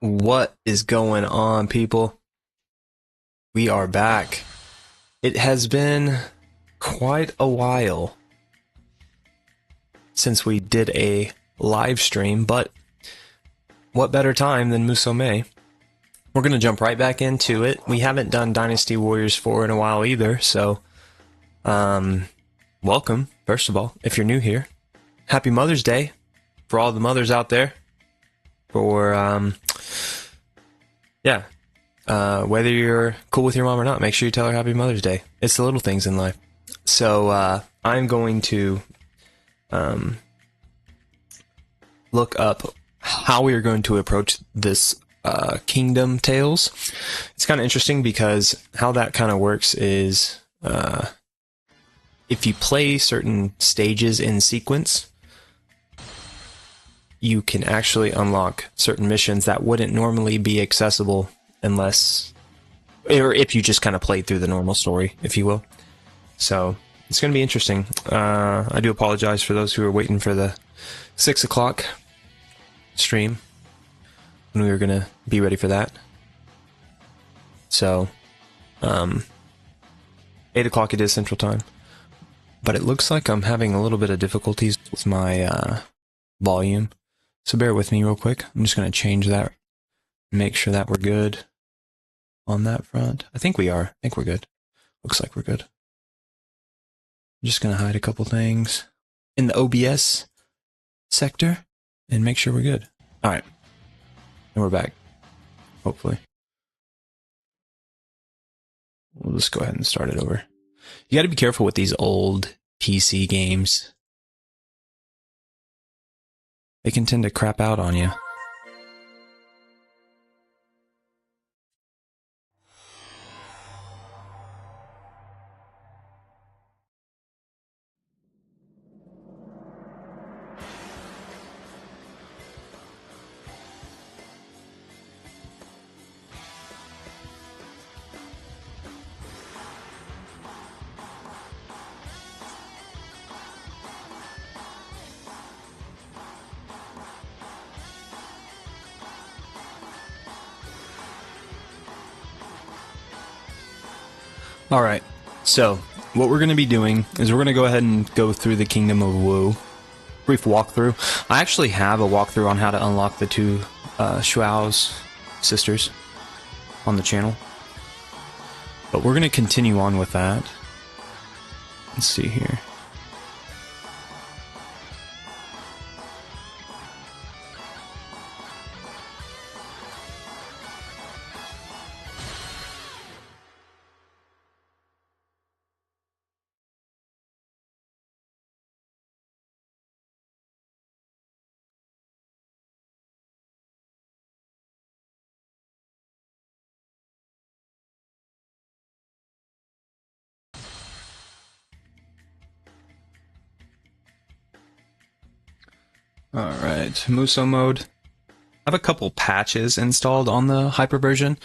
What is going on, people? We are back. It has been quite a while since we did a live stream, but what better time than Musou? We're going to jump right back into it. We haven't done Dynasty Warriors 4 in a while either, so welcome, first of all, if you're new here. Happy Mother's Day for all the mothers out there. Whether you're cool with your mom or not, make sure you tell her Happy Mother's Day. It's the little things in life. So I'm going to look up how we are going to approach this Kingdom Tales. It's kind of interesting because how that kind of works is if you play certain stages in sequence, you can actually unlock certain missions that wouldn't normally be accessible unless, or if you just kind of played through the normal story, if you will. So it's going to be interesting. I do apologize for those who are waiting for the 6 o'clock stream when we were going to be ready for that. So 8 o'clock it is Central Time, but it looks like I'm having a little bit of difficulties with my volume. So bear with me real quick. I'm just going to change that, make sure that we're good on that front. I think we are. I think we're good. Looks like we're good. I'm just going to hide a couple things in the OBS sector and make sure we're good. All right. And we're back. Hopefully. We'll just go ahead and start it over. You got to be careful with these old PC games. They can tend to crap out on you. Alright, so what we're going to be doing is we're going to go ahead and go through the Kingdom of Wu. Brief walkthrough. I actually have a walkthrough on how to unlock the two Shuao's sisters on the channel. But we're going to continue on with that. Let's see here. Alright, Musou mode. I have a couple patches installed on the Hyper version.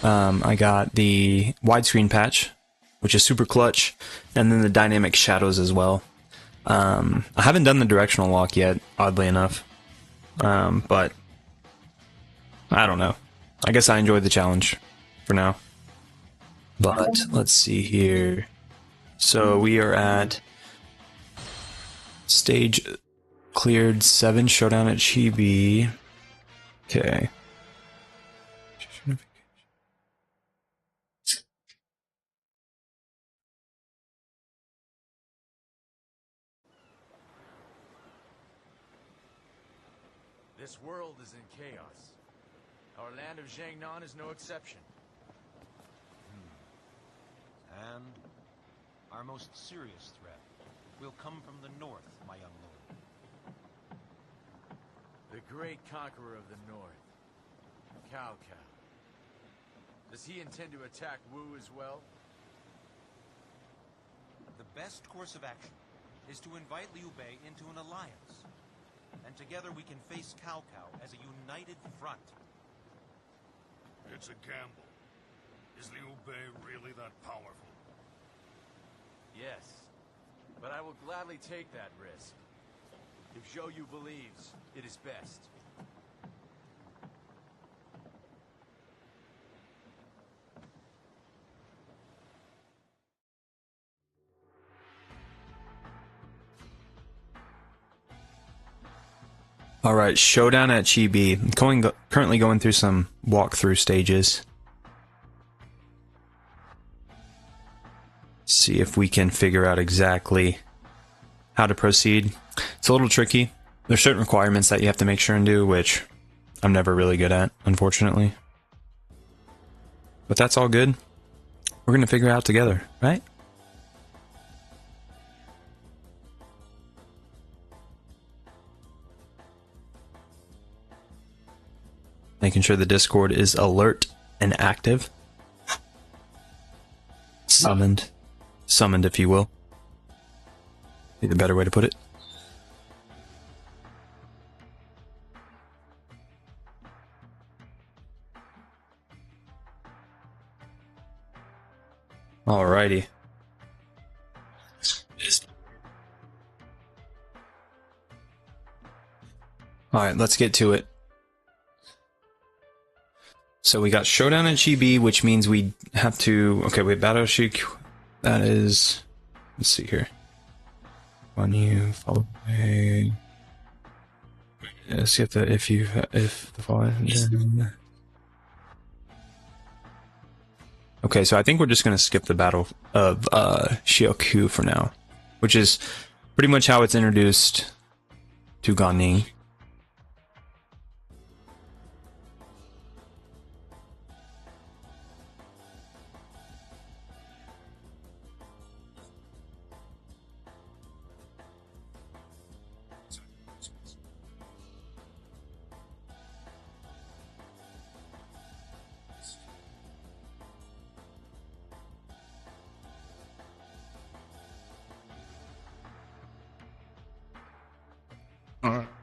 I got the widescreen patch, which is super clutch, and then the dynamic shadows as well. I haven't done the directional walk yet, oddly enough. But I don't know. I guess I enjoyed the challenge for now. But let's see here. So we are at stage cleared 7, showdown at Chibi. Okay. This world is in chaos. Our land of Jiangnan is no exception. And our most serious threat will come from the north, my young lord. The great conqueror of the north, Cao Cao. Does he intend to attack Wu as well? The best course of action is to invite Liu Bei into an alliance. And together we can face Cao Cao as a united front. It's a gamble. Is Liu Bei really that powerful? Yes, but I will gladly take that risk. If Zhou Yu believes, it is best. Alright, Showdown at Chibi. Currently going through some walkthrough stages. See if we can figure out exactly how to proceed. It's a little tricky. There's certain requirements that you have to make sure and do, which I'm never really good at, unfortunately. But that's all good. We're gonna figure it out together, right? Making sure the Discord is alert and active. Summoned. Summoned, if you will. Be the better way to put it. Alrighty. Alright, let's get to it. So we got Showdown at GB, which means we have to... Okay, we have Battle Sheik. That is... Let's see here. When you follow... Yes, you have to... If the follow... Okay, so I think we're just going to skip the Battle of Shioku for now. Which is pretty much how it's introduced to Ganin.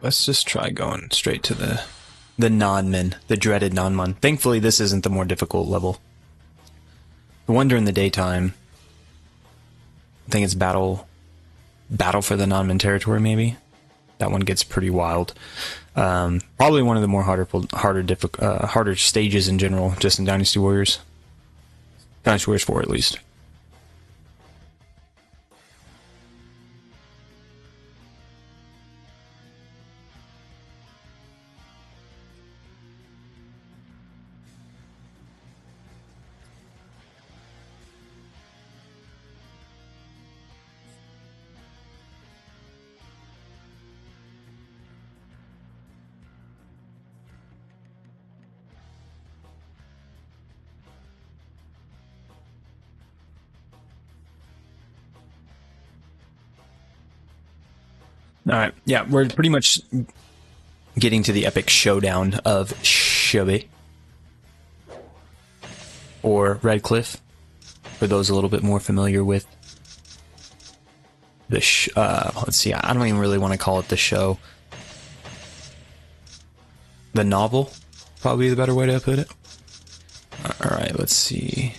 Let's just try going straight to the Nonman, the dreaded Nonman. Thankfully, this isn't the more difficult level. The one during the daytime, I think it's battle for the Nonman territory, maybe. That one gets pretty wild. Probably one of the more harder stages in general, just in Dynasty Warriors. Dynasty Warriors 4, at least. Alright, yeah, we're pretty much getting to the epic showdown of Shobe. Or Redcliffe, for those a little bit more familiar with the let's see, I don't even really want to call it the show. The novel, probably the better way to put it. Alright, let's see.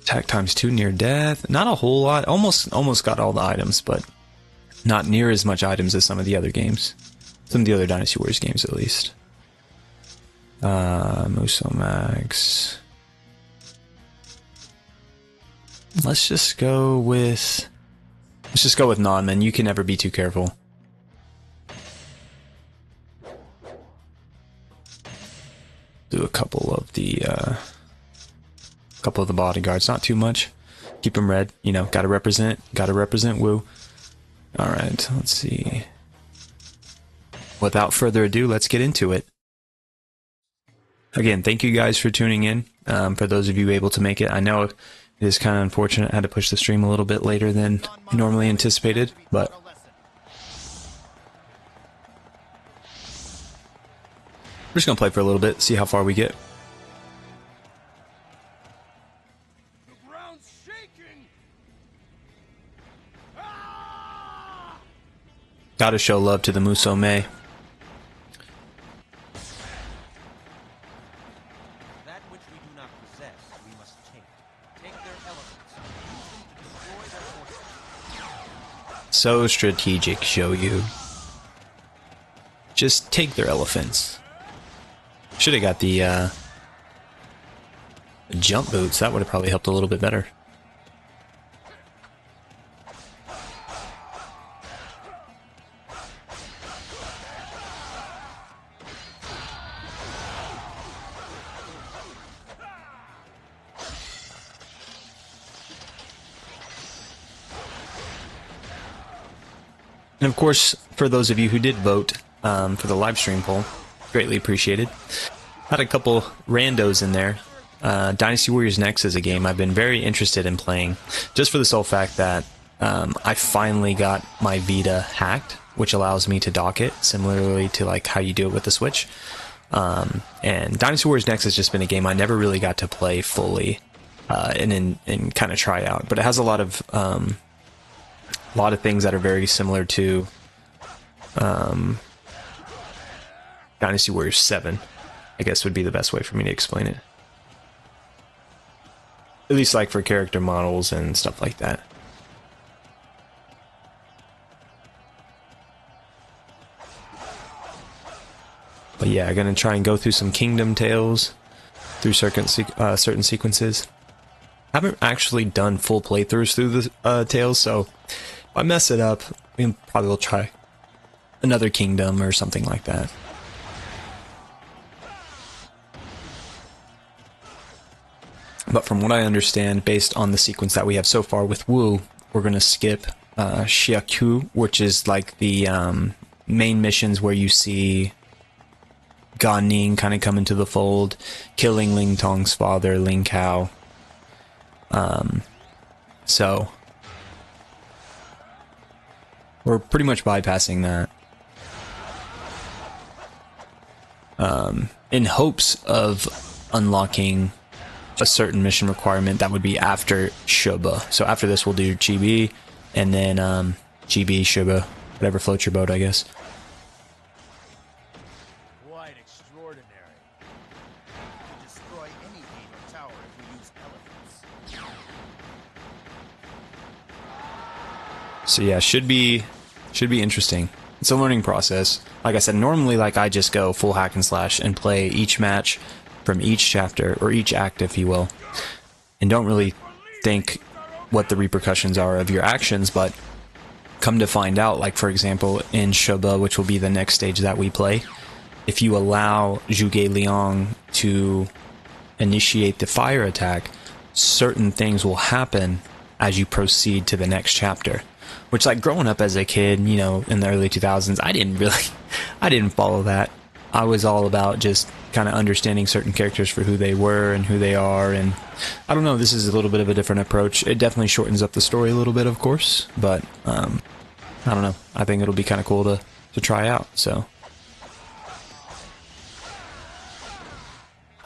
Attack times 2, near death. Not a whole lot. Almost got all the items, but not near as much items as some of the other games. Some of the other Dynasty Warriors games, at least. Musou Max. Let's just go with Nonman. You can never be too careful. Do a couple of the bodyguards, not too much. Keep them red, you know, gotta represent Wu. Alright, let's see. Without further ado, let's get into it. Again, thank you guys for tuning in. For those of you able to make it, I know it is kind of unfortunate I had to push the stream a little bit later than normally anticipated, but we're just gonna play for a little bit, see how far we get. Gotta show love to the Musou Mei. That which we do not possess, we must take. Take their elements, use them to destroy their forces. So strategic, Shoyu. Just take their elephants. Should have got the jump boots. That would have probably helped a little bit better. And of course, for those of you who did vote for the live stream poll, greatly appreciated. Had a couple randos in there. Dynasty Warriors Next is a game I've been very interested in playing, just for the sole fact that I finally got my Vita hacked, which allows me to dock it, similarly to like how you do it with the Switch. And Dynasty Warriors Next has just been a game I never really got to play fully and kind of try out, but it has a lot of things that are very similar to Dynasty Warriors 7, I guess would be the best way for me to explain it. At least like for character models and stuff like that. But yeah, I'm gonna try and go through some Kingdom Tales through certain sequences. I haven't actually done full playthroughs through the Tales, so if I mess it up, we probably will try another Kingdom or something like that. But from what I understand, based on the sequence that we have so far with Wu, we're going to skip Xiaoqiu, which is like the main missions where you see Gan Ning kind of come into the fold, killing Ling Tong's father, Ling Cao. So we're pretty much bypassing that in hopes of unlocking a certain mission requirement that would be after Shuba. So after this we'll do GB, and then GB, Shuba, whatever floats your boat, I guess. Quite extraordinary. We could destroy any gate or tower if we use elephants. So yeah, should be interesting. It's a learning process. Like I said, normally like I just go full hack and slash and play each match from each chapter, or each act if you will, and don't really think what the repercussions are of your actions, but come to find out, like for example in Shuba, which will be the next stage that we play, if you allow Zhuge Liang to initiate the fire attack, certain things will happen as you proceed to the next chapter. Which, like, growing up as a kid, you know, in the early 2000s, I didn't follow that. I was all about just kind of understanding certain characters for who they were and who they are, and I don't know, this is a little bit of a different approach. It definitely shortens up the story a little bit, of course, but I don't know, I think it'll be kind of cool to try out. So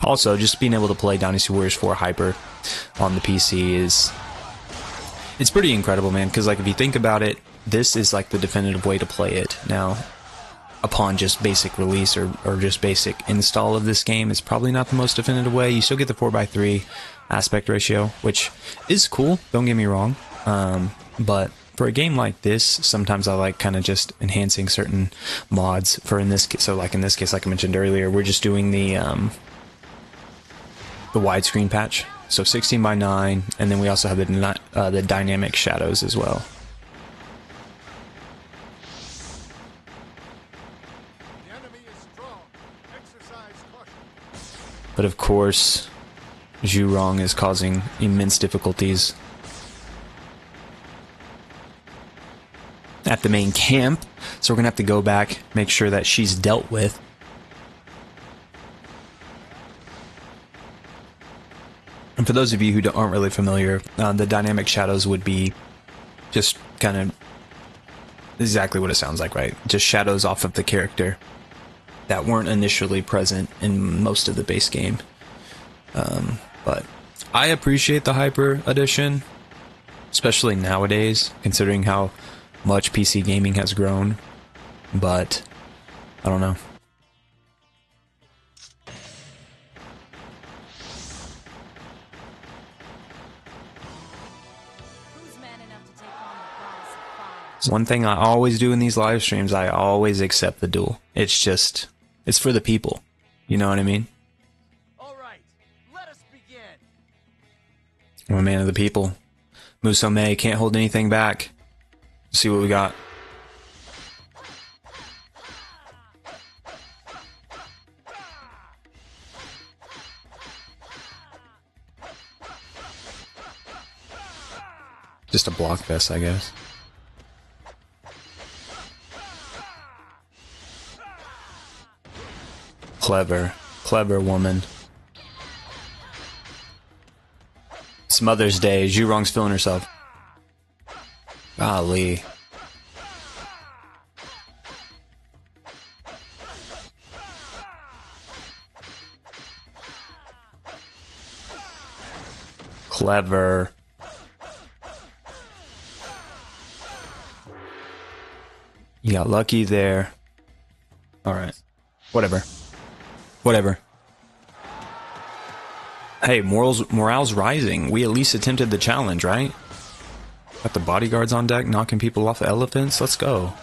also, just being able to play Dynasty Warriors 4 Hyper on the PC it's pretty incredible, man, because like if you think about it, this is like the definitive way to play it. Now, upon just basic release or just basic install of this game, it's probably not the most definitive way. You still get the 4:3 aspect ratio, which is cool, don't get me wrong, but for a game like this, sometimes I like kind of just enhancing certain mods. For in this case, so like in this case, like I mentioned earlier, we're just doing the widescreen patch, so 16:9, and then we also have the dynamic shadows as well. But of course, Zhu Rong is causing immense difficulties at the main camp, so we're gonna have to go back, make sure that she's dealt with. And for those of you who aren't really familiar, the dynamic shadows would be just kind of exactly what it sounds like, right? Just shadows off of the character that weren't initially present in most of the base game. But I appreciate the Hyper Edition, especially nowadays, considering how much PC gaming has grown. But I don't know. One thing I always do in these live streams, I always accept the duel. It's for the people. You know what I mean? All right, let us begin. I'm a man of the people. Musou Mei can't hold anything back. Let's see what we got. Just a block fest, I guess. Clever. Clever woman. It's Mother's Day. Zhurong's feeling herself. Golly. Clever. You got lucky there. Alright. Whatever. Whatever. Hey, morale's rising. We at least attempted the challenge, right? Got the bodyguards on deck, knocking people off elephants. Let's go.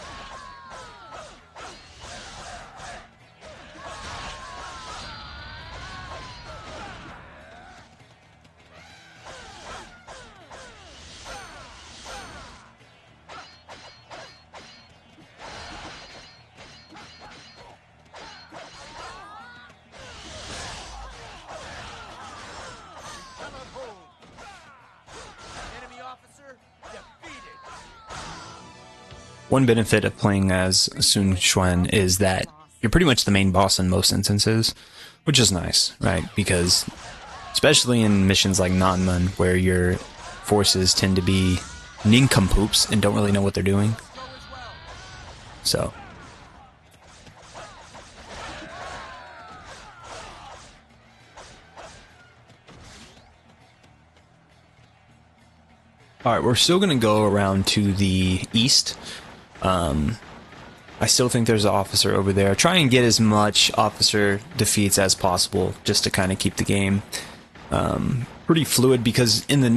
One benefit of playing as Sun Xuan is that you're pretty much the main boss in most instances, which is nice, right? Because especially in missions like Nanmen, where your forces tend to be nincompoops and don't really know what they're doing. So. Alright, we're still going to go around to the east. I still think there's an officer over there. Try and get as much officer defeats as possible, just to kind of keep the game pretty fluid, because in the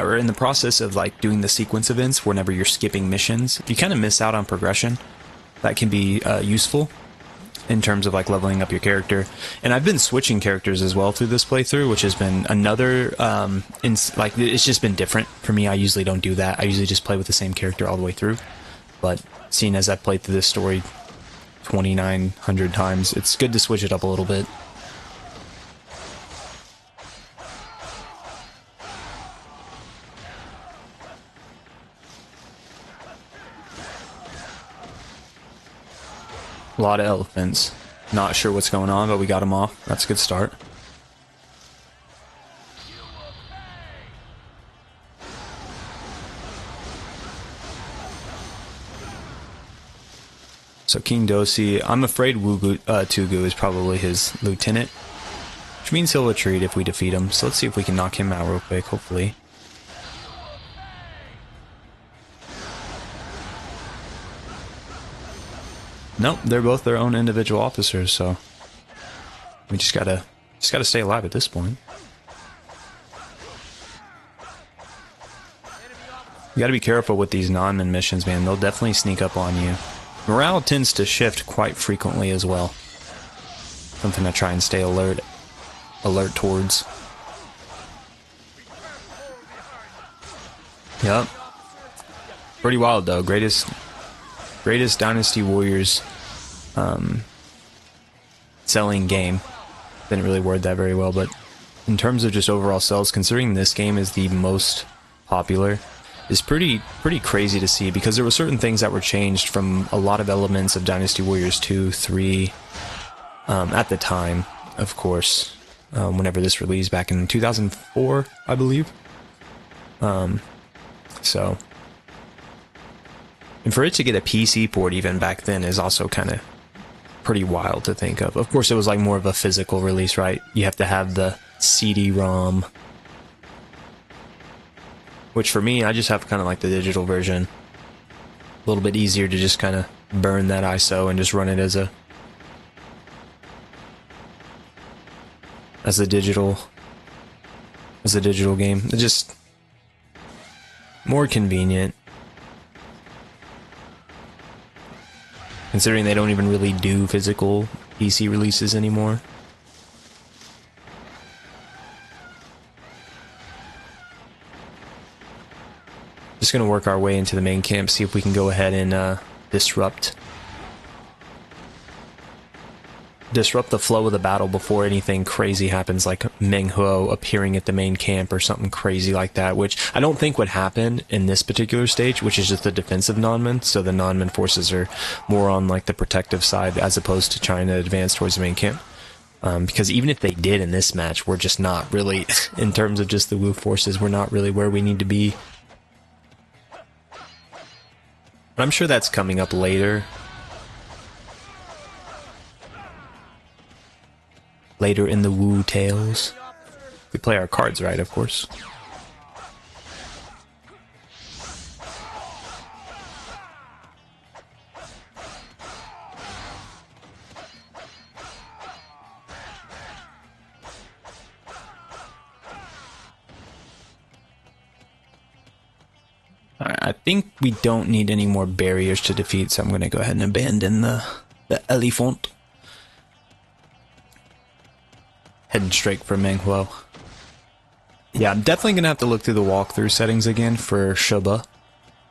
or in the process of like doing the sequence events, whenever you're skipping missions, you kind of miss out on progression. That can be useful in terms of like leveling up your character. And I've been switching characters as well through this playthrough, which has been another it's just been different for me. I usually don't do that. I usually just play with the same character all the way through. But seeing as I've played through this story 2,900 times, it's good to switch it up a little bit. A lot of elephants. Not sure what's going on, but we got them off. That's a good start. So King Dosi, I'm afraid Tugu is probably his lieutenant, which means he'll retreat if we defeat him. So let's see if we can knock him out real quick, hopefully. Nope, they're both their own individual officers, so we just gotta stay alive at this point. You gotta be careful with these non-men missions, man. They'll definitely sneak up on you. Morale tends to shift quite frequently as well. Something to try and stay alert towards. Yep. Pretty wild though. Greatest Dynasty Warriors selling game. Didn't really word that very well, but in terms of just overall sales, considering this game is the most popular, is pretty crazy to see, because there were certain things that were changed from a lot of elements of Dynasty Warriors 2, 3 at the time, of course, whenever this released back in 2004, I believe. So, and for it to get a PC port even back then is also kind of pretty wild to think of. Of course, it was like more of a physical release, right? You have to have the CD-ROM. Which for me, I just have kind of like the digital version. A little bit easier to just kind of burn that ISO and just run it as a digital game. It's just more convenient. Considering they don't even really do physical PC releases anymore. Just gonna work our way into the main camp, see if we can go ahead and disrupt. disrupt the flow of the battle before anything crazy happens, like Meng Huo appearing at the main camp or something crazy like that, which I don't think would happen in this particular stage, which is just the defensive Nonman. So the Nonman forces are more on like the protective side as opposed to trying to advance towards the main camp. Because even if they did in this match, we're just not really, in terms of just the Wu forces, we're not really where we need to be. But I'm sure that's coming up later. Later in the Wu tales. We play our cards right, of course. Alright, I think we don't need any more barriers to defeat, so I'm going to go ahead and abandon the elephant. Heading straight for Meng Huo. Yeah, I'm definitely going to have to look through the walkthrough settings again for Sheba.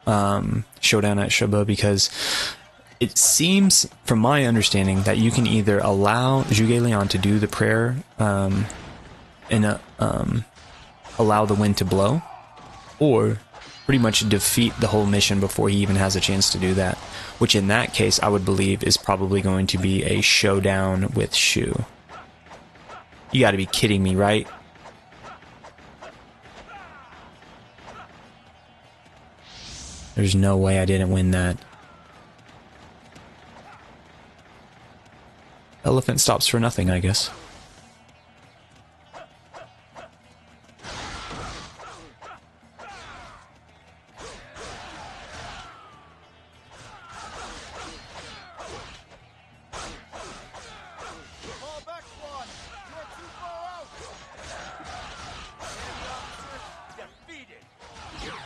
Showdown at Sheba, because it seems, from my understanding, that you can either allow Zhuge Liang to do the prayer and allow the wind to blow, or pretty much defeat the whole mission before he even has a chance to do that. Which in that case, I would believe is probably going to be a showdown with Shu. You gotta be kidding me, right? There's no way I didn't win that. Elephant stops for nothing, I guess.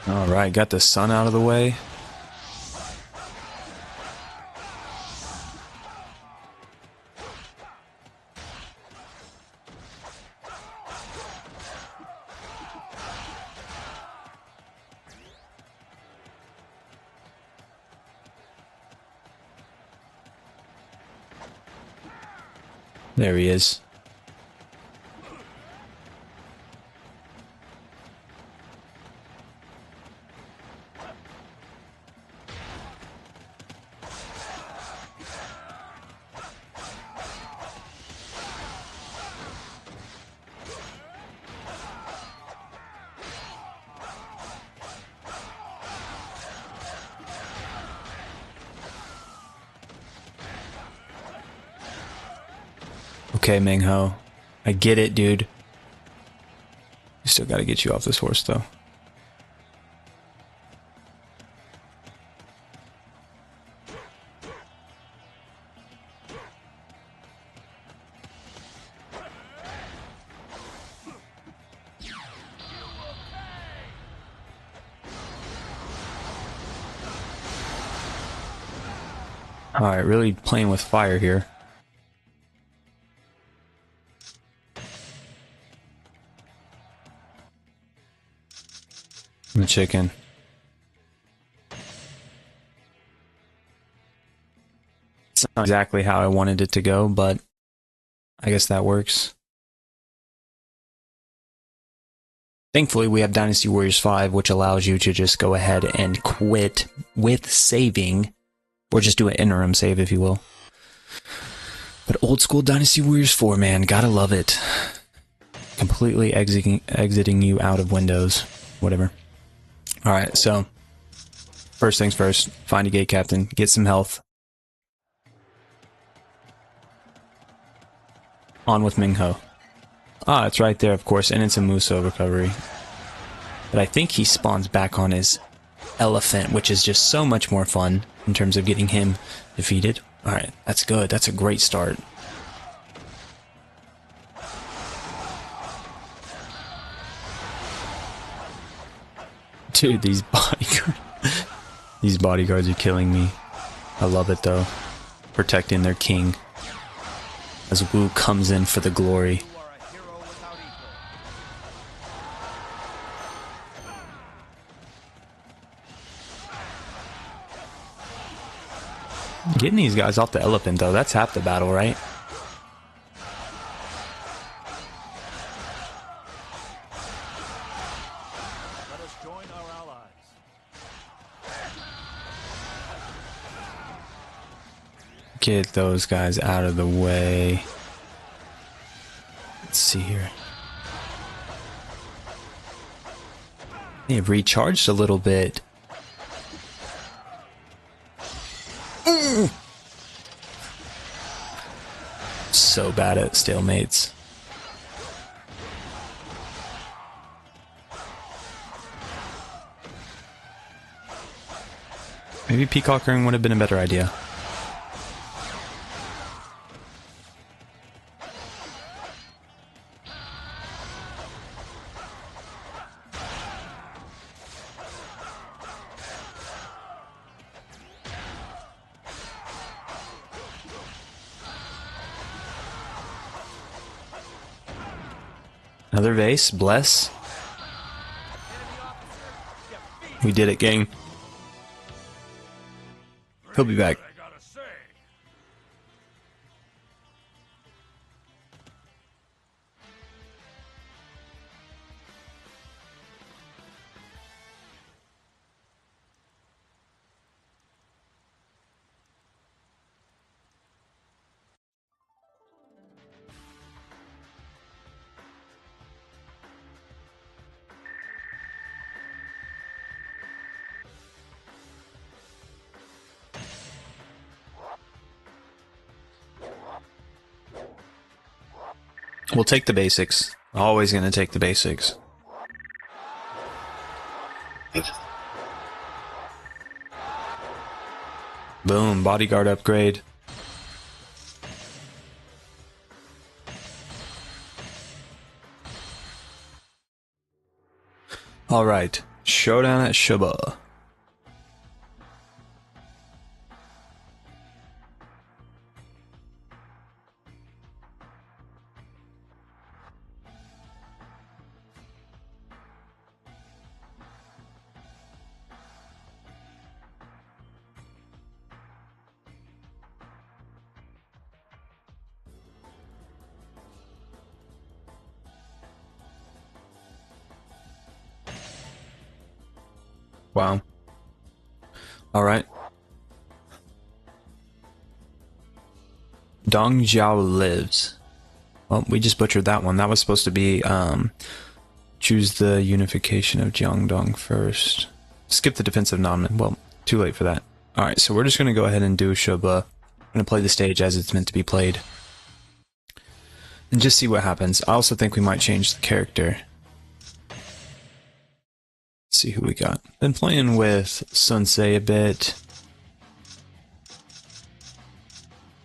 Alright, got the sun out of the way. There he is. Okay, Meng Huo. I get it, dude. We still gotta get you off this horse, though. Alright, really playing with fire here. The chicken. It's not exactly how I wanted it to go, but I guess that works. Thankfully, we have Dynasty Warriors 5, which allows you to just go ahead and quit with saving, or just do an interim save, if you will. But old school Dynasty Warriors 4, man, gotta love it. Completely exiting you out of Windows, whatever. Alright, so, first things first, find a gate captain, get some health. On with Meng Huo. Ah, it's right there, of course, and it's a Musou recovery. But I think he spawns back on his elephant, which is just so much more fun in terms of getting him defeated. Alright, that's good, that's a great start. Dude, these bodyguards are killing me. I love it though. Protecting their king. As Wu comes in for the glory. Getting these guys off the elephant though, that's half the battle, right? Get those guys out of the way. Let's see here. They've recharged a little bit. So bad at stalemates. Maybe peacockering would have been a better idea. Another vase, bless. We did it, gang. He'll be back. I gotta say. We'll take the basics. Always gonna take the basics. Boom, bodyguard upgrade. Alright, showdown at Shuba. Wow. Alright. Dong Jiao lives. Well, we just butchered that one. That was supposed to be, choose the unification of Jiangdong first. Skip the defensive Nanmen. Well, too late for that. Alright, so we're just going to go ahead and do Shuba. I'm going to play the stage as it's meant to be played. And just see what happens. I also think we might change the character. See who we got. Been playing with Sensei a bit.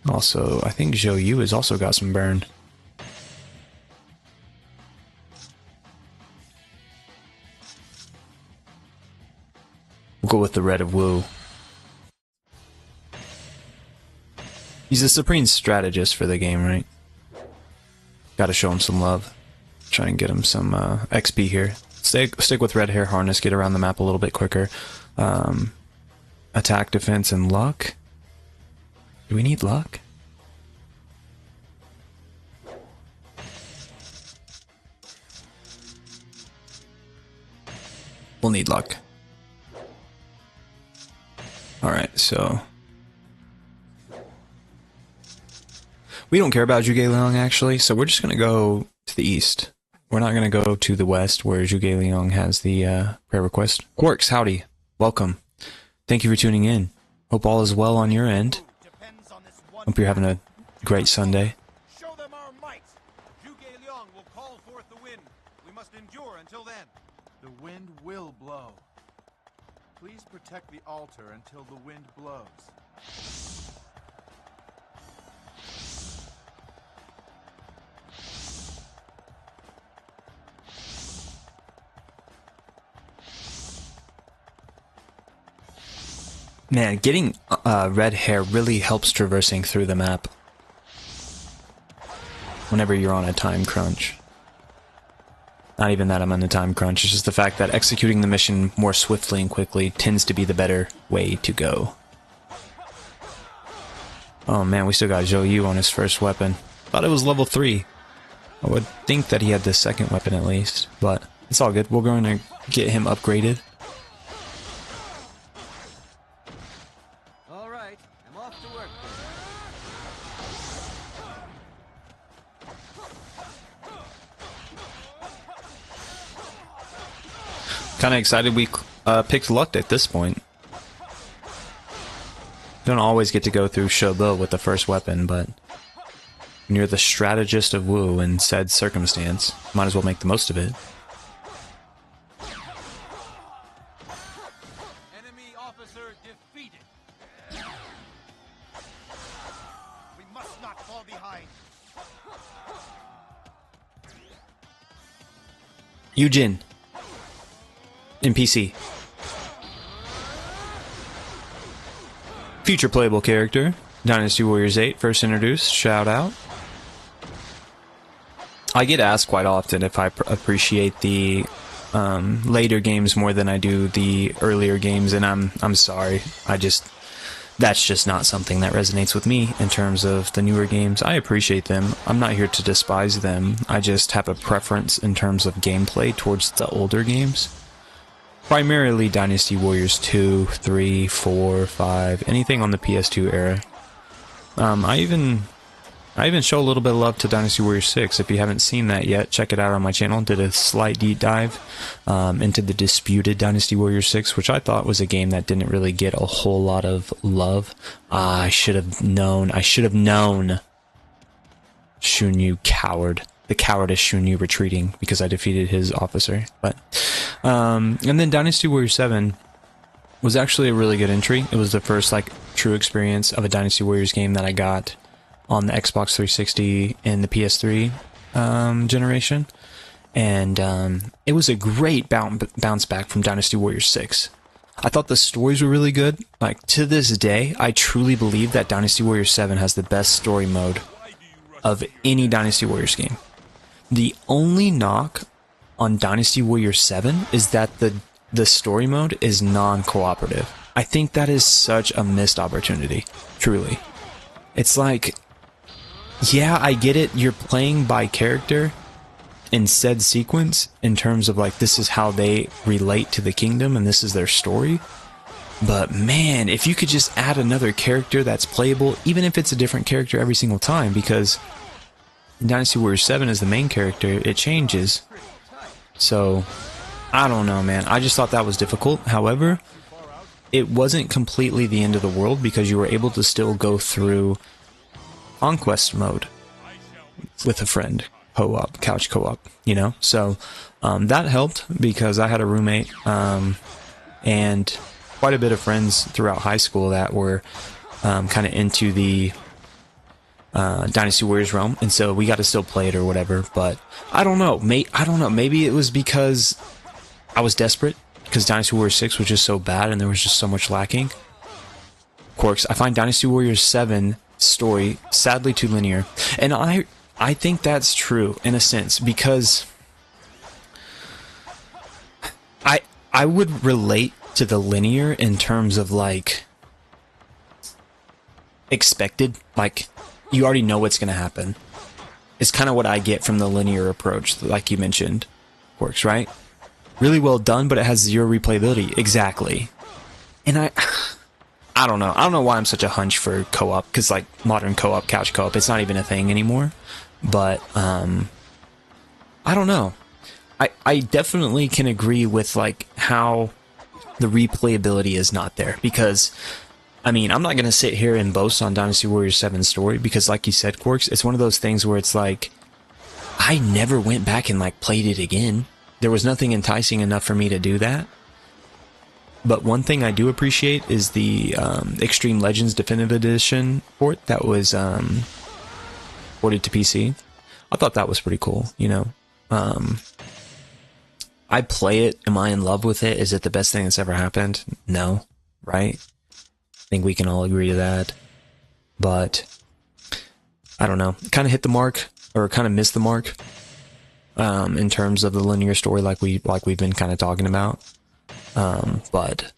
Also, I think Zhou Yu has also got some burn. We'll go with the Red of Wu. He's a supreme strategist for the game, right? Gotta show him some love. Try and get him some XP here. Stick with red hair harness, get around the map a little bit quicker. Attack, defense, and luck. Do we need luck? We'll need luck. Alright, so... we don't care about Zhuge Liang, actually, so we're just gonna go to the east. We're not going to go to the west where Zhuge Liang has the prayer request. Quarks, howdy. Welcome. Thank you for tuning in. Hope all is well on your end. Hope you're having a great Sunday. Show them our might. Zhuge Liang will call forth the wind. We must endure until then. The wind will blow. Please protect the altar until the wind blows. Man, getting red hair really helps traversing through the map. Whenever you're on a time crunch. Not even that I'm on a time crunch, it's just the fact that executing the mission more swiftly and quickly tends to be the better way to go. Oh man, we still got Zhou Yu on his first weapon. Thought it was level 3. I would think that he had the second weapon at least, but it's all good. We're going to get him upgraded. Kind of excited we picked Luck at this point. Don't always get to go through Shobo with the first weapon, but when you're the strategist of Wu in said circumstance, might as well make the most of it. Enemy officer defeated. We must not fall behind. Yujin. NPC. Future playable character. Dynasty Warriors 8, first introduced. Shout out. I get asked quite often if I appreciate the later games more than I do the earlier games, and I'm sorry. That's just not something that resonates with me in terms of the newer games. I appreciate them. I'm not here to despise them. I just have a preference in terms of gameplay towards the older games. Primarily Dynasty Warriors 2, 3, 4, 5, anything on the PS2 era. I even show a little bit of love to Dynasty Warriors 6. If you haven't seen that yet, check it out on my channel. Did a slight deep dive into the disputed Dynasty Warriors 6, which I thought was a game that didn't really get a whole lot of love. I should have known. Shunyu, coward. The cowardice Shunyu retreating because I defeated his officer. But and then Dynasty Warriors 7 was actually a really good entry. It was the first like true experience of a Dynasty Warriors game that I got on the Xbox 360 and the PS3 generation, and it was a great bounce back from Dynasty Warriors 6. I thought the stories were really good. Like, to this day, I truly believe that Dynasty Warriors 7 has the best story mode of any Dynasty Warriors game. The only knock on Dynasty Warriors 7 is that the story mode is non-cooperative. I think that is such a missed opportunity, truly. It's like, yeah, I get it, you're playing by character in said sequence in terms of like this is how they relate to the kingdom and this is their story. But man, if you could just add another character that's playable, even if it's a different character every single time, because Dynasty Warriors 7 is the main character, it changes. So, I don't know, man. I just thought that was difficult. However, it wasn't completely the end of the world because you were able to still go through conquest mode with a friend, co-op, couch co-op, you know? So, that helped because I had a roommate, and quite a bit of friends throughout high school that were kind of into the Dynasty Warriors realm, and so we got to still play it or whatever. But I don't know. Maybe it was because I was desperate because Dynasty Warriors 6 was just so bad and there was just so much lacking. Quirks. I find Dynasty Warriors 7 story sadly too linear, and I think that's true in a sense because I would relate to the linear in terms of like expected, like you already know what's going to happen. It's kind of what I get from the linear approach, like you mentioned, Quirks, right? Really well done, but it has zero replayability. Exactly. And I don't know. I don't know why I'm such a hunch for co-op, because like modern co-op, couch co-op, it's not even a thing anymore. But I don't know. I definitely can agree with like how the replayability is not there, because I mean, I'm not going to sit here and boast on Dynasty Warriors 7's story because, like you said, Quirks, it's one of those things where it's like, I never went back and, like, played it again. There was nothing enticing enough for me to do that. But one thing I do appreciate is the Extreme Legends Definitive Edition port that was ported to PC. I thought that was pretty cool, you know. I play it. Am I in love with it? Is it the best thing that's ever happened? No, right? I think we can all agree to that, but I don't know. Kind of hit the mark, or kind of missed the mark, in terms of the linear story, like we've been kind of talking about. But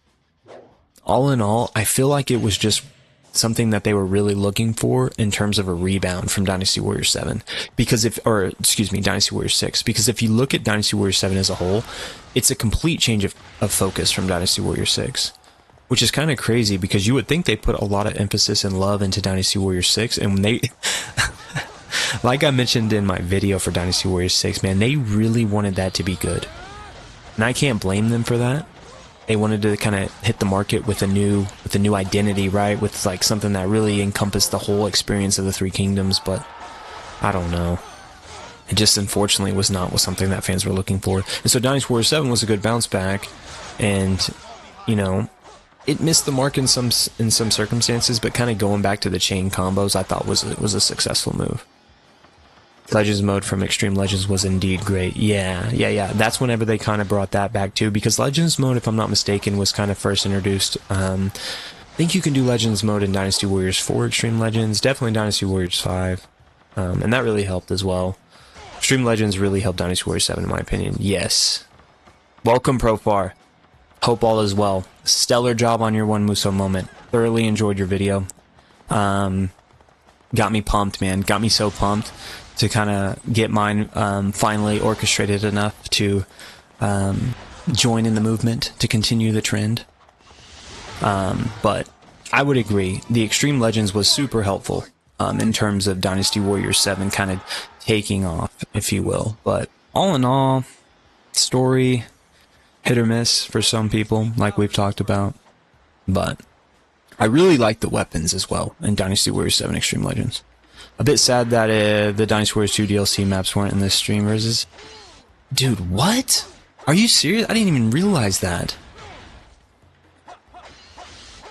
all in all, I feel like it was just something that they were really looking for in terms of a rebound from Dynasty Warriors 7, Dynasty Warriors 6. Because if you look at Dynasty Warriors 7 as a whole, it's a complete change of focus from Dynasty Warriors 6. Which is kind of crazy because you would think they put a lot of emphasis and love into Dynasty Warriors 6, and when they, like I mentioned in my video for Dynasty Warriors 6, man, they really wanted that to be good. and I can't blame them for that. They wanted to kind of hit the market with a new identity, right? With like something that really encompassed the whole experience of the Three Kingdoms, but I don't know. It just unfortunately was not something that fans were looking for. And so Dynasty Warriors 7 was a good bounce back, and you know, it missed the mark in some circumstances, but kind of going back to the chain combos, I thought was a successful move. Legends mode from Extreme Legends was indeed great. Yeah. That's whenever they kind of brought that back too, because Legends mode, if I'm not mistaken, was kind of first introduced. I think you can do Legends mode in Dynasty Warriors 4 Extreme Legends, definitely Dynasty Warriors 5, and that really helped as well. Extreme Legends really helped Dynasty Warriors 7 in my opinion. Yes. Welcome, Profar. Hope all is well. Stellar job on your one Musou moment. Thoroughly enjoyed your video. Got me pumped, man. Got me so pumped to kind of get mine finally orchestrated enough to join in the movement, to continue the trend. But I would agree, the Extreme Legends was super helpful in terms of Dynasty Warriors 7 kind of taking off, if you will. But all in all, story, hit or miss for some people, like we've talked about. But I really like the weapons as well in Dynasty Warriors 7 Extreme Legends. A bit sad that the Dynasty Warriors 2 DLC maps weren't in this stream versus... Dude, what? Are you serious? I didn't even realize that.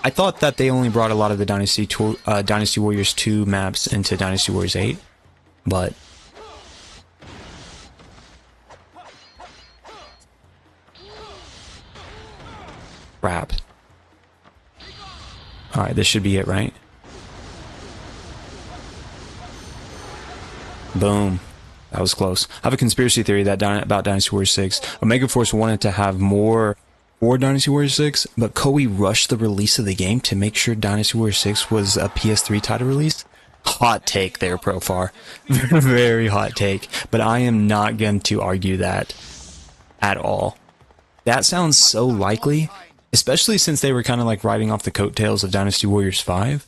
I thought that they only brought a lot of the Dynasty Warriors 2 maps into Dynasty Warriors 8, but... Crap. Alright, this should be it, right? Boom. That was close. I have a conspiracy theory that about Dynasty Warriors 6. Omega Force wanted to have more for Dynasty Warriors 6, but Koei rushed the release of the game to make sure Dynasty Warriors 6 was a PS3 title release. Hot take there, Profar. Very hot take. But I am not going to argue that at all. That sounds so likely, especially since they were kind of like riding off the coattails of Dynasty Warriors 5.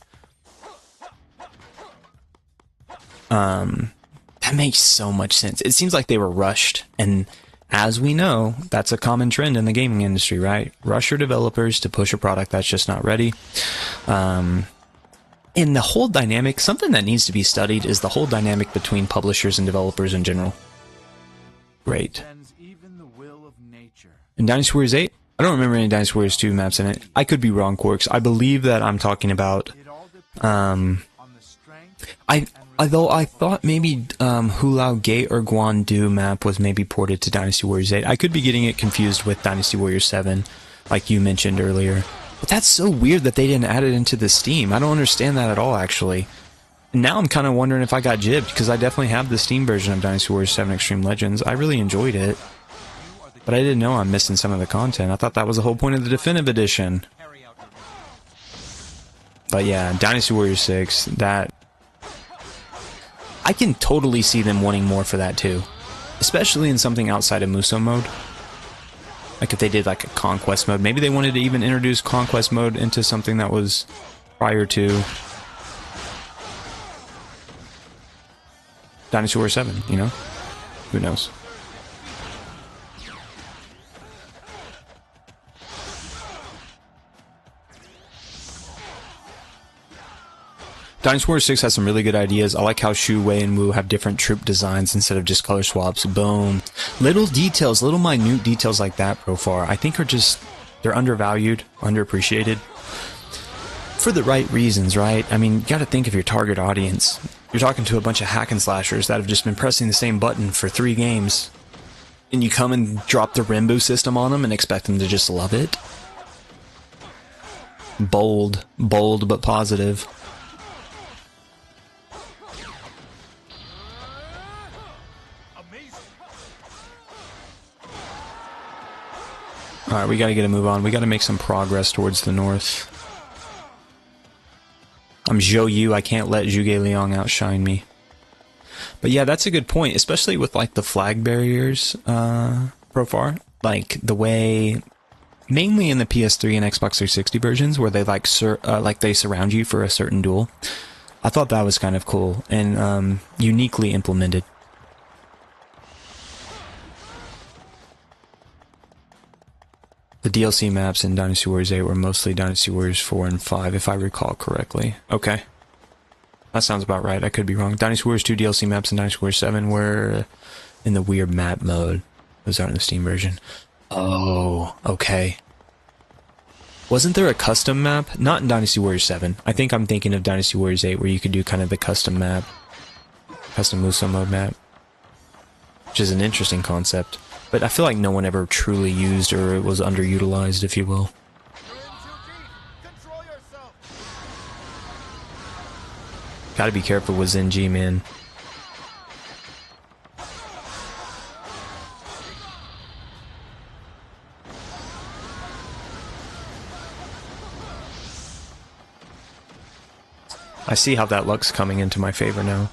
That makes so much sense. It seems like they were rushed, and as we know, that's a common trend in the gaming industry, right? Rush your developers to push a product that's just not ready. And the whole dynamic, something that needs to be studied is the whole dynamic between publishers and developers in general. Great. Even the will of nature. In Dynasty Warriors 8, I don't remember any Dynasty Warriors 2 maps in it. I could be wrong, Quarks. I believe that I'm talking about, although I thought maybe Hulao Gate or Guandu map was maybe ported to Dynasty Warriors 8. I could be getting it confused with Dynasty Warriors 7, like you mentioned earlier. But that's so weird that they didn't add it into the Steam. I don't understand that at all, actually. And now I'm kind of wondering if I got jibbed, because I definitely have the Steam version of Dynasty Warriors 7 Extreme Legends. I really enjoyed it. But I didn't know I'm missing some of the content. I thought that was the whole point of the Definitive Edition. But yeah, Dynasty Warriors 6, that... I can totally see them wanting more for that too. Especially in something outside of Musou mode. Like if they did like a Conquest mode. Maybe they wanted to even introduce Conquest mode into something that was prior to Dynasty Warriors 7, you know? Who knows? Dynasty Warriors 6 has some really good ideas. I like how Shu, Wei, and Wu have different troop designs instead of just color swaps. Boom. Little details, little minute details like that, Profar, I think are just, they're undervalued, underappreciated. For the right reasons, right? I mean, you gotta think of your target audience. You're talking to a bunch of hack and slashers that have just been pressing the same button for 3 games. And you come and drop the Rimbu system on them and expect them to just love it? Bold. Bold but positive. Alright, we gotta get a move on. We gotta make some progress towards the north. I'm Zhou Yu, I can't let Zhuge Liang outshine me. But yeah, that's a good point, especially with like the flag barriers, Profar. Like the way, mainly in the PS3 and Xbox 360 versions, where they like they surround you for a certain duel. I thought that was kind of cool and uniquely implemented. The DLC maps in Dynasty Warriors 8 were mostly Dynasty Warriors 4 and 5, if I recall correctly. Okay. That sounds about right. I could be wrong. Dynasty Warriors 2 DLC maps in Dynasty Warriors 7 were in the weird map mode. Those aren't in the Steam version. Oh, okay. Wasn't there a custom map? Not in Dynasty Warriors 7. I think I'm thinking of Dynasty Warriors 8 where you could do kind of the custom map. Custom Musou mode map. Which is an interesting concept. But I feel like no one ever truly used, or it was underutilized, if you will. Gotta be careful with Zenji, man. I see how that luck's coming into my favor now.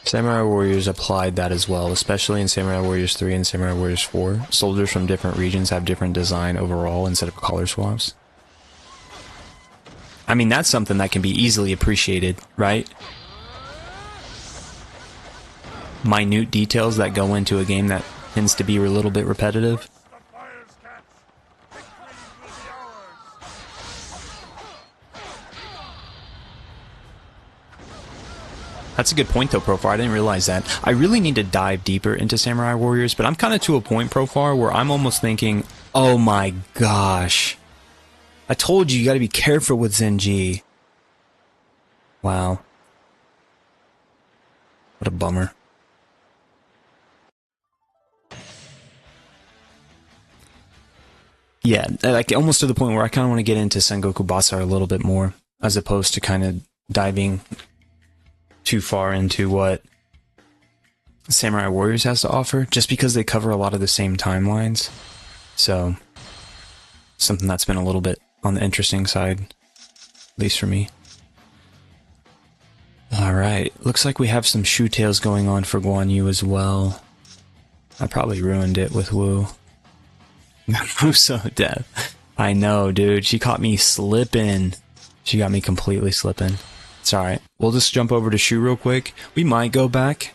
Samurai Warriors applied that as well, especially in Samurai Warriors 3 and Samurai Warriors 4. Soldiers from different regions have different design overall instead of color swaps. I mean, that's something that can be easily appreciated, right? Minute details that go into a game that tends to be a little bit repetitive. That's a good point though, Profar. I didn't realize that. I really need to dive deeper into Samurai Warriors, but I'm kind of to a point, Profar, where I'm almost thinking, oh my gosh. I told you, you gotta be careful with Zenji. Wow. What a bummer. Yeah, like almost to the point where I kind of want to get into Sengoku Basara a little bit more, as opposed to kind of diving too far into what Samurai Warriors has to offer, just because they cover a lot of the same timelines. So, something that's been a little bit on the interesting side, at least for me. Alright, looks like we have some shoe tails going on for Guan Yu as well. I probably ruined it with Wu. Musou death. I know, dude. She caught me slipping. She got me completely slipping. It's alright. We'll just jump over to Shu real quick. We might go back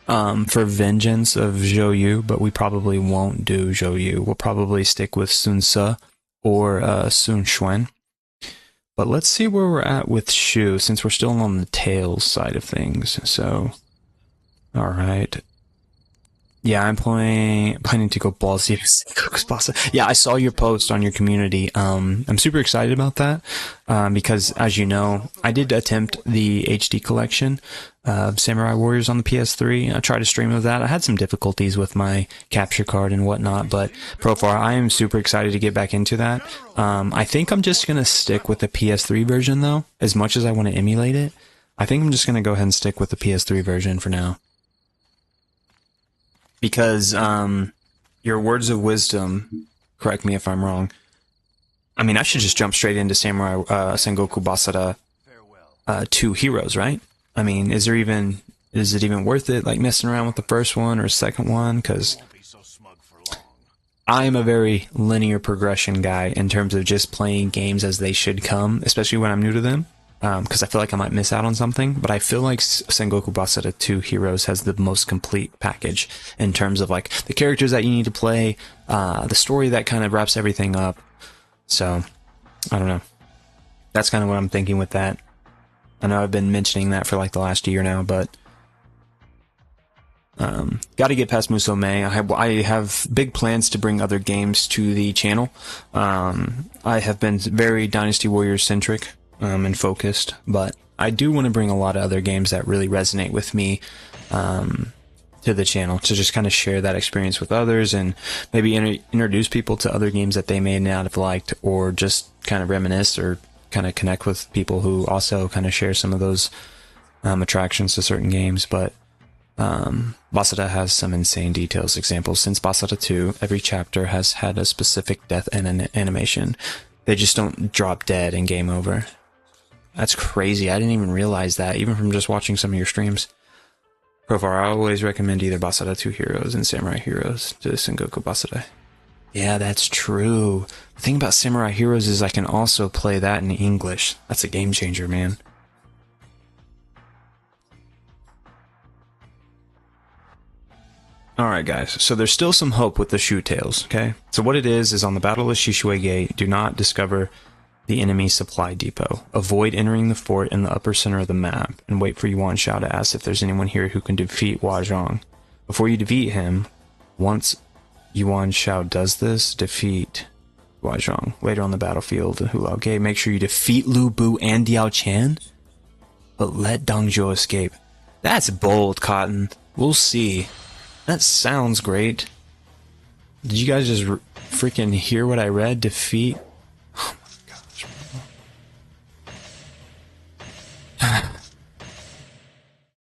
for Vengeance of Zhou Yu, but we probably won't do Zhou Yu. We'll probably stick with Sun Ce or Sun Xuan. But let's see where we're at with Shu, since we're still on the tails side of things. So, alright. Yeah, I'm planning to go ballsy. Yeah, I saw your post on your community. I'm super excited about that because, as you know, I did attempt the HD collection of Samurai Warriors on the PS3. I tried to stream of that. I had some difficulties with my capture card and whatnot, but Profar, I am super excited to get back into that. I think I'm just gonna stick with the PS3 version though, as much as I want to emulate it. I think I'm just gonna go ahead and stick with the PS3 version for now. Because, your words of wisdom, correct me if I'm wrong. I mean, I should just jump straight into Samurai, Sengoku Basara, 2 Heroes, right? I mean, is it even worth it, like, messing around with the first one or second one? Because I am a very linear progression guy in terms of just playing games as they should come, especially when I'm new to them. Because I feel like I might miss out on something, but I feel like Sengoku Basara 2 Heroes has the most complete package in terms of like the characters that you need to play, the story that kind of wraps everything up. So, I don't know. That's kind of what I'm thinking with that. I know I've been mentioning that for like the last year now, but got to get past Musou Mei. I have big plans to bring other games to the channel. I have been very Dynasty Warriors centric. And focused, but I do want to bring a lot of other games that really resonate with me to the channel, to just kind of share that experience with others and maybe introduce people to other games that they may not have liked, or just kind of reminisce or kind of connect with people who also kind of share some of those attractions to certain games. But Basara has some insane details. Examples, since Basara 2, every chapter has had a specific death and an animation. They just don't drop dead and game over. That's crazy. I didn't even realize that, even from just watching some of your streams. Profar, I always recommend either Basara 2 Heroes and Samurai Heroes to Sengoku Basara. Yeah, that's true. The thing about Samurai Heroes is I can also play that in English. That's a game changer, man. Alright guys, so there's still some hope with the shoe tails, okay? So what it is on the Battle of Shishui Gate, do not discover the enemy supply depot. Avoid entering the fort in the upper center of the map, and wait for Yuan Shao to ask if there's anyone here who can defeat Hua Zhang. Before you defeat him, once Yuan Shao does this, defeat Hua Zhang. Later on the battlefield in Hulao Gate, make sure you defeat Lu Bu and Diao Qian, but let Dang Zhuo escape. That's bold, Cotton. We'll see. That sounds great. Did you guys just freaking hear what I read? Defeat... Oh my gosh.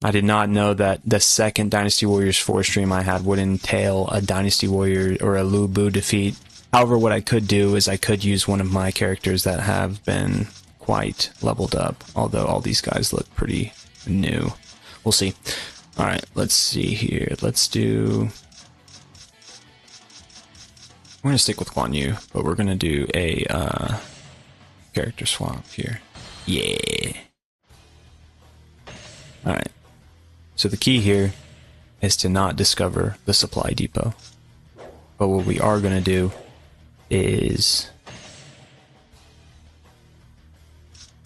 I did not know that the second Dynasty Warriors 4 stream I had would entail a Dynasty Warrior or a Lu Bu defeat. However, what I could do is I could use one of my characters that have been quite leveled up, although all these guys look pretty new. We'll see. Alright, let's see here. Let's do... We're going to stick with Guan Yu, but we're going to do a character swap here. Yeah! Alright. So the key here is to not discover the supply depot. But what we are going to do is...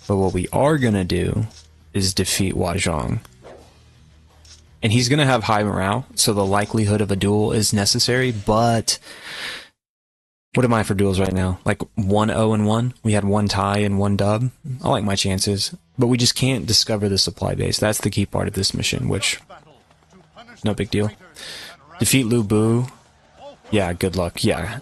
defeat Hua Zhang. And he's going to have high morale, so the likelihood of a duel is necessary, but... What am I for duels right now? Like 1-0-1? We had 1 tie and 1 dub? I like my chances. But we just can't discover the supply base. That's the key part of this mission, which... No big deal. Defeat Lu Bu. Yeah, good luck. Yeah.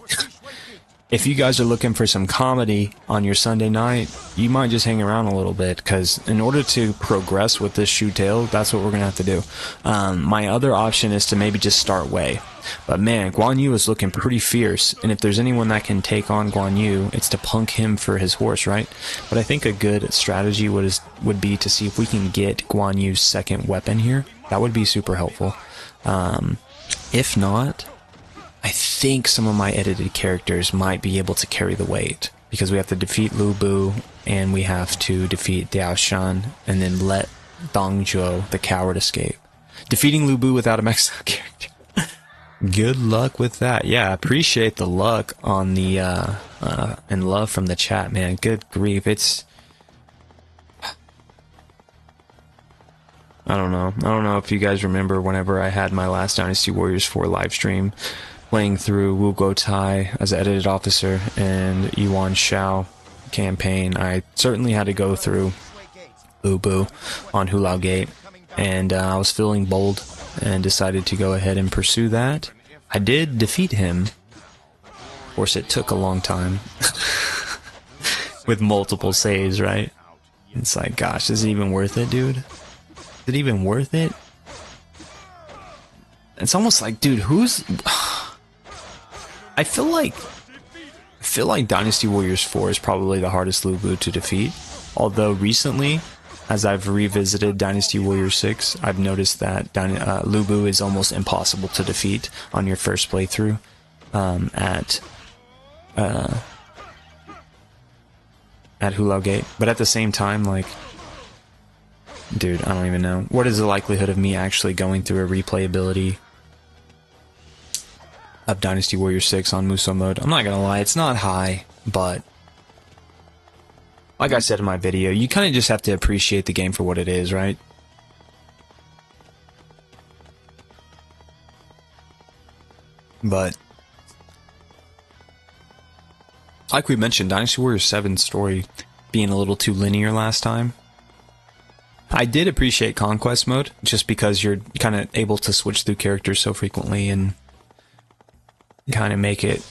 If you guys are looking for some comedy on your Sunday night, you might just hang around a little bit, because in order to progress with this shoe tail, that's what we're going to have to do. My other option is to maybe just start Wei. But man, Guan Yu is looking pretty fierce, and if there's anyone that can take on Guan Yu, it's to punk him for his horse, right? But I think a good strategy would be to see if we can get Guan Yu's second weapon here. That would be super helpful. If not... I think some of my edited characters might be able to carry the weight, because we have to defeat Lu Bu, and we have to defeat Diao Shan, and then let Dang Zhuo, the coward, escape. Defeating Lu Bu without a maxed out character. Good luck with that. Yeah, appreciate the luck on the, and love from the chat, man. Good grief, it's... I don't know if you guys remember whenever I had my last Dynasty Warriors 4 live stream, playing through Wu Guotai as an edited officer and Yuan Shao campaign. I certainly had to go through Lu Bu on Hulao Gate, and I was feeling bold and decided to go ahead and pursue that. I did defeat him. Of course, it took a long time with multiple saves, right? It's like, gosh, is it even worth it, dude? Is it even worth it? It's almost like, dude, who's... I feel like Dynasty Warriors 4 is probably the hardest Lu Bu to defeat. Although recently, as I've revisited Dynasty Warriors 6, I've noticed that Lu Bu is almost impossible to defeat on your first playthrough at Hulao Gate. But at the same time, like, dude, I don't even know. What is the likelihood of me actually going through a replayability of Dynasty Warrior 6 on Musou mode? I'm not gonna lie, it's not high, but like I said in my video, you kind of just have to appreciate the game for what it is, right? But like we mentioned, Dynasty Warrior 7's story being a little too linear last time. I did appreciate Conquest mode, just because you're kind of able to switch through characters so frequently and kind of make it,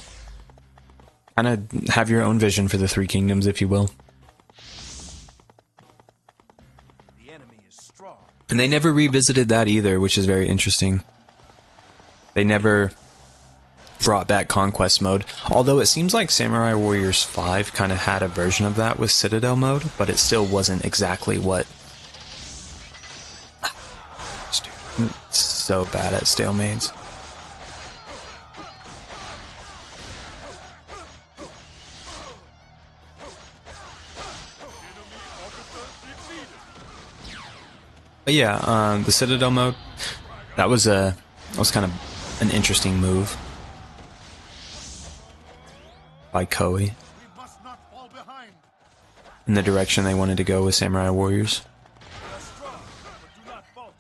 kind of have your own vision for the Three Kingdoms, if you will. The enemy is strong. And they never revisited that either, which is very interesting. They never brought back Conquest mode, although it seems like Samurai Warriors 5 kind of had a version of that with Citadel mode, but it still wasn't exactly what... So bad at stalemates. But yeah, the Citadel mode, that was kind of an interesting move by Koei We must not fall behind. in the direction they wanted to go with Samurai Warriors. We are strong, but do not falter.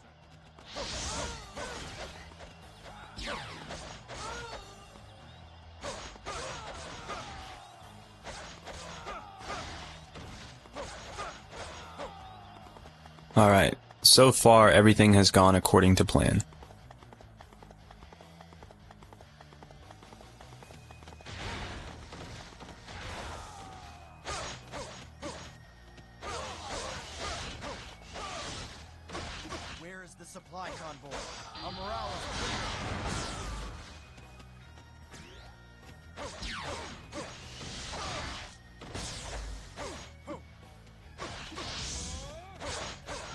Alright, so far everything has gone according to plan. Where is the supply convoy? A morale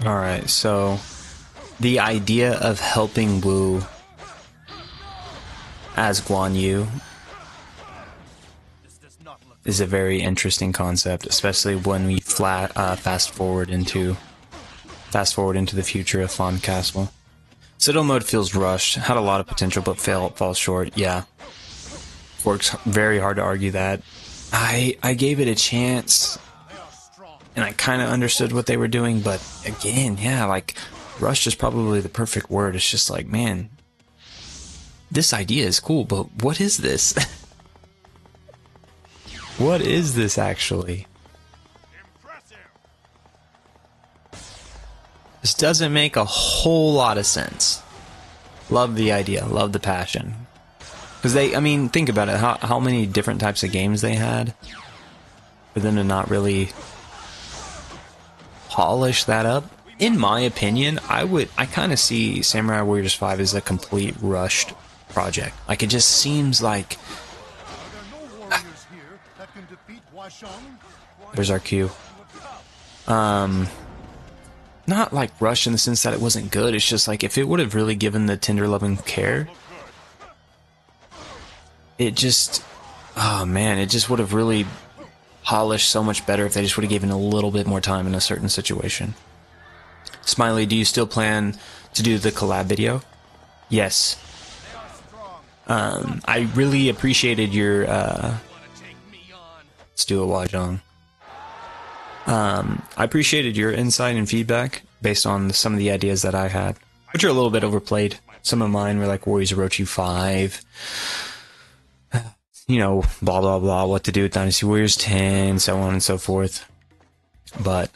Alright, so the idea of helping Wu as Guan Yu This does not look is a very interesting concept, especially when we fast forward into the future of Fawn Castle. Citadel mode feels rushed, had a lot of potential but falls short. Yeah, works very hard to argue that. I gave it a chance, and I kind of understood what they were doing, but again, yeah, like rushed is probably the perfect word. It's just like, man, this idea is cool, but what is this? What is this actually? Impressive. This doesn't make a whole lot of sense. Love the idea, love the passion. Because I mean, think about it, how many different types of games they had for them to not really polish that up. In my opinion, I kind of see Samurai Warriors 5 as a complete rushed project. Like, it just seems like... Are there no warriors here that can defeat Huasheng? There's our cue. Not like rushed in the sense that it wasn't good, it's just like, if it would have really given the tender loving care, it just... Oh man, it just would have really polished so much better if they just would have given a little bit more time in a certain situation. Smiley, do you still plan to do the collab video? Yes. I really appreciated your, let's do a Wajong. I appreciated your insight and feedback based on some of the ideas that I had, which are a little bit overplayed. Some of mine were like Warriors of Orochi 5, you know, blah blah blah, what to do with Dynasty Warriors 10, so on and so forth. But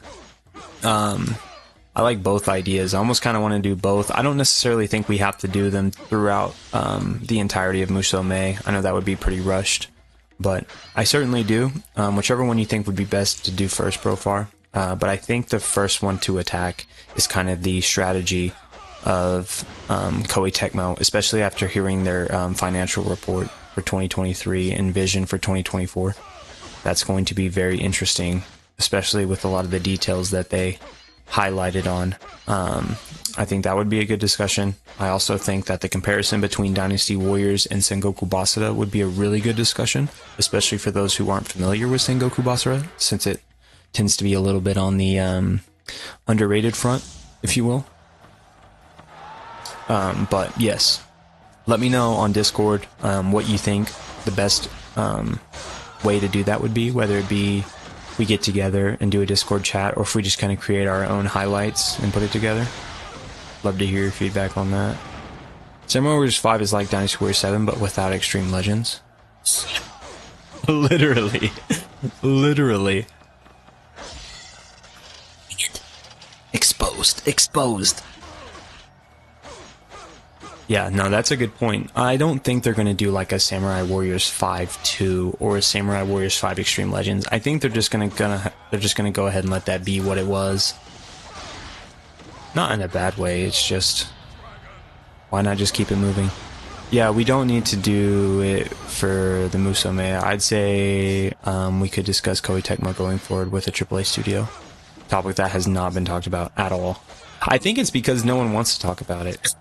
I like both ideas. I almost kind of want to do both. I don't necessarily think we have to do them throughout the entirety of Musou Mei. I know that would be pretty rushed, but I certainly do. Whichever one you think would be best to do first, Profar. But I think the first one to attack is kind of the strategy of Koei Tecmo, especially after hearing their financial report for 2023 and vision for 2024. That's going to be very interesting, especially with a lot of the details that they highlighted on. I think that would be a good discussion. I also think that the comparison between Dynasty Warriors and Sengoku Basara would be a really good discussion, especially for those who aren't familiar with Sengoku Basara, since it tends to be a little bit on the underrated front, if you will. But yes, let me know on Discord what you think the best way to do that would be, whether it be we get together and do a Discord chat, or if we just kind of create our own highlights and put it together. Love to hear your feedback on that. Samurai Warriors 5 is like Dynasty Warriors 7, but without Extreme Legends. Literally. Literally. Exposed. Exposed. Yeah, no, that's a good point. I don't think they're going to do like a Samurai Warriors 5 2 or a Samurai Warriors 5 Extreme Legends. I think they're just going to go ahead and let that be what it was. Not in a bad way, it's just, why not just keep it moving? Yeah, we don't need to do it for the Musou Mei. I'd say we could discuss Koei Tecmo going forward with a AAA studio. Topic that has not been talked about at all. I think it's because no one wants to talk about it.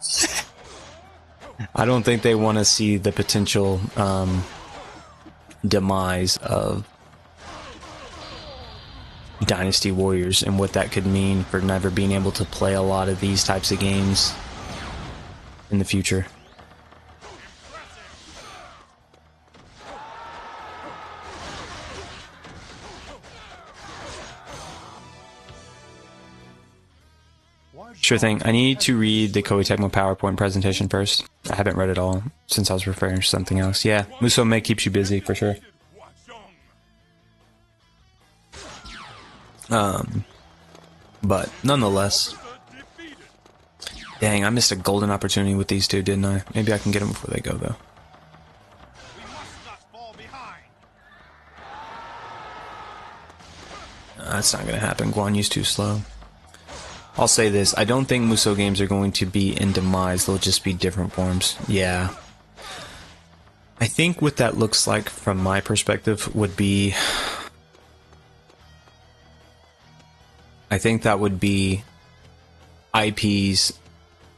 I don't think they want to see the potential demise of Dynasty Warriors and what that could mean for never being able to play a lot of these types of games in the future. Sure thing. I need to read the Koei Tecmo PowerPoint presentation first. I haven't read it all since I was preparing for something else. Yeah, Musou May keeps you busy for sure. But nonetheless, dang, I missed a golden opportunity with these two, didn't I? Maybe I can get them before they go though. That's not gonna happen. Guan Yu's too slow. I'll say this, I don't think Musou games are going to be in demise, they'll just be different forms. Yeah. I think what that looks like from my perspective would be... I think that would be IPs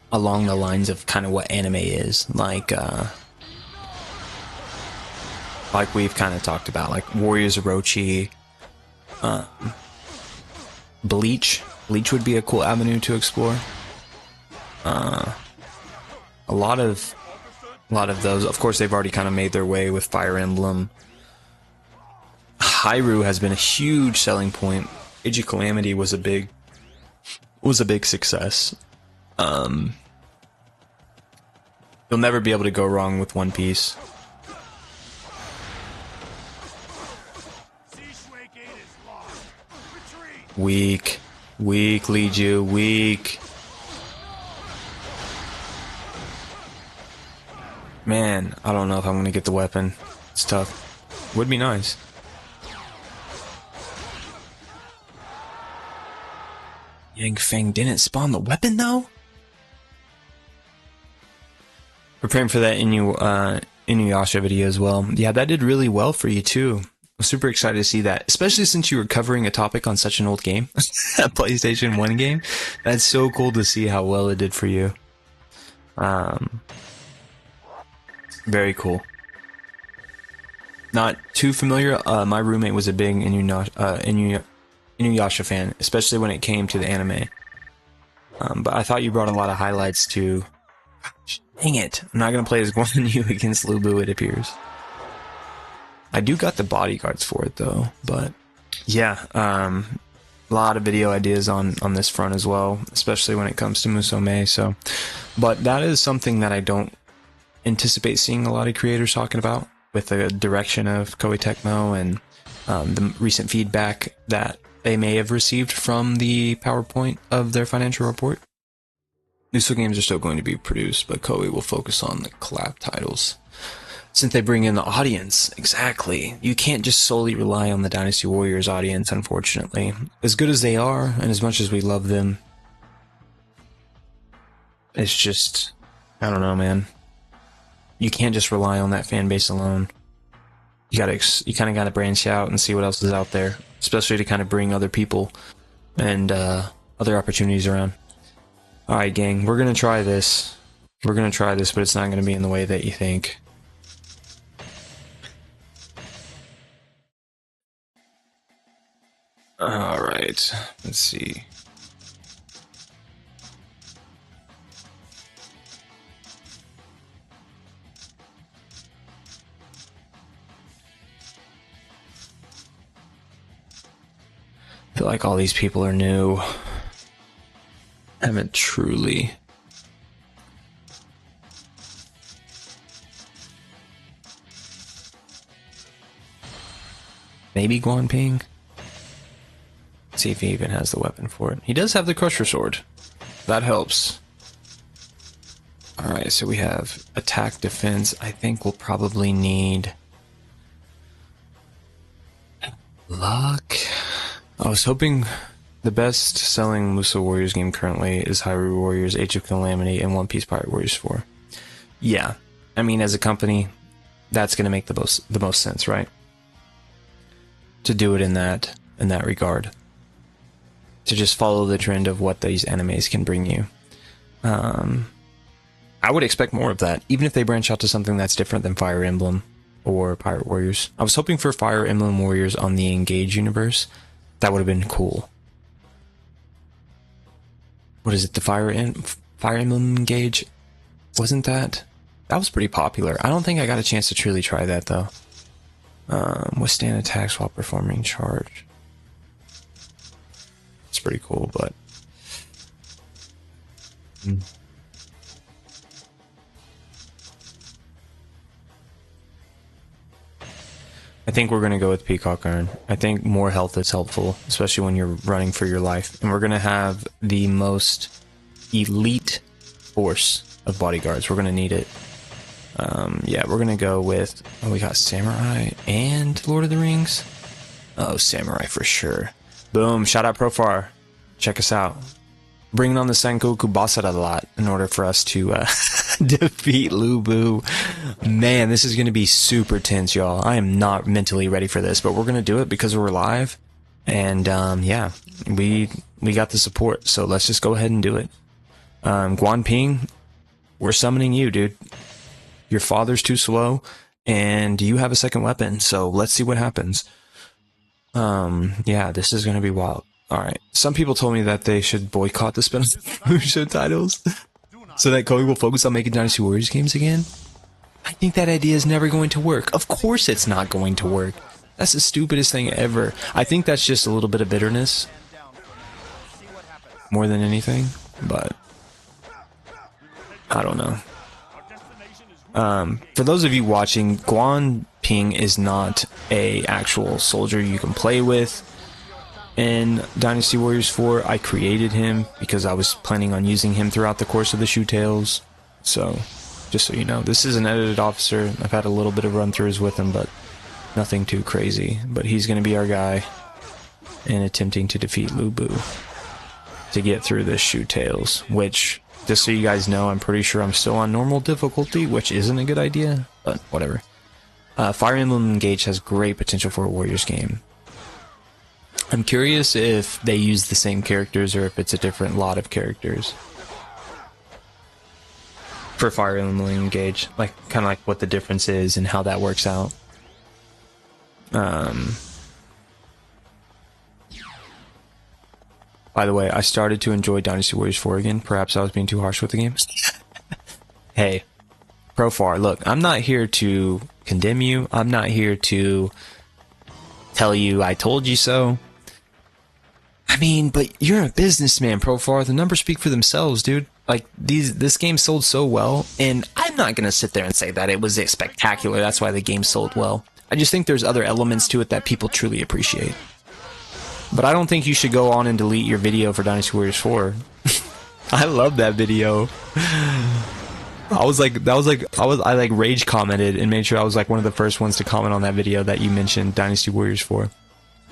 along the lines of kind of what anime is. Like we've kind of talked about, like Warriors Orochi, Bleach. Bleach would be a cool avenue to explore. A lot of those, of course, they've already kind of made their way with Fire Emblem. Hyrule has been a huge selling point. Age of Calamity was a big success. You'll never be able to go wrong with One Piece. Weak. Weak, Liju, weak. Man, I don't know if I'm gonna get the weapon. It's tough. Would be nice. Yang Feng didn't spawn the weapon though? Preparing for that Inuyasha video as well. Yeah, that did really well for you too. I'm super excited to see that, especially since you were covering a topic on such an old game, a PlayStation 1 game. That's so cool to see how well it did for you. Very cool. Not too familiar. My roommate was a big Inuyasha fan, especially when it came to the anime. But I thought you brought a lot of highlights to... Dang it! I'm not going to play as Guan Yu against Lubu, it appears. I do got the bodyguards for it though, but yeah, a lot of video ideas on this front as well, especially when it comes to Musou May. So, but that is something that I don't anticipate seeing a lot of creators talking about with the direction of Koei Tecmo and the recent feedback that they may have received from the PowerPoint of their financial report. Musou games are still going to be produced, but Koei will focus on the collab titles. Since they bring in the audience, exactly. You can't just solely rely on the Dynasty Warriors audience, unfortunately. As good as they are, and as much as we love them, it's just, I don't know, man. You can't just rely on that fan base alone. You kind of gotta branch out and see what else is out there, especially to kind of bring other people and other opportunities around. All right, gang, we're gonna try this. We're gonna try this, but it's not gonna be in the way that you think. All right, let's see. I feel like all these people are new. Haven't truly. Maybe Guanping? See if he even has the weapon for it. He does have the Crusher Sword. That helps. Alright, so we have attack, defense. I think we'll probably need luck. I was hoping the best selling Musou Warriors game currently is Hyrule Warriors, Age of Calamity, and One Piece Pirate Warriors 4. Yeah, I mean, as a company, that's going to make the most sense, right? To do it in that regard. To just follow the trend of what these animes can bring you. I would expect more of that, even if they branch out to something that's different than Fire Emblem or Pirate Warriors. I was hoping for Fire Emblem Warriors on the Engage universe, That would have been cool. What is it? The Fire Emblem Engage? Wasn't that? That was pretty popular. I don't think I got a chance to truly try that though. Withstand attacks while performing charge. It's pretty cool, but I think we're going to go with Peacock Iron. I think more health is helpful, especially when you're running for your life. And we're going to have the most elite force of bodyguards. We're going to need it. Yeah, we're going to go with... Oh, we got Samurai and Lord of the Rings. Oh, Samurai for sure. Boom. Shout out Profar. Check us out. Bringing on the Sengoku Basara a lot in order for us to defeat Lu Bu. Man, this is going to be super tense, y'all. I am not mentally ready for this, but we're going to do it because we're live. And yeah, we got the support, so let's just go ahead and do it. Guan Ping, we're summoning you, dude. Your father's too slow, and you have a second weapon, so let's see what happens. Yeah, this is going to be wild. Alright, some people told me that they should boycott the spin-off Musou titles so that Koei will focus on making Dynasty Warriors games again. I think that idea is never going to work. Of course it's not going to work. That's the stupidest thing ever. I think that's just a little bit of bitterness more than anything, but I don't know. For those of you watching, Guan Ping is not a actual soldier you can play with. In Dynasty Warriors 4, I created him because I was planning on using him throughout the course of the Shoe Tales. So, just so you know, this is an edited officer. I've had a little bit of run-throughs with him, but nothing too crazy. But he's going to be our guy in attempting to defeat Lu Bu to get through this Shoe Tales, which, just so you guys know, I'm pretty sure I'm still on normal difficulty, which isn't a good idea, but whatever. Fire Emblem Engage has great potential for a Warriors game. I'm curious if they use the same characters or if it's a different lot of characters for Fire Emblem Engage, like kind of like what the difference is and how that works out. By the way, I started to enjoy Dynasty Warriors 4 again. Perhaps I was being too harsh with the game. Hey, Profar, look, I'm not here to condemn you. I'm not here to tell you I told you so. I mean, but you're a businessman, Profar. The numbers speak for themselves, dude. Like, this game sold so well, and I'm not going to sit there and say that it was spectacular. That's why the game sold well. I just think there's other elements to it that people truly appreciate. But I don't think you should go on and delete your video for Dynasty Warriors 4. I love that video. I rage commented and made sure I was like one of the first ones to comment on that video that you mentioned Dynasty Warriors 4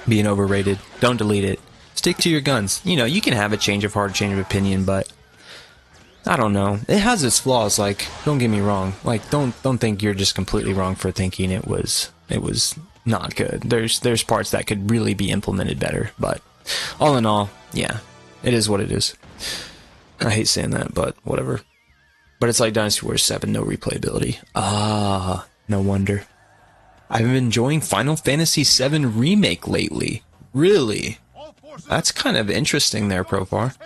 being overrated. Don't delete it. Stick to your guns. You know, you can have a change of heart, change of opinion, but I don't know. It has its flaws. Like, don't get me wrong. Like, don't think you're just completely wrong for thinking it was not good. There's parts that could really be implemented better, but all in all, yeah, it is what it is. I hate saying that, but whatever. But it's like Dynasty Warriors 7, no replayability. Ah, no wonder. I've been enjoying Final Fantasy VII Remake lately. Really? That's kind of interesting there, Profar.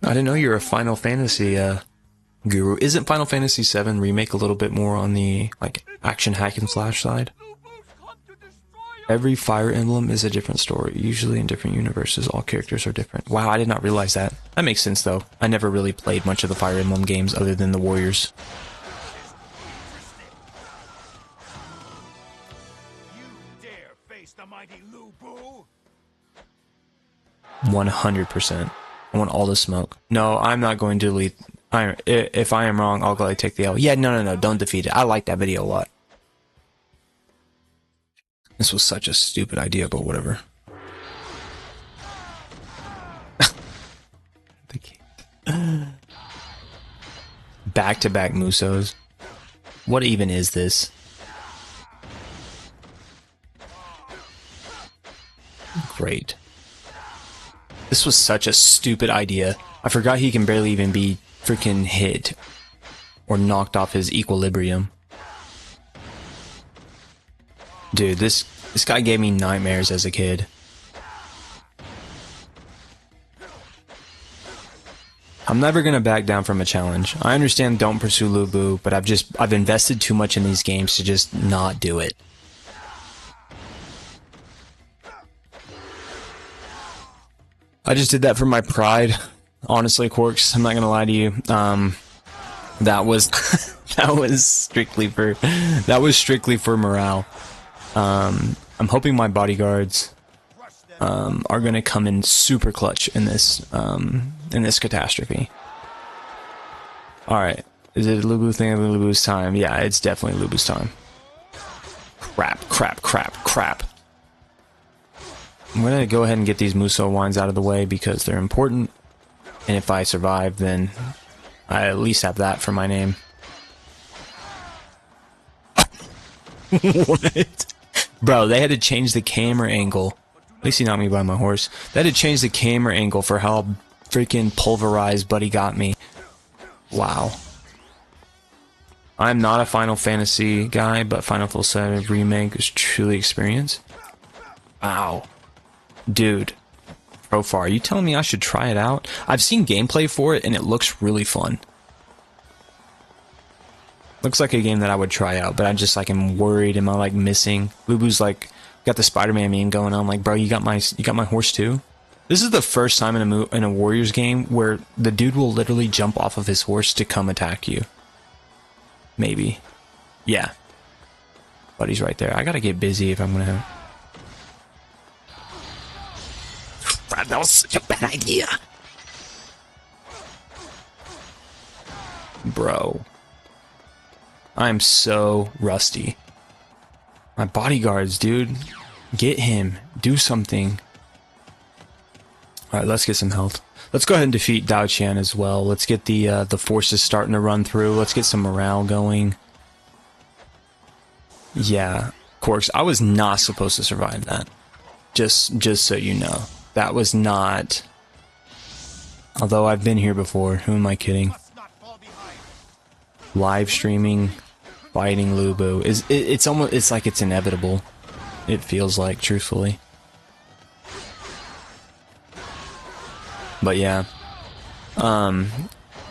I didn't know you're a Final Fantasy guru. Isn't Final Fantasy VII Remake a little bit more on the like action hack and slash side? Every Fire Emblem is a different story, usually in different universes. All characters are different. Wow, I did not realize that. That makes sense, though. I never really played much of the Fire Emblem games other than the Warriors. You dare face the mighty Lu Bu? 100%. I want all the smoke. No, I'm not going to delete... If I am wrong, I'll gladly take the L. Yeah, no, don't defeat it. I like that video a lot. This was such a stupid idea, but whatever. Back-to-back Musous. What even is this? Great. This was such a stupid idea. I forgot he can barely even be freaking hit or knocked off his equilibrium. Dude, this guy gave me nightmares as a kid. I'm never gonna back down from a challenge. I understand don't pursue Lubu, but I've invested too much in these games to just not do it. I just did that for my pride. Honestly, Quarks, I'm not gonna lie to you. That was that was strictly for morale. I'm hoping my bodyguards are gonna come in super clutch in this catastrophe. All right, is it a Lubu thing? Lubu's time? Yeah, it's definitely Lubu's time. Crap! Crap! Crap! Crap! I'm gonna go ahead and get these Musou wines out of the way because they're important, and if I survive, then I at least have that for my name. What? Bro, they had to change the camera angle. At least he knocked me by my horse. They had to change the camera angle for how freaking pulverized Buddy got me. Wow. I'm not a Final Fantasy guy, but Final Fantasy VII Remake is truly experience. Wow. Dude. Profar, are you telling me I should try it out? I've seen gameplay for it, and it looks really fun. Looks like a game that I would try out, but I just like am worried. Am I like missing? Lubu's like got the Spider-Man meme going on. Like, bro, you got my horse too. This is the first time in a Warriors game where the dude will literally jump off of his horse to come attack you. Maybe, yeah. Buddy's right there. I gotta get busy if I'm gonna. That was such a bad idea, bro. I'm so rusty. My bodyguards, dude. Get him. Do something. Alright, let's get some health. Let's go ahead and defeat Dao Qian as well. Let's get the forces starting to run through. Let's get some morale going. Yeah, Quarks, I was not supposed to survive that. Just so you know. That was not... Although I've been here before. Who am I kidding? Live streaming, fighting Lubu it's like it's inevitable. It feels like, truthfully. But yeah. And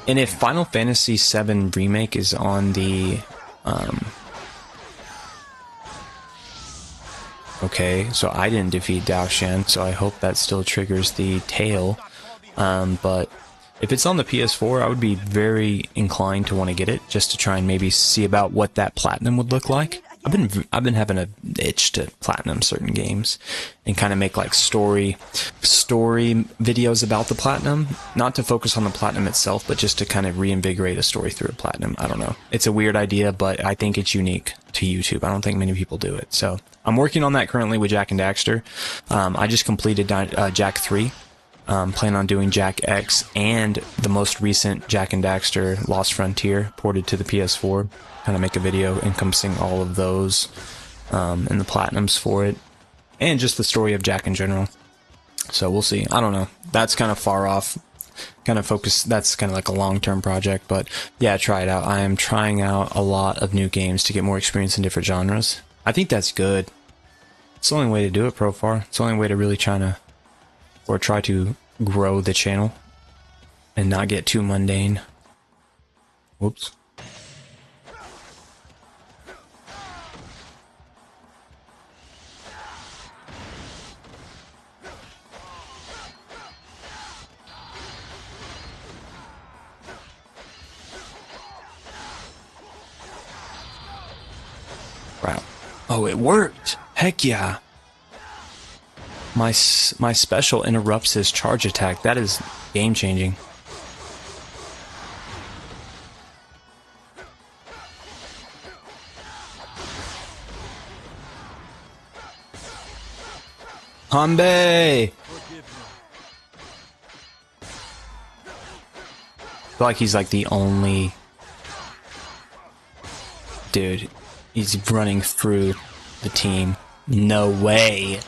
if Final Fantasy VII Remake is on the okay, so I didn't defeat Dao Qian, so I hope that still triggers the tail. But if it's on the PS4, I would be very inclined to want to get it, just to try and maybe see about what that platinum would look like. I've been having an itch to platinum certain games and kind of make like story videos about the platinum, not to focus on the platinum itself, but just to kind of reinvigorate a story through a platinum. I don't know. It's a weird idea, but I think it's unique to YouTube. I don't think many people do it. So I'm working on that currently with Jak and Daxter. I just completed Jak 3. Plan on doing Jak X and the most recent Jak and Daxter Lost Frontier ported to the PS4. Kind of make a video encompassing all of those and the platinums for it, and just the story of Jak in general. So we'll see. I don't know. That's kind of far off. Kind of focus. That's kind of like a long-term project, but yeah, try it out. I am trying out a lot of new games to get more experience in different genres. I think that's good. It's the only way to do it, Profar. It's the only way to really try to grow the channel and not get too mundane. Whoops. Wow. Oh, it worked. Heck yeah. My special interrupts his charge attack. That is game-changing. Hanbei! I feel like he's like the only... Dude, he's running through the team. No way.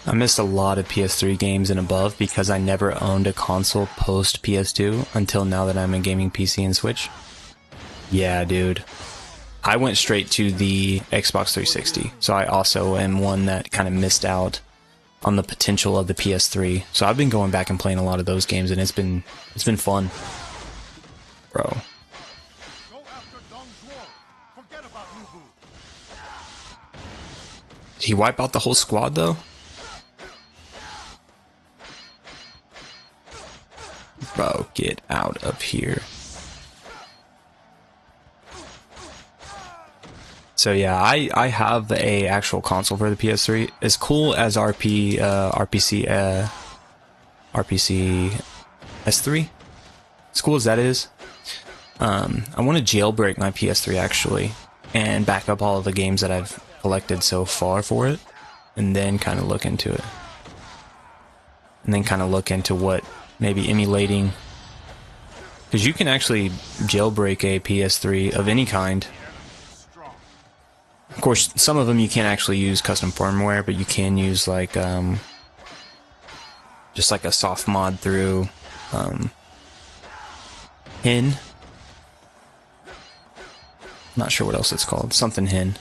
I missed a lot of PS3 games and above because I never owned a console post PS2 until now that I'm a gaming PC and Switch. Yeah, dude. I went straight to the Xbox 360, so I also am one that kind of missed out on the potential of the PS3. So I've been going back and playing a lot of those games, and it's been fun, bro. Did he wipe out the whole squad though? Bro, get out of here. So yeah, I have a actual console for the PS3. As cool as RPC S3, as cool as that is, I want to jailbreak my PS3 actually, and back up all of the games that I've collected so far for it, and then kind of look into it, and then kind of look into what maybe emulating, because you can actually jailbreak a PS3 of any kind. Of course, some of them you can't actually use custom firmware, but you can use like just like a soft mod through HIN. Not sure what else it's called. Something HIN.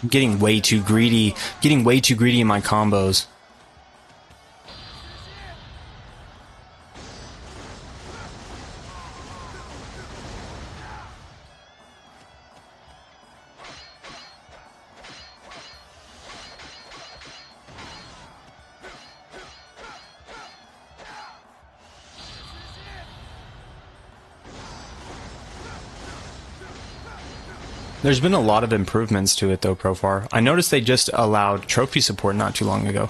I'm getting way too greedy. Getting way too greedy in my combos. There's been a lot of improvements to it though, Profar. I noticed they just allowed trophy support not too long ago.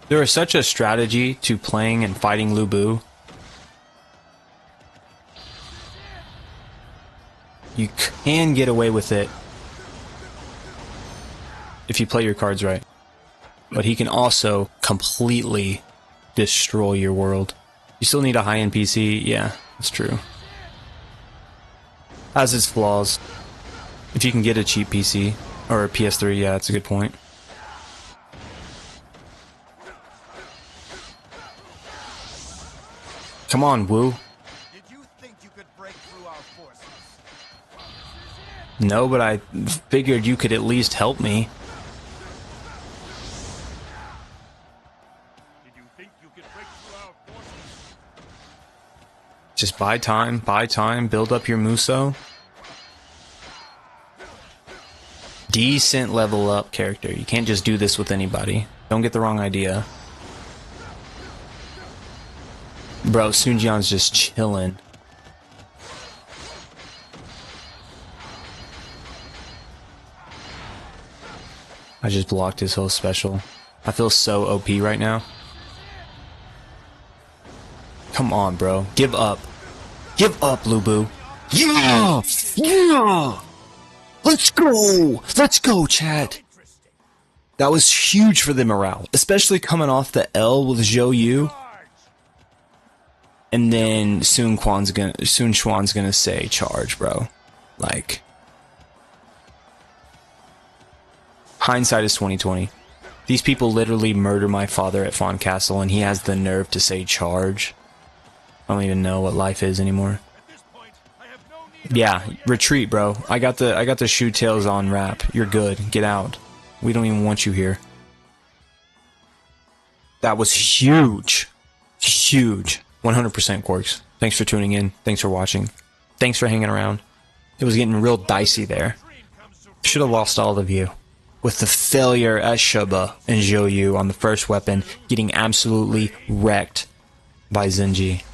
There is such a strategy to playing and fighting Lu Bu. You can get away with it if you play your cards right. But he can also completely destroy your world. You still need a high-end PC? Yeah, that's true. Has its flaws. If you can get a cheap PC, or a PS3, yeah, that's a good point. Come on, Wu. Did you think you could break through our forces? No, but I figured you could at least help me. Did you think you could break through our forces? Just buy time, build up your Musou. Decent level up character. You can't just do this with anybody. Don't get the wrong idea. Bro, Sun Jian's just chilling. I just blocked his whole special. I feel so OP right now. Come on, bro. Give up. Give up, Lu Bu. Yeah! Yeah! Let's go! Let's go, chat! That was huge for the morale. Especially coming off the L with Zhou Yu. And then Sun Quan's gonna say charge, bro. Like, hindsight is 20/20. These people literally murder my father at Fawn Castle, and he has the nerve to say charge. I don't even know what life is anymore. Yeah, retreat, bro. I got the shoe tails on wrap. You're good. Get out. We don't even want you here. That was huge. Huge. 100% Quarks. Thanks for tuning in. Thanks for watching. Thanks for hanging around. It was getting real dicey there. Should have lost all of you. With the failure at Shuba and Zhou Yu on the first weapon, getting absolutely wrecked by Zenji.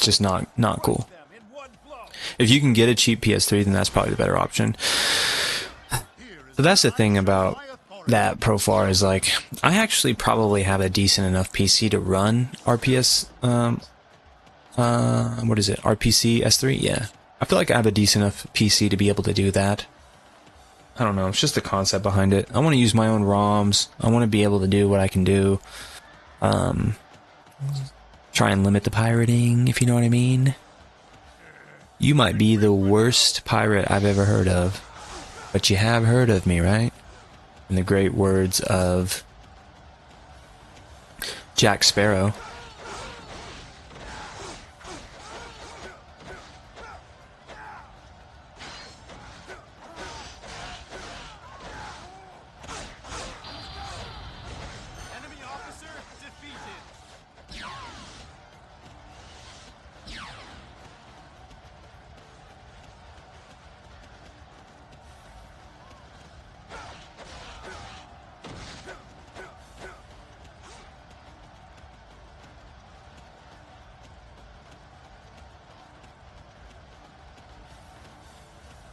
It's just not cool. If you can get a cheap PS3, then that's probably the better option. So that's the thing about that profile is like, I actually probably have a decent enough PC to run RPS, what is it? RPC S3? Yeah. I feel like I have a decent enough PC to be able to do that. I don't know, it's just the concept behind it. I want to use my own ROMs. I want to be able to do what I can do. Try and limit the pirating, if you know what I mean. You might be the worst pirate I've ever heard of, but you have heard of me, right? In the great words of Jack Sparrow. Enemy officer defeated.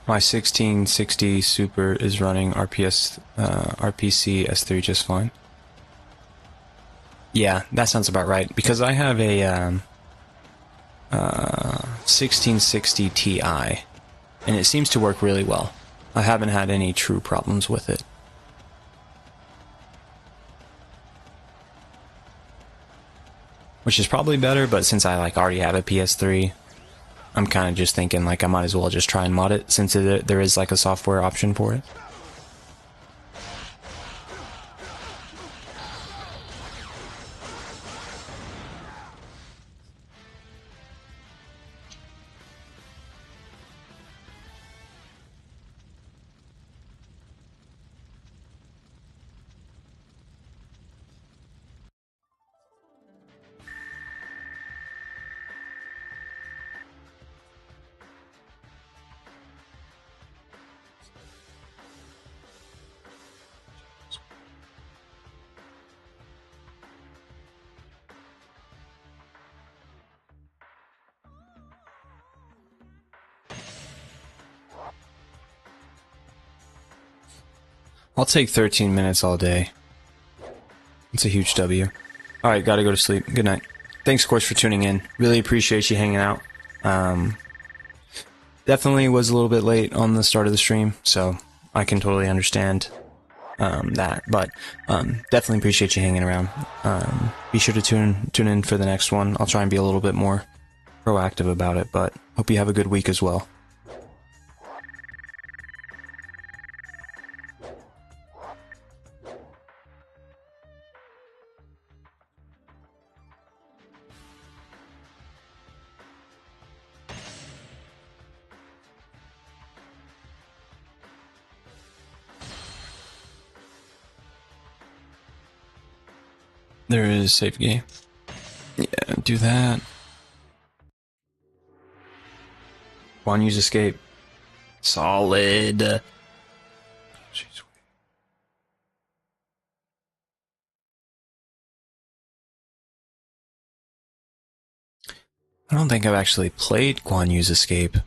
My 1660 Super is running RPC S3 just fine. Yeah, that sounds about right, because I have a 1660 Ti, and it seems to work really well. I haven't had any true problems with it. Which is probably better, but since I like already have a PS3, I'm kind of just thinking like I might as well just try and mod it, since there is like a software option for it. I'll take 13 minutes all day. It's a huge W. Alright, gotta go to sleep. Good night. Thanks, of course, for tuning in. Really appreciate you hanging out. Definitely was a little bit late on the start of the stream, so I can totally understand that. But definitely appreciate you hanging around. Be sure to tune in for the next one. I'll try and be a little bit more proactive about it, but hope you have a good week as well. There is save game. Yeah, do that. One use escape. Solid. Jeez. I don't think I've actually played Guan Yu's Escape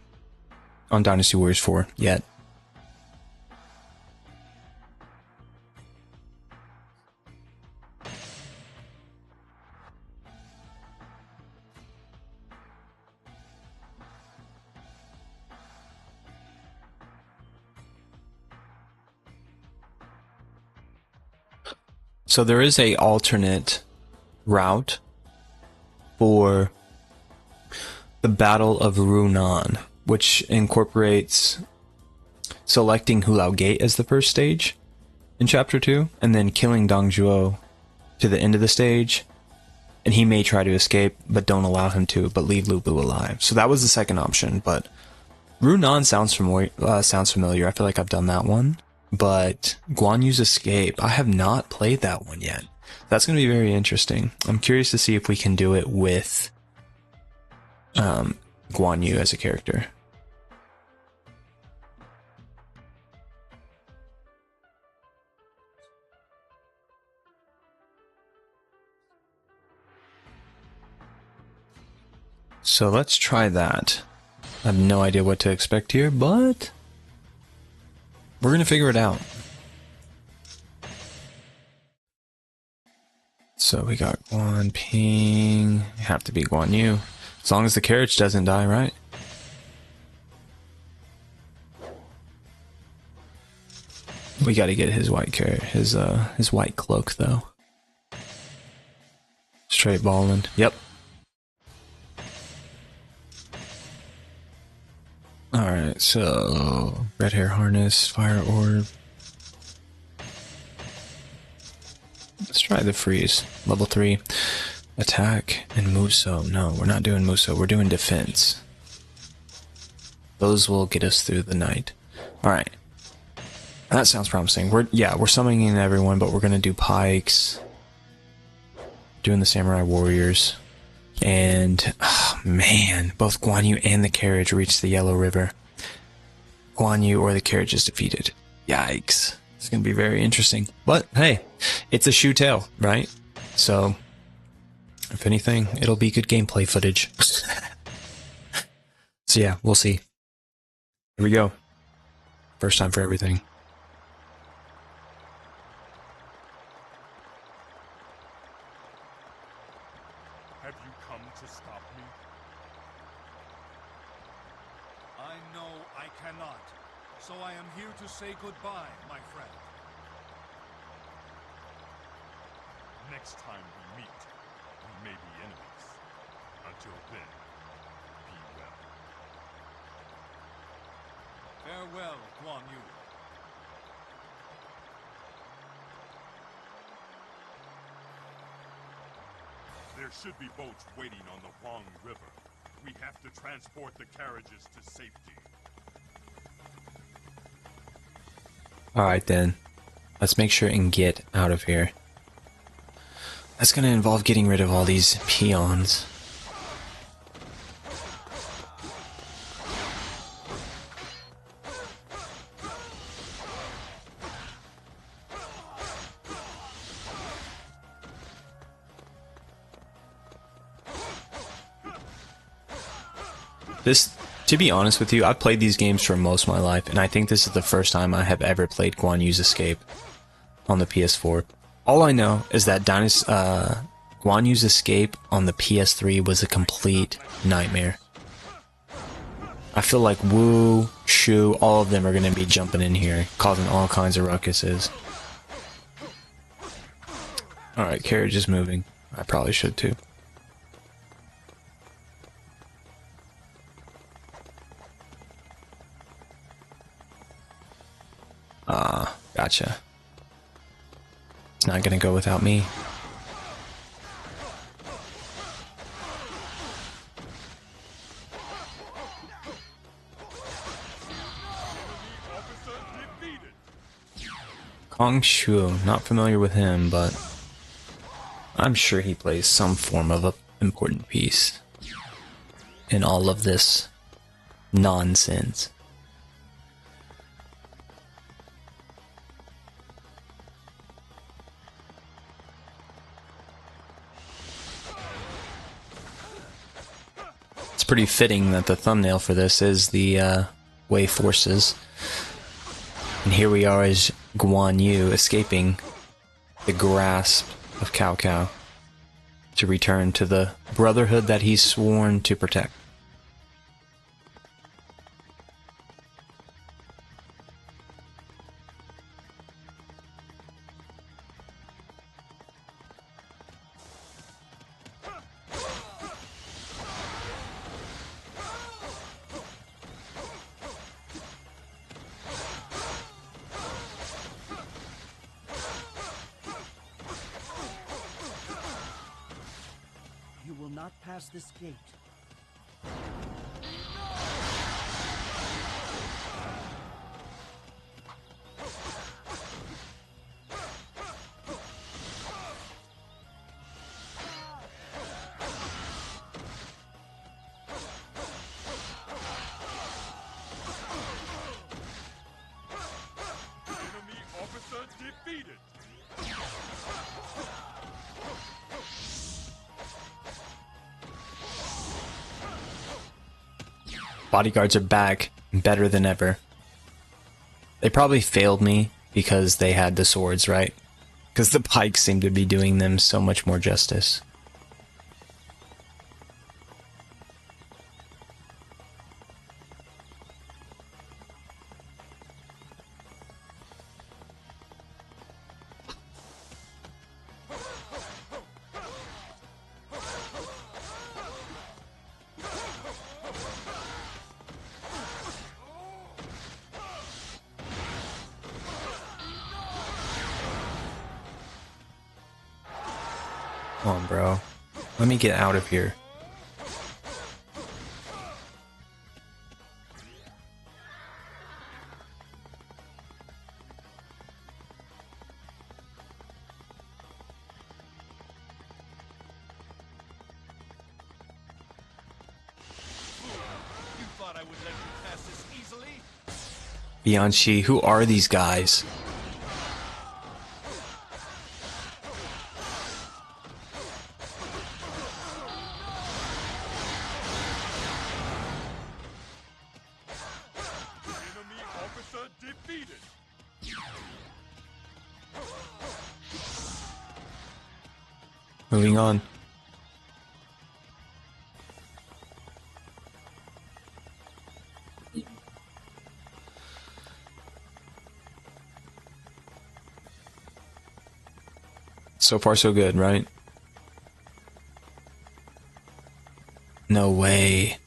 on Dynasty Warriors 4 yet. So there is a alternate route for the Battle of Runan, which incorporates selecting Hulao Gate as the first stage in Chapter 2, and then killing Dong Zhuo to the end of the stage, and he may try to escape, but don't allow him to, but leave Lu Bu alive. So that was the second option, but Runan sounds familiar. I feel like I've done that one, but Guan Yu's Escape, I have not played that one yet. That's going to be very interesting. I'm curious to see if we can do it with Guan Yu as a character. So let's try that. I have no idea what to expect here, but we're gonna figure it out. So we got Guan Ping. Have to be Guan Yu. As long as the carriage doesn't die, right? We gotta get his white his white cloak though. Straight balling. Yep. Alright, so red hair harness, fire orb. Let's try the freeze. Level 3. Attack and Musou. No, we're not doing Musou, we're doing defense. Those will get us through the night. Alright. That sounds promising. We're summoning in everyone, but we're gonna do pikes. Doing the samurai warriors. And oh man, both Guan Yu and the carriage reach the Yellow River. Guan Yu or the carriage is defeated. Yikes. It's gonna be very interesting. But hey, it's a shoe tale, right? So if anything, it'll be good gameplay footage. So yeah, we'll see. Here we go. First time for everything. Have you come to stop me? I know I cannot, so I am here to say goodbye, my friend. Next time we meet, we may be enemies. Until then, be well. Farewell, Guan Yu. There should be boats waiting on the Huang River. We have to transport the carriages to safety. Alright then. Let's make sure and get out of here. That's gonna involve getting rid of all these peons. To be honest with you, I've played these games for most of my life, and I think this is the first time I have ever played Guan Yu's Escape on the PS4. All I know is that Guan Yu's Escape on the PS3 was a complete nightmare. I feel like Wu, Shu, all of them are going to be jumping in here, causing all kinds of ruckuses. Alright, carriage is moving. I probably should too. Gotcha. It's not gonna go without me. Kong Shu, not familiar with him, but I'm sure he plays some form of an important piece in all of this nonsense. It's pretty fitting that the thumbnail for this is the Wei forces. And here we are as Guan Yu escaping the grasp of Cao Cao to return to the brotherhood that he's sworn to protect. You will not pass this gate. Enemy officer defeated! Bodyguards are back, better than ever. They probably failed me because they had the swords, right? Because the pikes seem to be doing them so much more justice. Come on, bro. Let me get out of here. You thought I would let you pass this easily? Bianchi, who are these guys? Enemy officer defeated. Moving on. So far, so good, right? No way.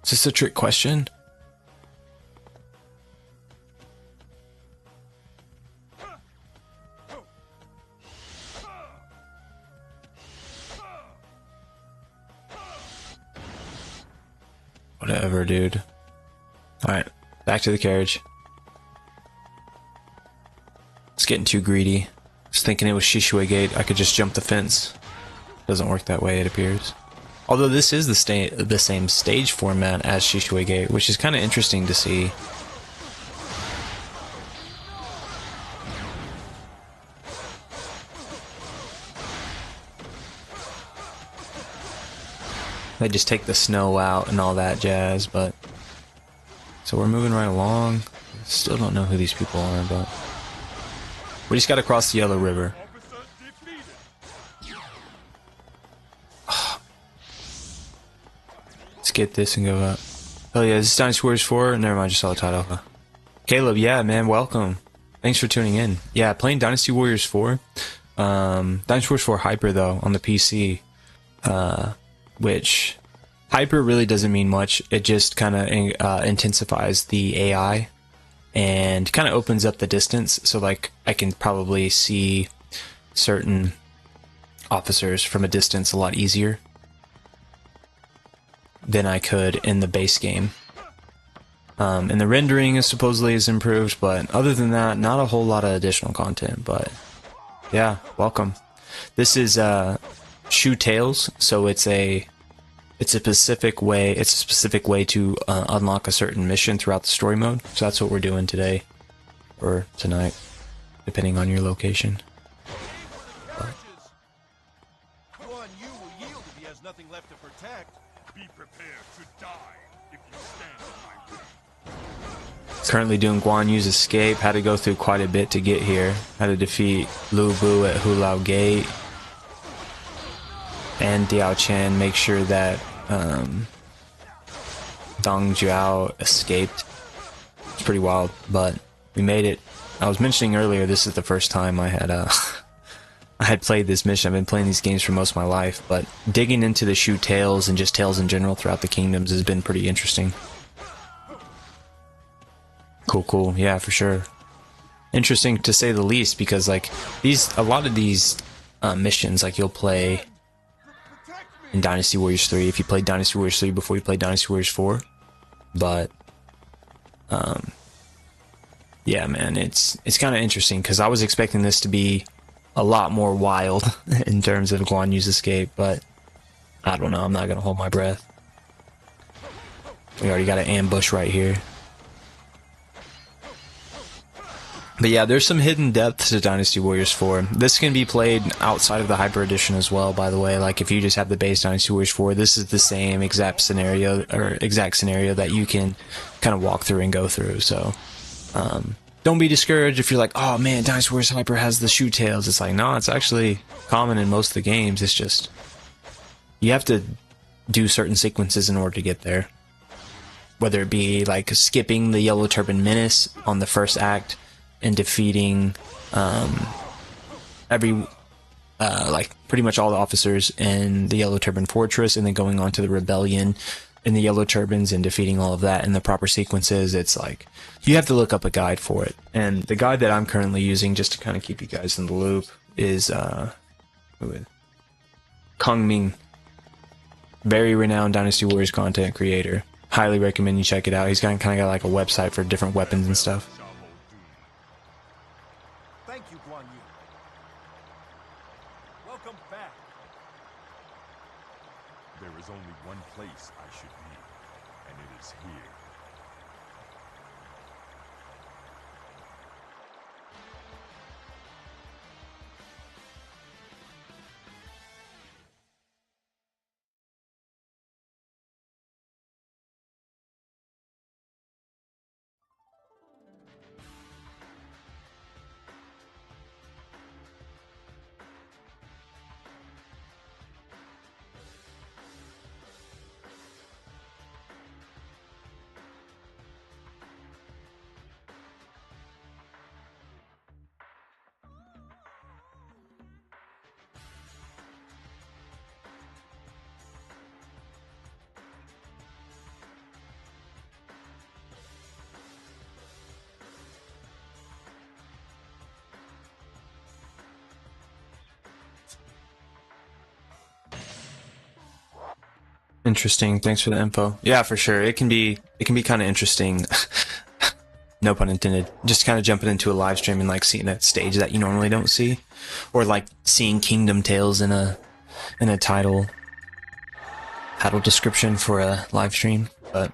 Is this a trick question? Whatever, dude. Alright, back to the carriage. It's getting too greedy. Just thinking it was Shishue Gate, I could just jump the fence. Doesn't work that way, it appears. Although this is the same stage format as Shishue Gate, which is kind of interesting to see. They just take the snow out and all that jazz, but... So we're moving right along. Still don't know who these people are, but... We just gotta cross the Yellow River. Officer defeated. Let's get this and go up. Oh yeah, this is Dynasty Warriors 4? Never mind, just saw the title. Caleb, yeah, man, welcome. Thanks for tuning in. Yeah, playing Dynasty Warriors 4. Dynasty Warriors 4 Hyper, though, on the PC. Which... Hyper really doesn't mean much. It just kind of intensifies the AI. And kind of opens up the distance. So, like, I can probably see certain officers from a distance a lot easier than I could in the base game. And the rendering is supposedly is improved, but other than that, not a whole lot of additional content. But yeah, welcome. This is Shoe Tales, so it's a specific way to unlock a certain mission throughout the story mode. So that's what we're doing today or tonight, depending on your location. Guan Yu will yield if he has nothing left to protect. Be prepared to die if you stand in my way. Currently doing Guan Yu's escape. Had to go through quite a bit to get here. Had to defeat Lu Bu at Hulao Gate and Diao Chen. Make sure that Dong Jiao escaped. It's pretty wild, but we made it. I was mentioning earlier, this is the first time I had I had played this mission. I've been playing these games for most of my life, but digging into the Shoe Tales and just Tales in general throughout the kingdoms has been pretty interesting. Cool, yeah, for sure. Interesting to say the least, because like a lot of these missions, like you'll play in Dynasty Warriors 3 if you played Dynasty Warriors 3 before you played Dynasty Warriors 4. But yeah, man, it's kind of interesting because I was expecting this to be a lot more wild in terms of Guan Yu's escape, but I don't know. I'm not gonna hold my breath. We already got an ambush right here. But yeah, there's some hidden depths to Dynasty Warriors 4. This can be played outside of the Hyper Edition as well, by the way. Like, if you just have the base Dynasty Warriors 4, this is the same exact scenario that you can kind of walk through and go through. So, don't be discouraged if you're like, oh man, Dynasty Warriors Hyper has the shoe tails. It's like, no, it's actually common in most of the games. It's just, you have to do certain sequences in order to get there. Whether it be like skipping the Yellow Turban Menace on the first act, and defeating like pretty much all the officers in the Yellow Turban Fortress, and then going on to the rebellion in the Yellow Turbans and defeating all of that in the proper sequences. It's like, you have to look up a guide for it. And the guide that I'm currently using, just to kind of keep you guys in the loop, is Kong Ming, very renowned Dynasty Warriors content creator. Highly recommend you check it out. He's kind of got like a website for different weapons and stuff. Thank you, Guan Yu. Welcome back. There is only one place I should be, and it is here. Interesting. Thanks for the info. Yeah, for sure. It can be kind of interesting. No pun intended. Just kind of jumping into a live stream and like seeing a stage that you normally don't see, or like seeing Kingdom Tales in a title description for a live stream. But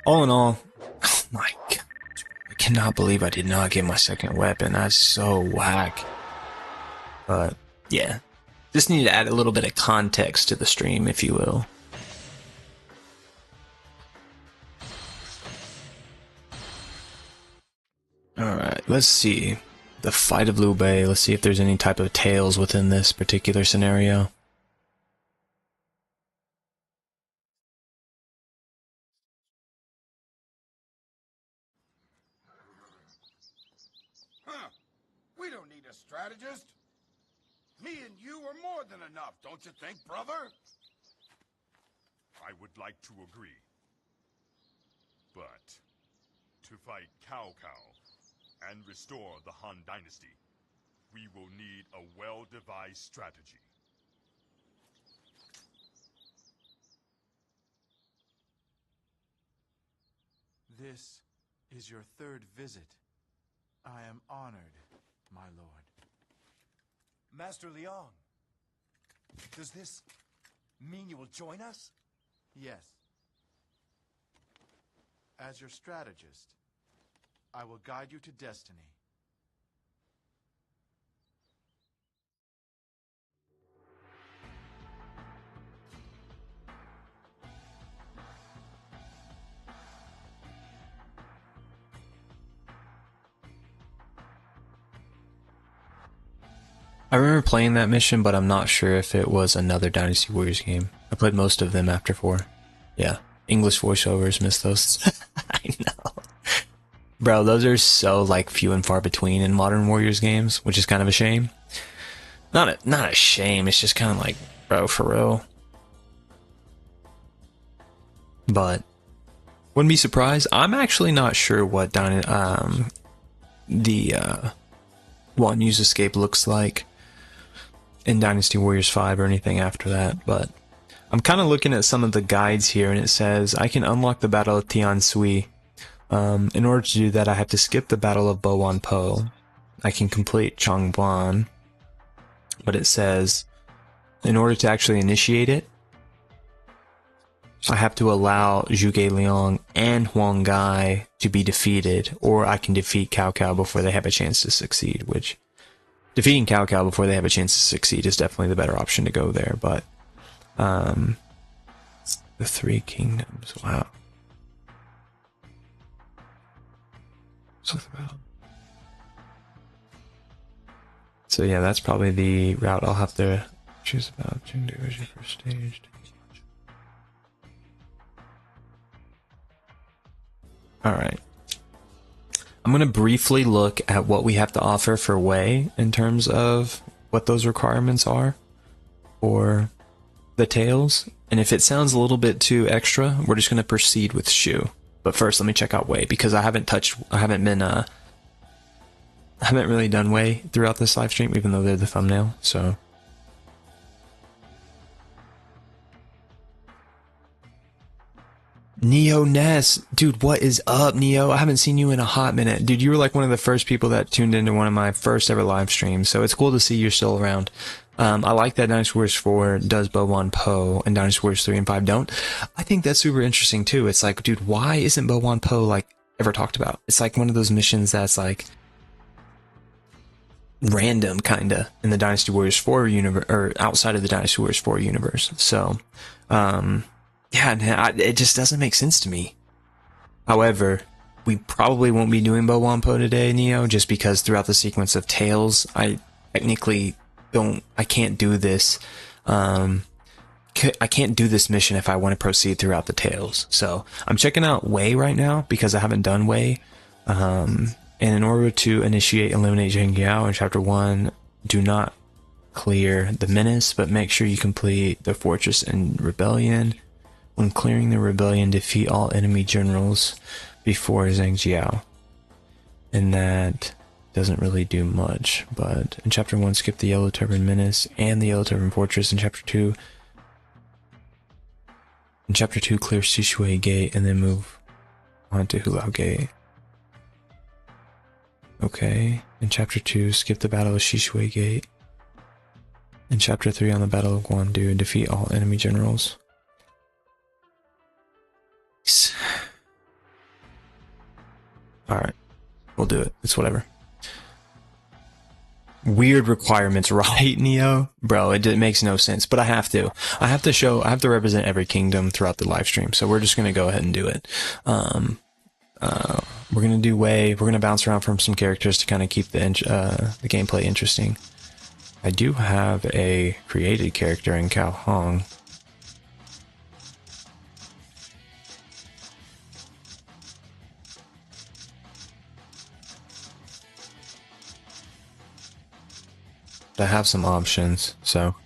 all in all, oh my God, I cannot believe I did not get my second weapon. That's so whack. But yeah, just need to add a little bit of context to the stream, if you will. Alright, let's see. The fight of Liu Bei. Let's see if there's any type of tales within this particular scenario. Huh. We don't need a strategist. Me and you are more than enough, don't you think, brother? I would like to agree. But to fight Cao Cao and restore the Han Dynasty, we will need a well-devised strategy. This is your third visit. I am honored, my lord. Master Liang, does this mean you will join us? Yes. As your strategist, I will guide you to destiny. I remember playing that mission, but I'm not sure if it was another Dynasty Warriors game. I played most of them after 4. Yeah, English voiceovers, miss those. I know. Bro, those are so like few and far between in Modern Warriors games, which is kind of a shame. Not a shame, it's just kind of like, bro, for real. But wouldn't be surprised. I'm actually not sure what One Use Escape looks like in Dynasty Warriors 5 or anything after that, but I'm kind of looking at some of the guides here, and it says I can unlock the Battle of Tian Sui. In order to do that, I have to skip the Battle of Bo Wan Po. I can complete Changguan, but it says in order to actually initiate it, I have to allow Zhuge Liang and Huang Gai to be defeated, or I can defeat Cao Cao before they have a chance to succeed, which defeating Cao Cao before they have a chance to succeed is definitely the better option to go there. But the Three Kingdoms, wow. So yeah, that's probably the route I'll have to choose about. Chengdu as your first stage. Alright. I'm going to briefly look at what we have to offer for Wei in terms of what those requirements are for the tails. And if it sounds a little bit too extra, we're just going to proceed with Shu. But first, let me check out Wei, because I haven't really done Wei throughout this live stream, even though they're the thumbnail, so. Neo Ness, dude, what is up, Neo? I haven't seen you in a hot minute. Dude, you were like one of the first people that tuned into one of my first ever live streams, so it's cool to see you're still around. I like that Dynasty Warriors 4 does Bo-Wan Po and Dynasty Warriors 3 and 5 don't. I think that's super interesting too. It's like, dude, why isn't Bo-Wan Po like ever talked about? It's like one of those missions that's like random kinda in the Dynasty Warriors 4 universe, or outside of the Dynasty Warriors 4 universe. So, yeah, it just doesn't make sense to me. However, we probably won't be doing Bo-Wan Po today, Neo, just because throughout the sequence of Tales, I technically I can't do this. I can't do this mission if I want to proceed throughout the Tales. So I'm checking out Wei right now because I haven't done Wei. And in order to initiate Eliminate Zhang Yao in Chapter 1, do not clear the Menace, but make sure you complete the Fortress and Rebellion. When clearing the Rebellion, defeat all enemy generals before Zhang Jiao. And that doesn't really do much, but in Chapter 1, skip the Yellow Turban Menace and the Yellow Turban Fortress. In Chapter 2, clear Shishui Gate and then move on to Hulao Gate. Okay, in Chapter 2, skip the Battle of Shishui Gate. In Chapter 3, on the Battle of Guandu, defeat all enemy generals. Alright, we'll do it. It's whatever. Weird requirements, right, Neo? Bro, it makes no sense, but I have to. I have to represent every kingdom throughout the live stream, so we're just going to go ahead and do it. We're going to do Wei. We're going to bounce around from some characters to kind of keep the gameplay interesting. I do have a created character in Cao Hong. I have some options, so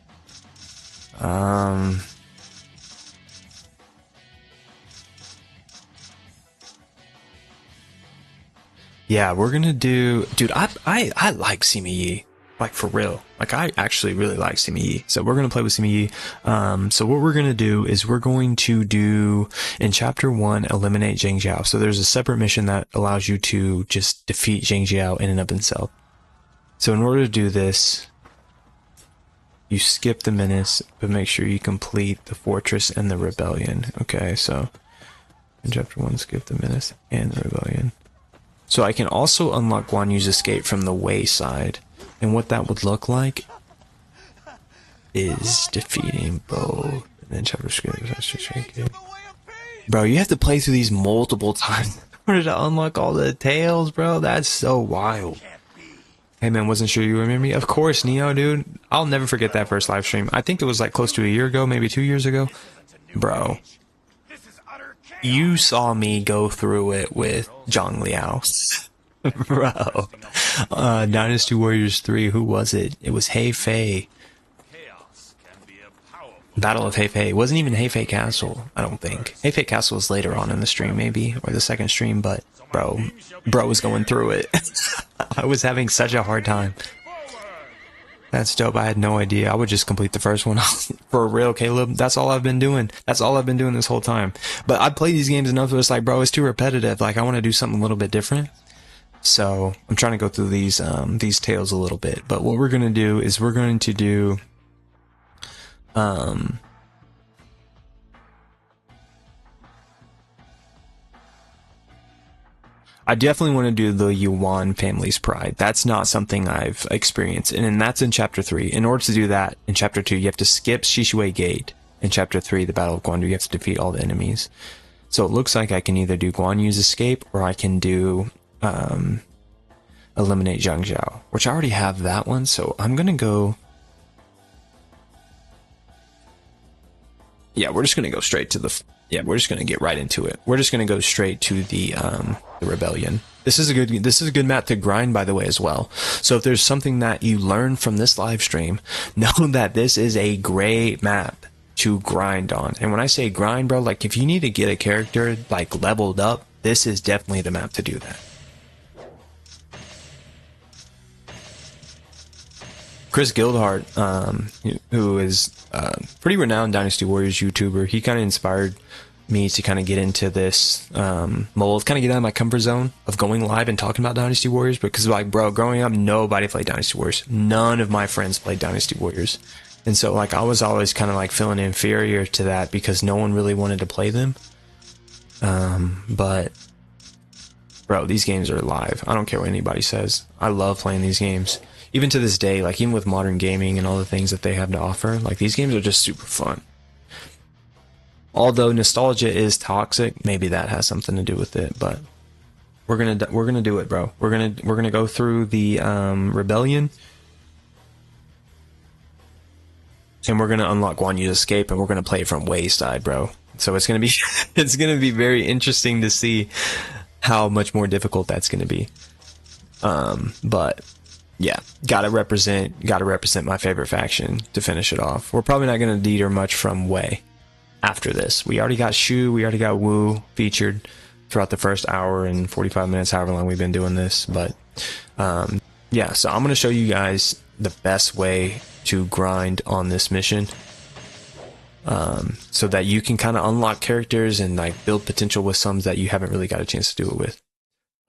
yeah, we're gonna do, dude, I like Sima Yi, like for real, like I actually really like Sima Yi, so we're gonna play with Sima Yi. So what we're gonna do is we're going to do in Chapter 1 eliminate Zhang Jiao. So there's a separate mission that allows you to just defeat Zhang Jiao in and of himself. So in order to do this, you skip the Menace, but make sure you complete the Fortress and the Rebellion. Okay, so in Chapter 1, skip the Menace and the Rebellion. So I can also unlock Guan Yu's escape from the Wei side. And what that would look like is defeating both. And then Chapter 2. Bro, you have to play through these multiple times in order to unlock all the tails, bro. That's so wild. Hey man, wasn't sure you remember me. Of course, Neo, dude. I'll never forget that first live stream. I think it was like close to a year ago, maybe 2 years ago. Bro, you saw me go through it with Zhang Liao. Bro. Dynasty Warriors 3, who was it? It was Hefei. Battle of Hefei. It wasn't even Hefei Castle, I don't think. Hefei Castle was later on in the stream, maybe, or the second stream, but bro was going through it. I was having such a hard time. That's dope. I had no idea. I would just complete the first one. For real, Caleb. That's all I've been doing. That's all I've been doing this whole time. But I play these games enough where it's like, bro, it's too repetitive. Like, I want to do something a little bit different. So I'm trying to go through these tales a little bit. But what we're going to do is we're going to do I definitely want to do the Yuan family's pride. That's not something I've experienced, and that's in chapter 3. In order to do that, in chapter 2, you have to skip Shishui Gate. In chapter 3, the Battle of Guan Yu, you have to defeat all the enemies. So it looks like I can either do Guan Yu's escape, or I can do eliminate Zhang Zhao, which I already have that one. So I'm gonna go. Yeah, we're just gonna go straight to the. Yeah, we're just gonna get right into it. We're just gonna go straight to the rebellion. This is a good map to grind, by the way, as well. So if there's something that you learn from this live stream, know that this is a great map to grind on. And when I say grind, bro, like if you need to get a character like leveled up, this is definitely the map to do that. Chris Guildhart, who is a pretty renowned Dynasty Warriors YouTuber, he kind of inspired me to kind of get into this mold, kind of get out of my comfort zone of going live and talking about Dynasty Warriors, because like, bro, growing up, nobody played Dynasty Warriors. None of my friends played Dynasty Warriors. And so like I was always kind of like feeling inferior to that because no one really wanted to play them. But bro, these games are live. I don't care what anybody says. I love playing these games. Even to this day, like even with modern gaming and all the things that they have to offer, like these games are just super fun. Although nostalgia is toxic, maybe that has something to do with it, but we're gonna do it, bro. We're gonna go through the rebellion, and we're gonna unlock Guan Yu's escape, and we're gonna play it from Wayside, bro. So it's gonna be it's gonna be very interesting to see how much more difficult that's gonna be. But yeah, gotta represent my favorite faction to finish it off. We're probably not gonna deter much from Wei after this. We already got Shu, we already got Wu featured throughout the first hour and 45 minutes, however long we've been doing this. But yeah, so I'm gonna show you guys the best way to grind on this mission, so that you can kind of unlock characters and like build potential with some that you haven't really got a chance to do it with.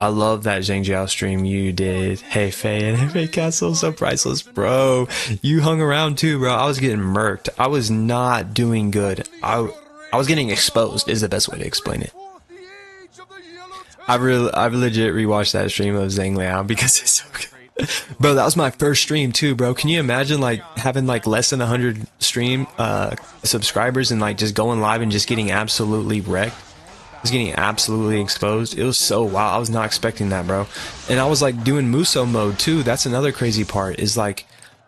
I love that Zhang Jiao stream you did. Hey Faye and Faye Castle, so priceless, bro. You hung around too, bro. I was getting murked. I was not doing good. I was getting exposed is the best way to explain it. I've legit rewatched that stream of Zhang Liao because it's so good. Bro, that was my first stream too, bro. Can you imagine like having like less than 100 stream subscribers and like just going live and just getting absolutely wrecked? Was getting absolutely exposed. It was so wild. I was not expecting that, bro. And I was like doing Musou mode too. That's another crazy part is like,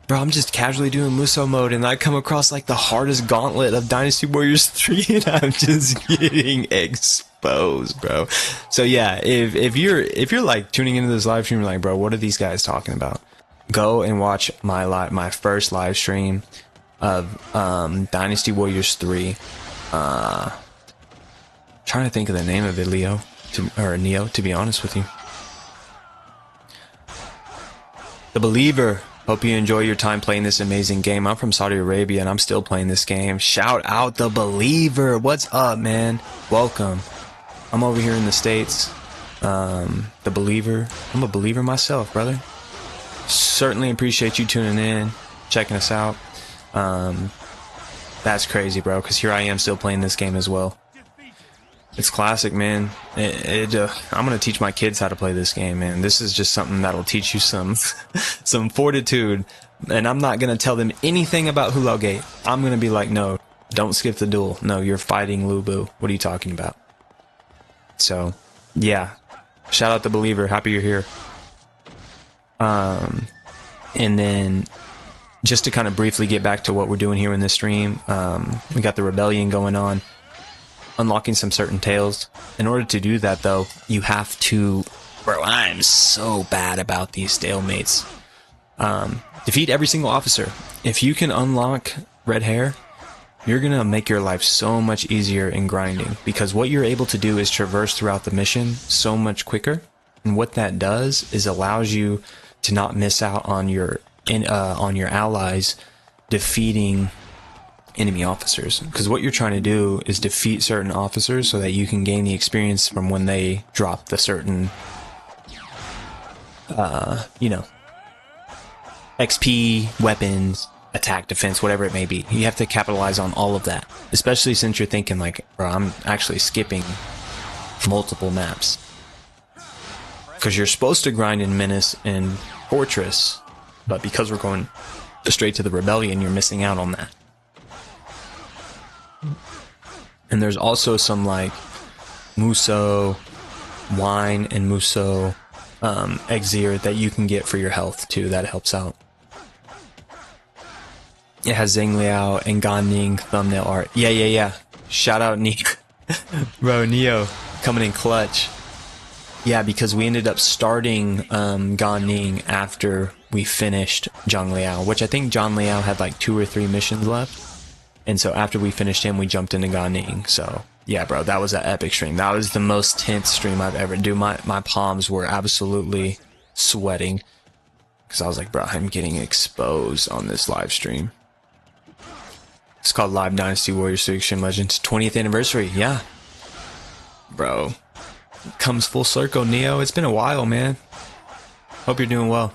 bro, I'm just casually doing Musou mode and I come across like the hardest gauntlet of Dynasty Warriors 3 and I'm just getting exposed, bro. So yeah, if you're like tuning into this live stream, you're like, bro, what are these guys talking about? Go and watch my first live stream of Dynasty Warriors 3. Trying to think of the name of it, Neo, to be honest with you. The Believer. Hope you enjoy your time playing this amazing game. I'm from Saudi Arabia and I'm still playing this game. Shout out The Believer. What's up, man? Welcome. I'm over here in the States. The Believer. I'm a believer myself, brother. Certainly appreciate you tuning in, checking us out. That's crazy, bro, because here I am still playing this game as well. It's classic, man. I'm gonna teach my kids how to play this game, man. This is just something that'll teach you some fortitude. And I'm not gonna tell them anything about Hulao Gate. I'm gonna be like, no, don't skip the duel. No, you're fighting Lu Bu. What are you talking about? So, yeah. Shout out The Believer. Happy you're here. And then, just to kind of briefly get back to what we're doing here in this stream, we got the rebellion going on. Unlocking some certain tails. In order to do that though, you have to, bro, I'm so bad about these stalemates. Defeat every single officer. If you can unlock red hair, you're gonna make your life so much easier in grinding, because what you're able to do is traverse throughout the mission so much quicker, and what that does is allows you to not miss out on your allies defeating enemy officers, because what you're trying to do is defeat certain officers so that you can gain the experience from when they drop the certain XP, weapons, attack, defense, whatever it may be. You have to capitalize on all of that, especially since you're thinking like, bro, I'm actually skipping multiple maps. because you're supposed to grind in Menace and Fortress, but because we're going straight to the Rebellion, you're missing out on that. And there's also some like Musou wine and Musou Exir that you can get for your health too. That helps out. It has Zheng Liao and Gan Ning thumbnail art. Yeah. Shout out Neo. Bro, Neo coming in clutch. Yeah, because we ended up starting Gan Ning after we finished Zhang Liao, which I think Zhang Liao had like 2 or 3 missions left. And so after we finished him, we jumped into Gan Ning. So yeah, bro, that was an epic stream. That was the most tense stream I've ever done. My palms were absolutely sweating because I was like, bro, I'm getting exposed on this live stream. It's called Live Dynasty Warriors 3 Extreme Legends 20th anniversary. Yeah, bro, comes full circle. Neo, it's been a while, man. Hope you're doing well.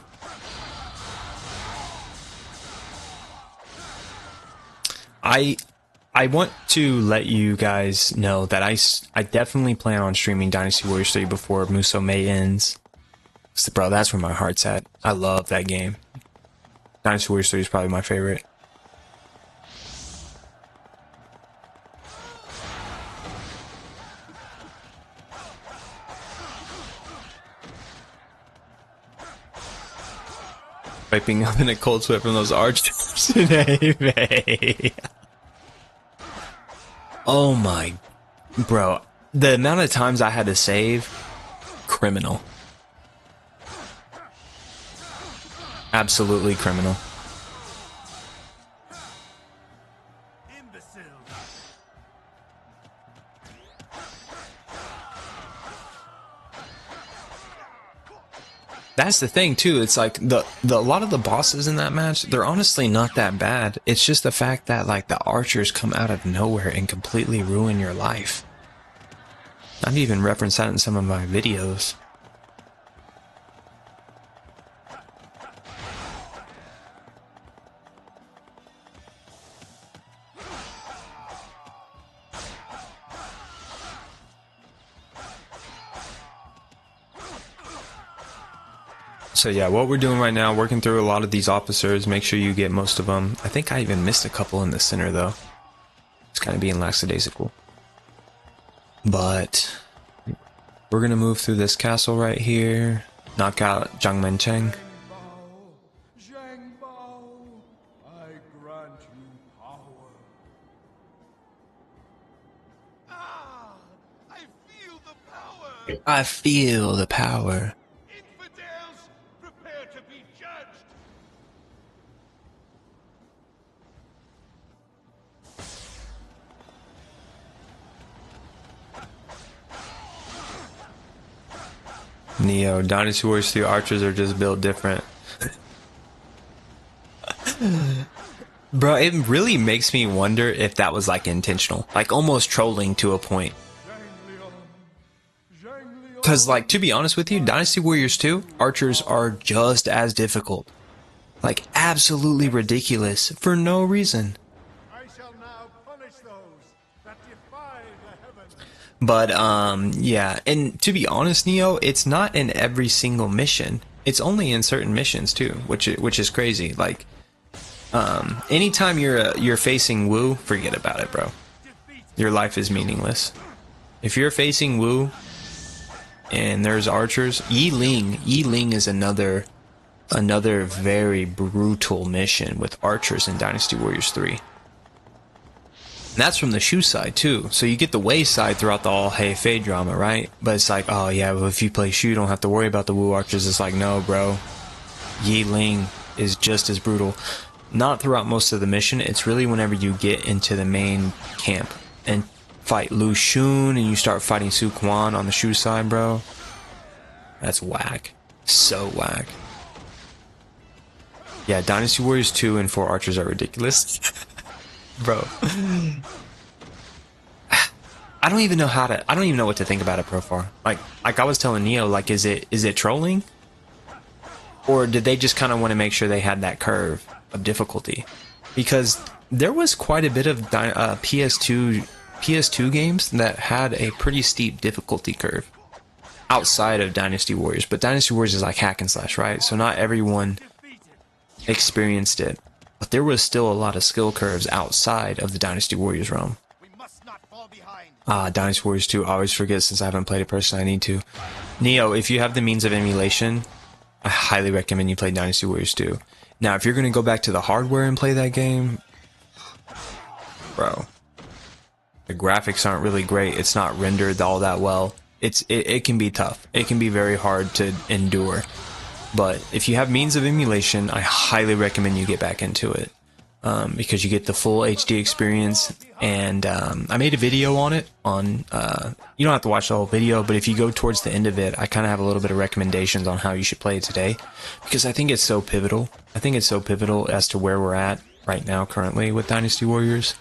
I want to let you guys know that I definitely plan on streaming Dynasty Warriors 3 before Musou May ends. So, bro, that's where my heart's at. I love that game. Dynasty Warriors 3 is probably my favorite. Wiping up in a cold sweat from those archers today, babe. Oh my, bro, the amount of times I had to save, criminal. Absolutely criminal. That's the thing too. It's like a lot of the bosses in that match, they're honestly not that bad. It's just the fact that like the archers come out of nowhere and completely ruin your life. I've even referenced that in some of my videos. So yeah, what we're doing right now, working through a lot of these officers, make sure you get most of them. I think I even missed a couple in the center though. It's kind of being lackadaisical. But we're gonna move through this castle right here, knock out Zhang Mencheng. I grant you power. Ah, I feel the power. I feel the power. Infidels, prepare to be judged. Neo, Dynasty Warriors 3 archers are just built different. Bro, it really makes me wonder if that was like intentional, like almost trolling to a point. Because like, to be honest with you, Dynasty Warriors 2 archers are just as difficult. Like absolutely ridiculous for no reason. I shall now punish those that defy the heavens. But yeah, and to be honest, Neo, it's not in every single mission. It's only in certain missions too, which is crazy. Like anytime you're facing Wu, forget about it, bro. Your life is meaningless. If you're facing Wu and there's archers, Yi Ling is another very brutal mission with archers in Dynasty Warriors 3. And that's from the Shu side too. So you get the Wei side throughout the all Hei Fei drama, right? But it's like, oh yeah, well, if you play Shu, you don't have to worry about the Wu archers. It's like, no, bro. Yi Ling is just as brutal. Not throughout most of the mission. It's really whenever you get into the main camp and fight Lu Xun and you start fighting Su Quan on the Shu side, bro. That's whack. So whack. Yeah, Dynasty Warriors 2 and 4 archers are ridiculous. Bro. I don't even know what to think about it, Profar. Like I was telling Neo, like is it trolling? Or did they just kind of want to make sure they had that curve of difficulty? Because there was quite a bit of PS2 games that had a pretty steep difficulty curve. outside of Dynasty Warriors, but Dynasty Warriors is like hack and slash, right? So not everyone experienced it, but there was still a lot of skill curves outside of the Dynasty Warriors realm. Dynasty Warriors 2, I always forget since I haven't played it personally, I need to. Neo, if you have the means of emulation, I highly recommend you play Dynasty Warriors 2. Now, if you're going to go back to the hardware and play that game, bro, the graphics aren't really great. It's not rendered all that well. It can be tough. It can be very hard to endure. But if you have means of emulation, I highly recommend you get back into it. Because you get the full HD experience, and I made a video on it. You don't have to watch the whole video, but if you go towards the end of it, I kind of have a little bit of recommendations on how you should play it today, because I think it's so pivotal. I think it's so pivotal as to where we're at right now currently with Dynasty Warriors,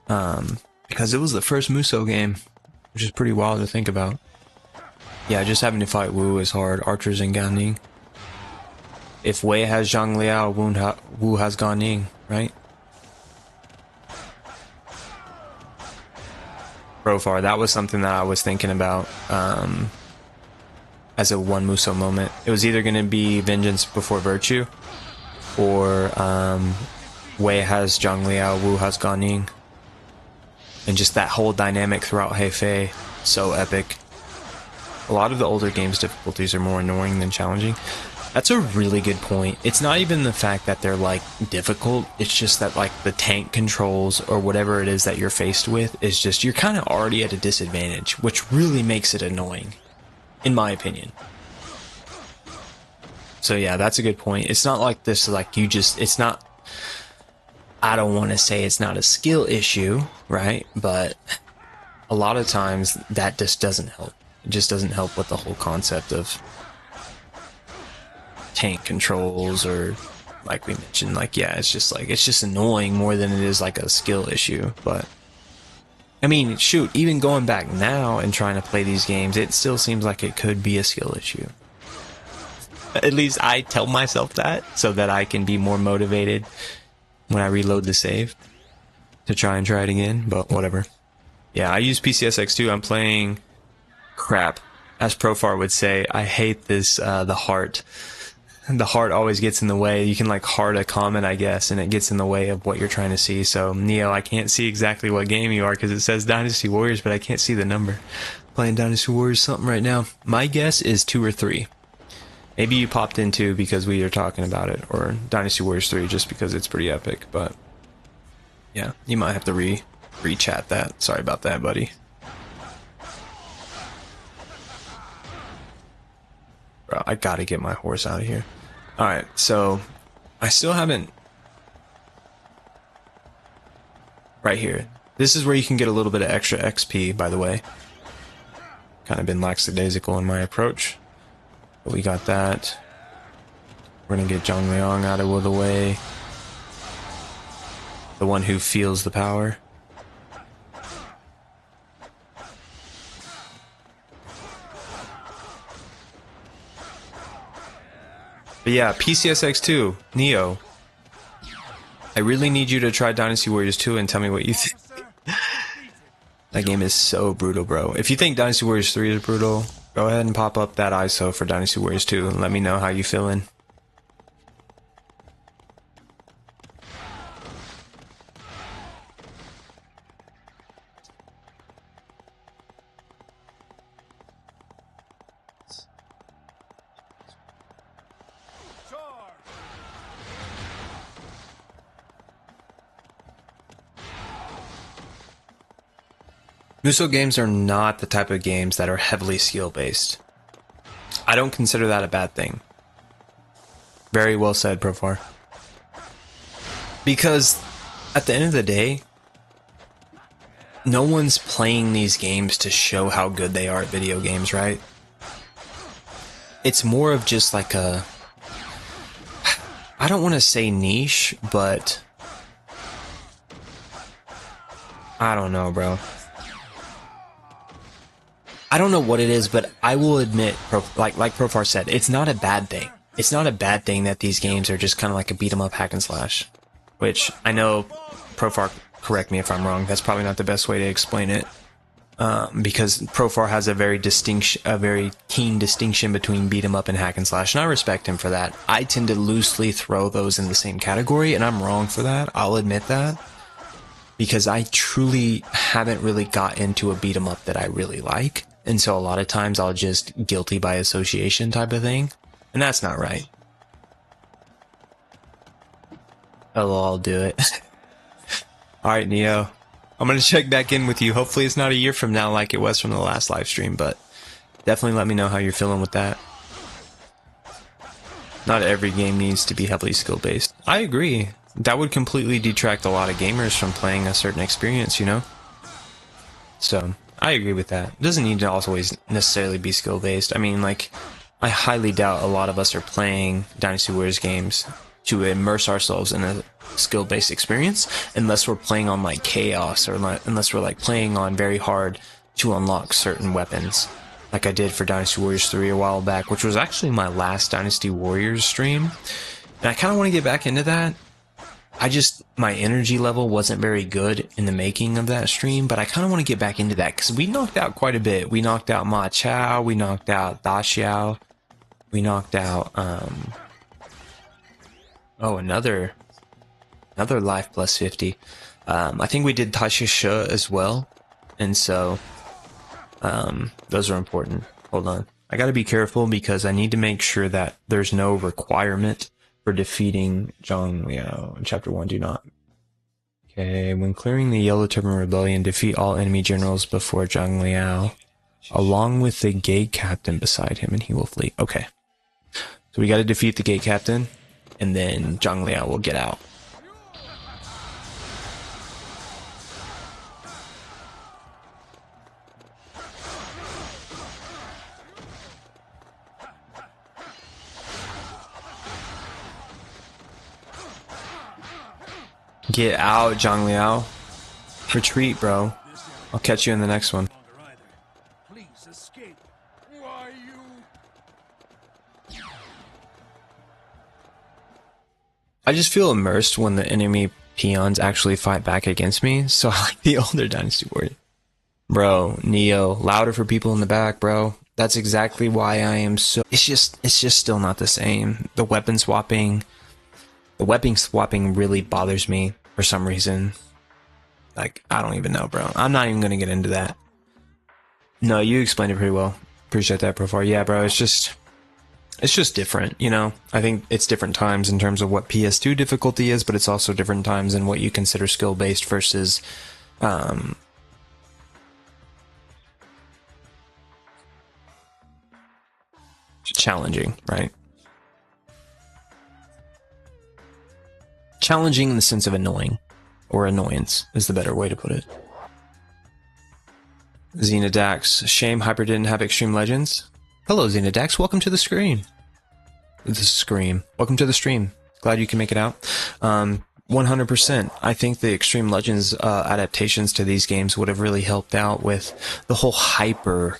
because it was the first Musou game, which is pretty wild to think about. Yeah, just having to fight Wu is hard. Archers and Gan Ning. If Wei has Zhang Liao, Wu has Gan Ning, right? Profar, that was something that I was thinking about as a one Musou moment. It was either going to be Vengeance before Virtue, or Wei has Zhang Liao, Wu has Gan Ning. And just that whole dynamic throughout Hefei, so epic. A lot of the older games' difficulties are more annoying than challenging. That's a really good point. It's not even the fact that they're like difficult, it's just that like the tank controls or whatever it is that you're faced with is just, you're kind of already at a disadvantage, which really makes it annoying, in my opinion. So yeah, that's a good point. It's not like this, like you just, it's not, I don't want to say it's not a skill issue, right? But a lot of times that just doesn't help. It just doesn't help with the whole concept of tank controls, or like we mentioned, like, yeah, it's just annoying more than it is like a skill issue. But I mean, shoot, even going back now and trying to play these games, it still seems like it could be a skill issue. At least I tell myself that, so that I can be more motivated when I reload the save to try it again, but whatever. Yeah, I use PCSX2. I'm playing crap, as Profar would say. I hate this, the heart. The heart always gets in the way. You can like heart a comment, I guess, and it gets in the way of what you're trying to see. So Neo, I can't see exactly what game you are because it says Dynasty Warriors, but I can't see the number. Playing Dynasty Warriors something right now. My guess is 2 or 3. Maybe you popped in 2 because we are talking about it, or Dynasty Warriors 3 just because it's pretty epic. But yeah, you might have to re-chat that. Sorry about that, buddy. Bro, I gotta get my horse out of here. Alright, so I still haven't... Right here. This is where you can get a little bit of extra XP, by the way. Kind of been lackadaisical in my approach. But we got that. We're gonna get Zhang Liang out of the way. The one who feels the power. But yeah, PCSX2, Neo. I really need you to try Dynasty Warriors 2 and tell me what you think. That game is so brutal, bro. If you think Dynasty Warriors 3 is brutal, go ahead and pop up that ISO for Dynasty Warriors 2 and let me know how you feeling. Musou games are not the type of games that are heavily skill-based. I don't consider that a bad thing. Very well said, Profar. Because, at the end of the day, no one's playing these games to show how good they are at video games, right? It's more of just like a... I don't want to say niche, but... I don't know, bro. I don't know what it is, but I will admit, like Profar said, it's not a bad thing. It's not a bad thing that these games are just kind of like a beat-em-up hack and slash. Which, I know, Profar, correct me if I'm wrong, that's probably not the best way to explain it. because Profar has a very keen distinction between beat 'em up and hack and slash, and I respect him for that. I tend to loosely throw those in the same category, and I'm wrong for that. I'll admit that, because I truly haven't really got into a beat 'em up that I really like, and so a lot of times I'll just guilty by association type of thing, and that's not right. Hello, I'll do it. Alright, Neo. I'm gonna check back in with you. Hopefully it's not a year from now like it was from the last live stream, but definitely let me know how you're feeling with that. Not every game needs to be heavily skill-based. I agree. That would completely detract a lot of gamers from playing a certain experience, you know? So, I agree with that. It doesn't need to always necessarily be skill-based. I mean, like, I highly doubt a lot of us are playing Dynasty Warriors games to immerse ourselves in a skill-based experience unless we're playing on like chaos, or unless we're like playing on very hard to unlock certain weapons, like I did for Dynasty Warriors 3 a while back, which was actually my last Dynasty Warriors stream, and I kind of want to get back into that. My energy level wasn't very good in the making of that stream, but I kind of want to get back into that because we knocked out quite a bit. We knocked out Ma Chao, we knocked out Da Xiao, we knocked out another life plus 50. I think we did Tasha Shi as well, and so those are important. Hold on, I gotta be careful because I need to make sure that there's no requirement for defeating Zhang Liao in Chapter 1. Do not. Okay, when clearing the Yellow Turban Rebellion, defeat all enemy generals before Zhang Liao, along with the gate captain beside him, and he will flee. Okay, so we gotta defeat the gate captain, and then Zhang Liao will get out. Get out, Zhang Liao. Retreat, bro. I'll catch you in the next one. Please escape. Why you? I just feel immersed when the enemy peons actually fight back against me, so I like the older Dynasty Warrior. Bro, Neo, louder for people in the back, bro. That's exactly why I am so... It's just still not the same. The weapon swapping really bothers me for some reason. Like, I don't even know, bro. I'm not even gonna get into that. No, you explained it pretty well. Appreciate that, Profar. Yeah, bro, it's just different, you know? I think it's different times in terms of what PS2 difficulty is, but it's also different times in what you consider skill-based versus, challenging, right? Challenging in the sense of annoying, or annoyance is the better way to put it. Xenodax, shame Hyper didn't have Extreme Legends. Hello, Xenodax, welcome to the screen. Welcome to the stream. Glad you can make it out. 100%. I think the Extreme Legends adaptations to these games would have really helped out with the whole Hyper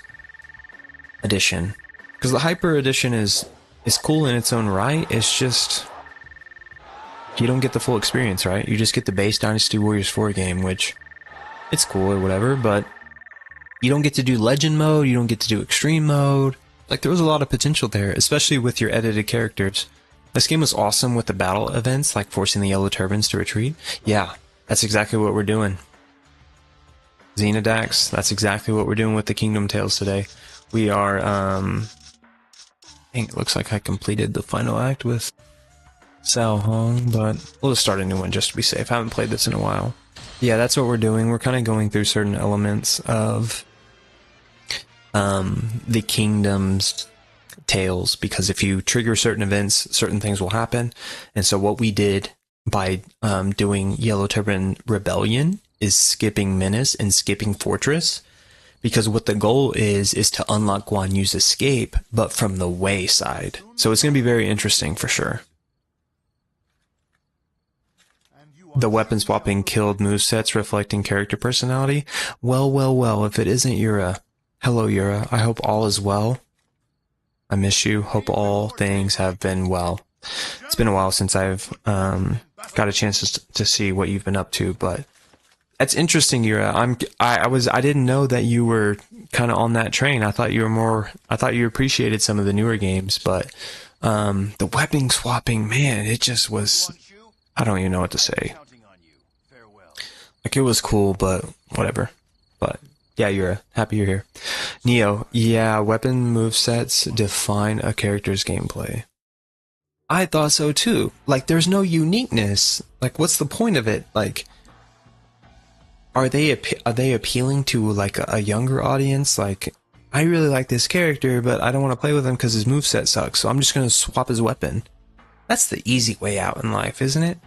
edition. Because the Hyper edition is cool in its own right, it's just... you don't get the full experience, right? You just get the base Dynasty Warriors 4 game, which it's cool or whatever, but you don't get to do legend mode, you don't get to do extreme mode. Like, there was a lot of potential there, especially with your edited characters. This game was awesome with the battle events, like forcing the Yellow Turbans to retreat. Yeah, that's exactly what we're doing. Xenodax, that's exactly what we're doing with the Kingdom Tales today. We are, I think it looks like I completed the final act with Sao Hong, but we'll just start a new one just to be safe. I haven't played this in a while. Yeah, that's what we're doing. We're kind of going through certain elements of the Kingdom's Tales, because if you trigger certain events, certain things will happen. And so what we did by doing Yellow Turban Rebellion is skipping Menace and skipping Fortress, because what the goal is to unlock Guan Yu's escape, but from the Wei side. So it's going to be very interesting for sure. The weapon swapping killed movesets reflecting character personality. Well, if it isn't Yura. Hello, Yura. I hope all is well. I miss you. Hope all things have been well. It's been a while since I've got a chance to see what you've been up to, but That's interesting, Yura. I didn't know that you were kind of on that train. I thought you appreciated some of the newer games, but the weapon swapping, man, it just was, I don't even know what to say. Like, it was cool, but whatever. But yeah, Yura, happy you're here. Neo, yeah, weapon movesets define a character's gameplay. I thought so too. Like, there's no uniqueness. Like, what's the point of it? Like, are they appealing to like a younger audience? Like, I really like this character, but I don't want to play with him because his moveset sucks, so I'm just gonna swap his weapon. That's the easy way out in life, isn't it?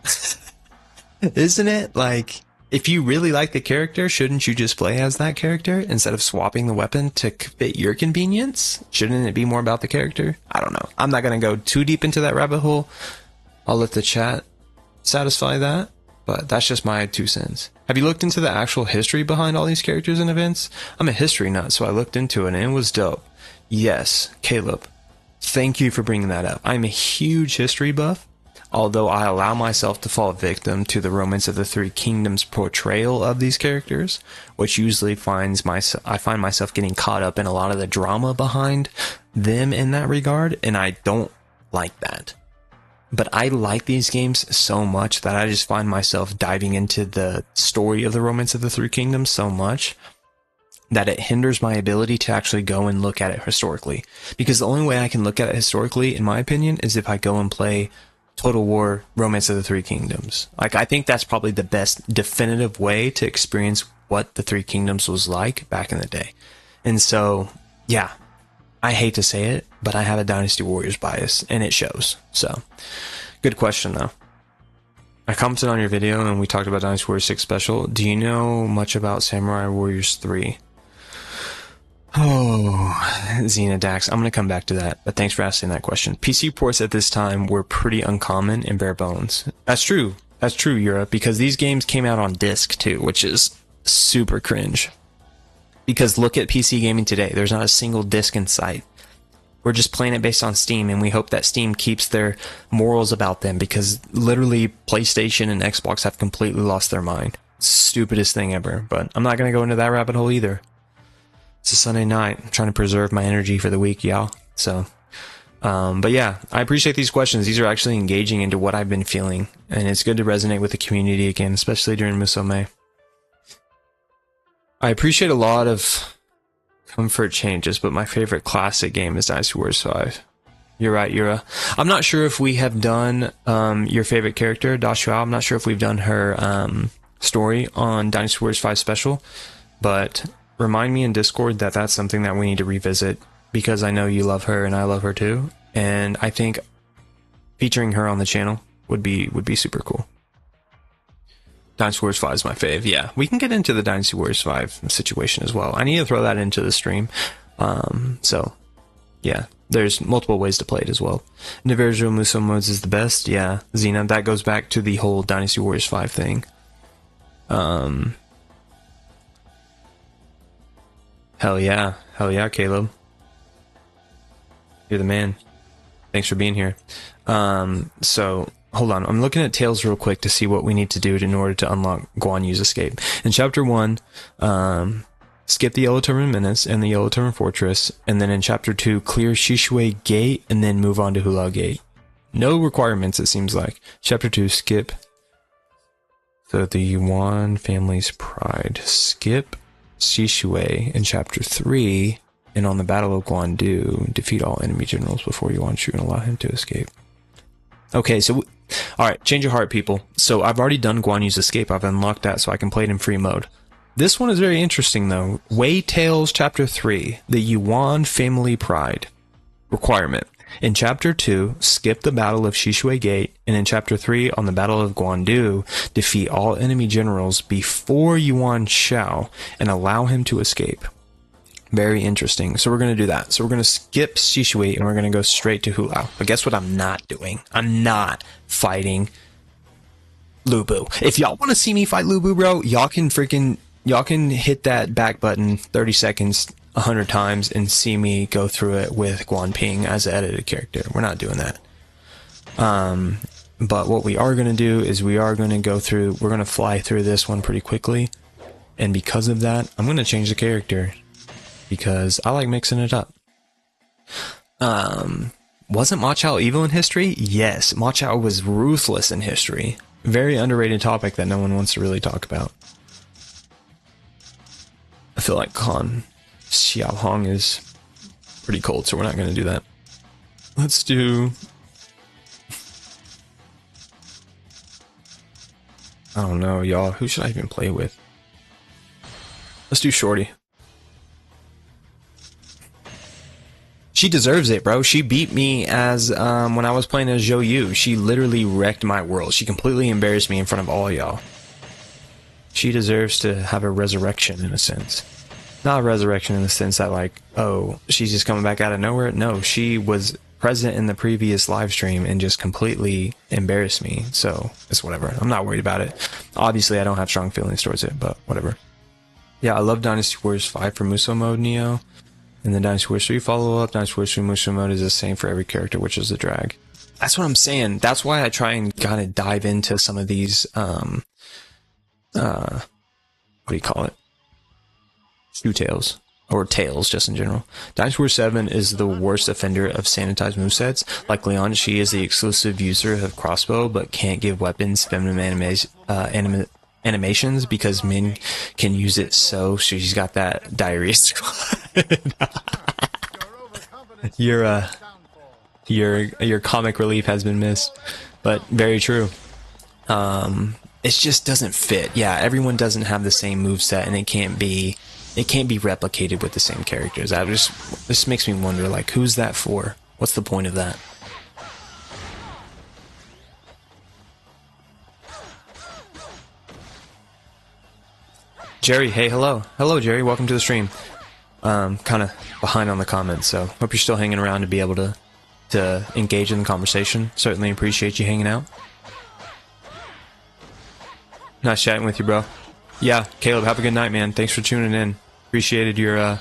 Isn't it? Like, if you really like the character, shouldn't you just play as that character instead of swapping the weapon to fit your convenience? Shouldn't it be more about the character? I don't know. I'm not going to go too deep into that rabbit hole. I'll let the chat satisfy that, but that's just my 2 cents. Have you looked into the actual history behind all these characters and events? I'm a history nut, so I looked into it and it was dope. Yes, Caleb, thank you for bringing that up. I'm a huge history buff. Although I allow myself to fall victim to the Romance of the Three Kingdoms portrayal of these characters, which usually I find myself getting caught up in a lot of the drama behind them in that regard, and I don't like that. But I like these games so much that I just find myself diving into the story of the Romance of the Three Kingdoms so much that it hinders my ability to actually go and look at it historically. Because the only way I can look at it historically, in my opinion, is if I go and play Total War Romance of the Three Kingdoms. Like, I think that's probably the best definitive way to experience what the Three Kingdoms was like back in the day. And so, yeah, I hate to say it, but I have a Dynasty Warriors bias, and it shows. So, good question, though. I commented on your video, and we talked about Dynasty Warriors 6 Special. Do you know much about Samurai Warriors 3? Oh, Xena Dax, I'm going to come back to that, but thanks for asking that question. PC ports at this time were pretty uncommon and bare bones. That's true. That's true, Europe, because these games came out on disc too, which is super cringe. Because look at PC gaming today. There's not a single disc in sight. We're just playing it based on Steam, and we hope that Steam keeps their morals about them, because literally PlayStation and Xbox have completely lost their mind. Stupidest thing ever, but I'm not going to go into that rabbit hole either. It's a Sunday night. I'm trying to preserve my energy for the week, y'all. So, but yeah, I appreciate these questions. These are actually engaging into what I've been feeling, and it's good to resonate with the community again, especially during Musou. I appreciate a lot of comfort changes, but my favorite classic game is Dynasty Warriors 5. You're right, Yura. I'm not sure if we have done your favorite character, Dashua. I'm not sure if we've done her story on Dynasty Warriors 5 Special, but remind me in Discord that that's something that we need to revisit, because I know you love her and I love her too, and I think featuring her on the channel would be super cool. Dynasty Warriors 5 is my fave. Yeah, we can get into the Dynasty Warriors 5 situation as well. I need to throw that into the stream. So yeah, there's multiple ways to play it as well. Individual Musou modes is the best. Yeah, Xena, that goes back to the whole Dynasty Warriors 5 thing. Hell yeah, Caleb. You're the man. Thanks for being here. So, hold on. I'm looking at Tales real quick to see what we need to do in order to unlock Guan Yu's escape. In Chapter 1, skip the Yellow Turban Menace and the Yellow Turban Fortress, and then in Chapter 2, clear Shishui Gate, and then move on to Hula Gate. No requirements, it seems like. Chapter 2, skip. So, the Yuan family's pride. Skip Shishui in Chapter 3, and on the Battle of Guandu, defeat all enemy generals before Yuan Shu and allow him to escape. Okay, so, alright, change your heart, people. So, I've already done Guan Yu's escape. I've unlocked that so I can play it in free mode. This one is very interesting, though. Wei Tales Chapter 3, the Yuan Family Pride. Requirement. In Chapter 2, skip the Battle of Shishui Gate, and in Chapter 3, on the Battle of Guandu, defeat all enemy generals before Yuan Shao and allow him to escape. Very interesting. So we're going to do that. So we're going to skip Shishui and we're going to go straight to Hulao. But guess what I'm not doing? I'm not fighting Lu Bu. If y'all want to see me fight Lu Bu, bro, y'all can hit that back button 30 seconds 100 times and see me go through it with Guan Ping as an edited character. We're not doing that. But what we are going to do is we're going to fly through this one pretty quickly. And because of that, I'm going to change the character. Because I like mixing it up. Wasn't Ma Chao evil in history? Yes, Ma Chao was ruthless in history. Very underrated topic that no one wants to really talk about. I feel like Khan Xiao Hong is pretty cold, so we're not going to do that. Let's do... I don't know, y'all. Who should I even play with? Let's do Shorty. She deserves it, bro. She beat me as when I was playing as Zhou Yu. She literally wrecked my world. She completely embarrassed me in front of all y'all. She deserves to have a resurrection in a sense. Not a resurrection in the sense that like, oh, she's just coming back out of nowhere. No, she was present in the previous live stream and just completely embarrassed me. So it's whatever. I'm not worried about it. Obviously, I don't have strong feelings towards it, but whatever. Yeah, I love Dynasty Warriors 5 for Musou mode, Neo. And then Dynasty Warriors 3 follow-up, Dynasty Warriors 3 Musou mode is the same for every character, which is the drag. That's what I'm saying. That's why I try and kind of dive into some of these, what do you call it? Shoe tails. Or tails, just in general. Dynasty Warriors 7 is the worst offender of sanitized movesets. Like Leon, she is the exclusive user of crossbow, but can't give weapons feminine animations because men can use it, so she's got that diarrhea. Your comic relief has been missed, but very true. It just doesn't fit. Yeah, everyone doesn't have the same moveset, and it can't be replicated with the same characters. This makes me wonder, like, who's that for? What's the point of that? Jerry, hey, hello. Hello, Jerry. Welcome to the stream. Kind of behind on the comments, so hope you're still hanging around to be able to engage in the conversation. Certainly appreciate you hanging out. Nice chatting with you, bro. Yeah, Caleb, have a good night, man. Thanks for tuning in. Appreciated your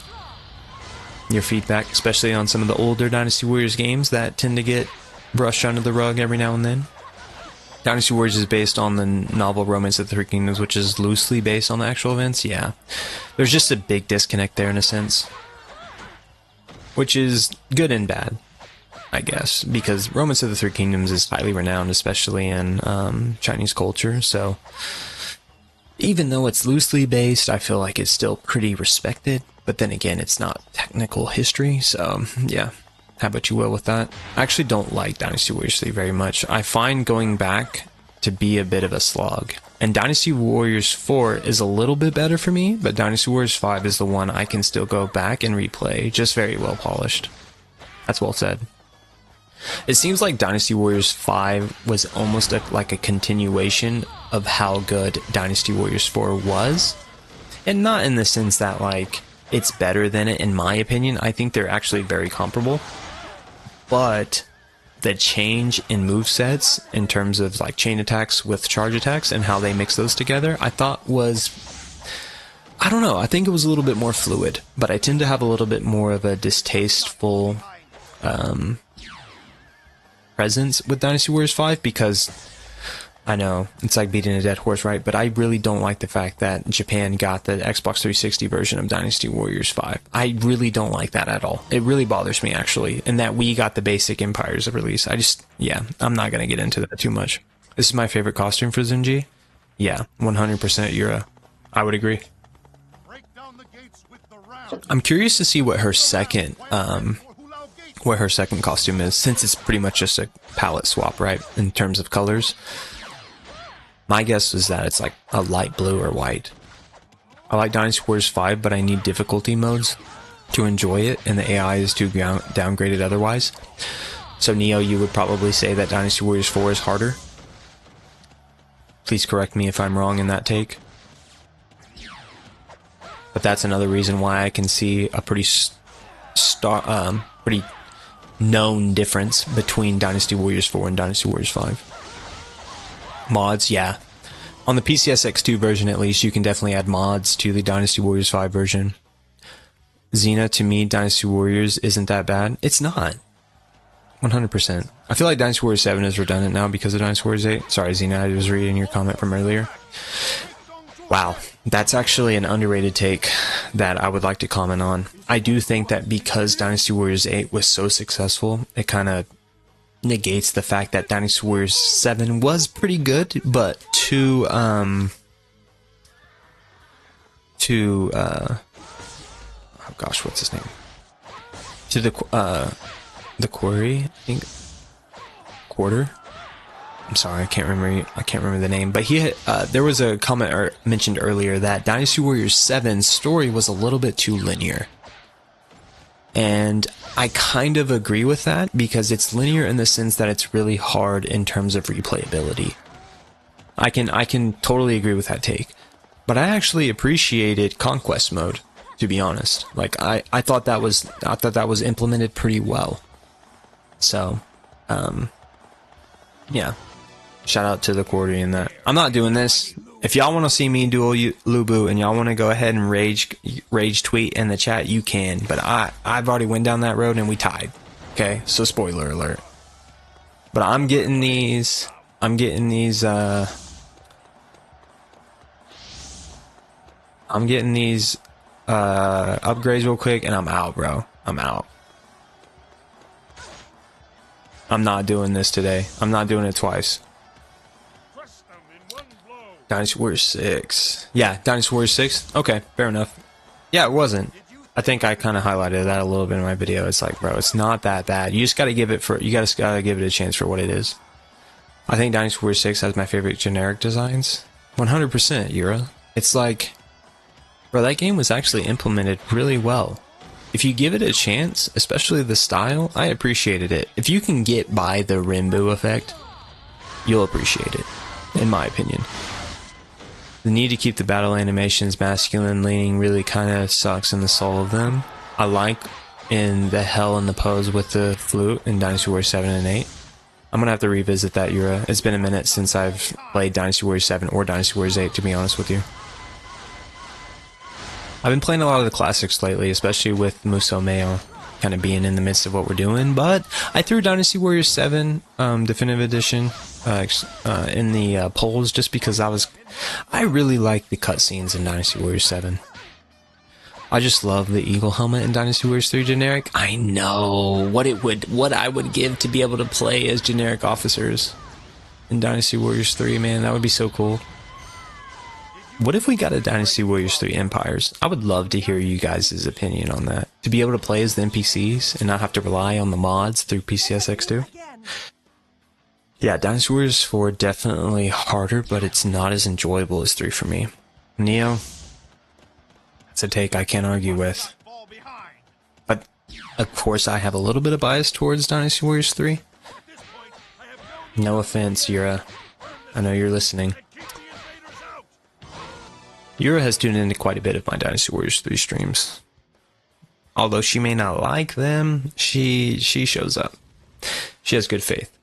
feedback, especially on some of the older Dynasty Warriors games that tend to get brushed under the rug every now and then. Dynasty Warriors is based on the novel Romance of the Three Kingdoms, which is loosely based on the actual events. Yeah, there's just a big disconnect there in a sense, which is good and bad, I guess, because Romance of the Three Kingdoms is highly renowned, especially in Chinese culture. So even though it's loosely based, I feel like it's still pretty respected. But then again, it's not technical history, so yeah. Have what you will with that. I actually don't like Dynasty Warriors 3 very much. I find going back to be a bit of a slog. And Dynasty Warriors 4 is a little bit better for me, but Dynasty Warriors 5 is the one I can still go back and replay. Just very well polished. That's well said. It seems like Dynasty Warriors 5 was almost like a continuation of how good Dynasty Warriors 4 was. And not in the sense that, like, it's better than it, in my opinion. I think they're actually very comparable. But the change in movesets in terms of like chain attacks with charge attacks and how they mix those together, I thought was, I don't know, I think it was a little bit more fluid, but I tend to have a little bit more of a distasteful presence with Dynasty Warriors 5 because I know it's like beating a dead horse, right? But I really don't like the fact that Japan got the Xbox 360 version of Dynasty Warriors 5. I really don't like that at all. It really bothers me, actually. And that we got the basic Empires release. Yeah, I'm not going to get into that too much. This is my favorite costume for Zenji. Yeah, 100% Yura. I would agree. I'm curious to see what her second costume is, since it's pretty much just a palette swap, right? In terms of colors. My guess is that it's like a light blue or white. I like Dynasty Warriors 5, but I need difficulty modes to enjoy it, and the AI is too downgraded otherwise. So Neo, you would probably say that Dynasty Warriors 4 is harder? Please correct me if I'm wrong in that take. But that's another reason why I can see a pretty pretty known difference between Dynasty Warriors 4 and Dynasty Warriors 5. Mods, yeah. On the PCSX2 version, at least, you can definitely add mods to the Dynasty Warriors 5 version. Xena, to me, Dynasty Warriors isn't that bad. It's not. 100%. I feel like Dynasty Warriors 7 is redundant now because of Dynasty Warriors 8. Sorry, Xena, I was reading your comment from earlier. Wow. That's actually an underrated take that I would like to comment on. I do think that because Dynasty Warriors 8 was so successful, it kind of negates the fact that Dynasty Warriors 7 was pretty good, but oh gosh, what's his name? To the Quarry, I think. Quarter. I'm sorry, I can't remember the name, but there was a comment mentioned earlier that Dynasty Warriors 7's story was a little bit too linear. And I kind of agree with that, because it's linear in the sense that it's really hard in terms of replayability. I can totally agree with that take. But I actually appreciated Conquest mode, to be honest. Like I thought that was implemented pretty well. So, yeah. Shout out to the Quarry in that. I'm not doing this. If y'all want to see me duel Lubu and y'all want to go ahead and rage tweet in the chat, you can. But I've already went down that road and we tied. Okay, so spoiler alert. But I'm getting these upgrades real quick and I'm out, bro. I'm out. I'm not doing this today. I'm not doing it twice. Dynasty Warriors 6. Yeah, Dynasty Warriors 6. Okay, fair enough. Yeah, it wasn't. I think I kind of highlighted that a little bit in my video. It's like, bro, it's not that bad. You just gotta give it a chance for what it is. I think Dynasty Warriors 6 has my favorite generic designs. 100%, Yura. It's like, bro, that game was actually implemented really well. If you give it a chance, especially the style, I appreciated it. If you can get by the Rimbu effect, you'll appreciate it, in my opinion. The need to keep the battle animations masculine leaning really kind of sucks in the soul of them. I like in the hell in the pose with the flute in Dynasty Warriors 7 and 8. I'm gonna have to revisit that Yura. It's been a minute since I've played Dynasty Warriors 7 or Dynasty Warriors 8, to be honest with you. I've been playing a lot of the classics lately, especially with Musou kind of being in the midst of what we're doing, but I threw Dynasty Warriors 7 Definitive Edition in the polls just because I really like the cutscenes in Dynasty Warriors 7. I just love the eagle helmet in Dynasty Warriors 3 generic. I know what I would give to be able to play as generic officers in Dynasty Warriors 3, man. That would be so cool. What if we got a Dynasty Warriors 3 Empires? I would love to hear you guys' opinion on that. To be able to play as the NPCs and not have to rely on the mods through PCSX2. Yeah, Dynasty Warriors 4 definitely harder, but it's not as enjoyable as 3 for me. Neo, that's a take I can't argue with. But, of course, I have a little bit of bias towards Dynasty Warriors 3. No offense, Yura. I know you're listening. Yura has tuned into quite a bit of my Dynasty Warriors 3 streams. Although she may not like them, she shows up. She has good faith.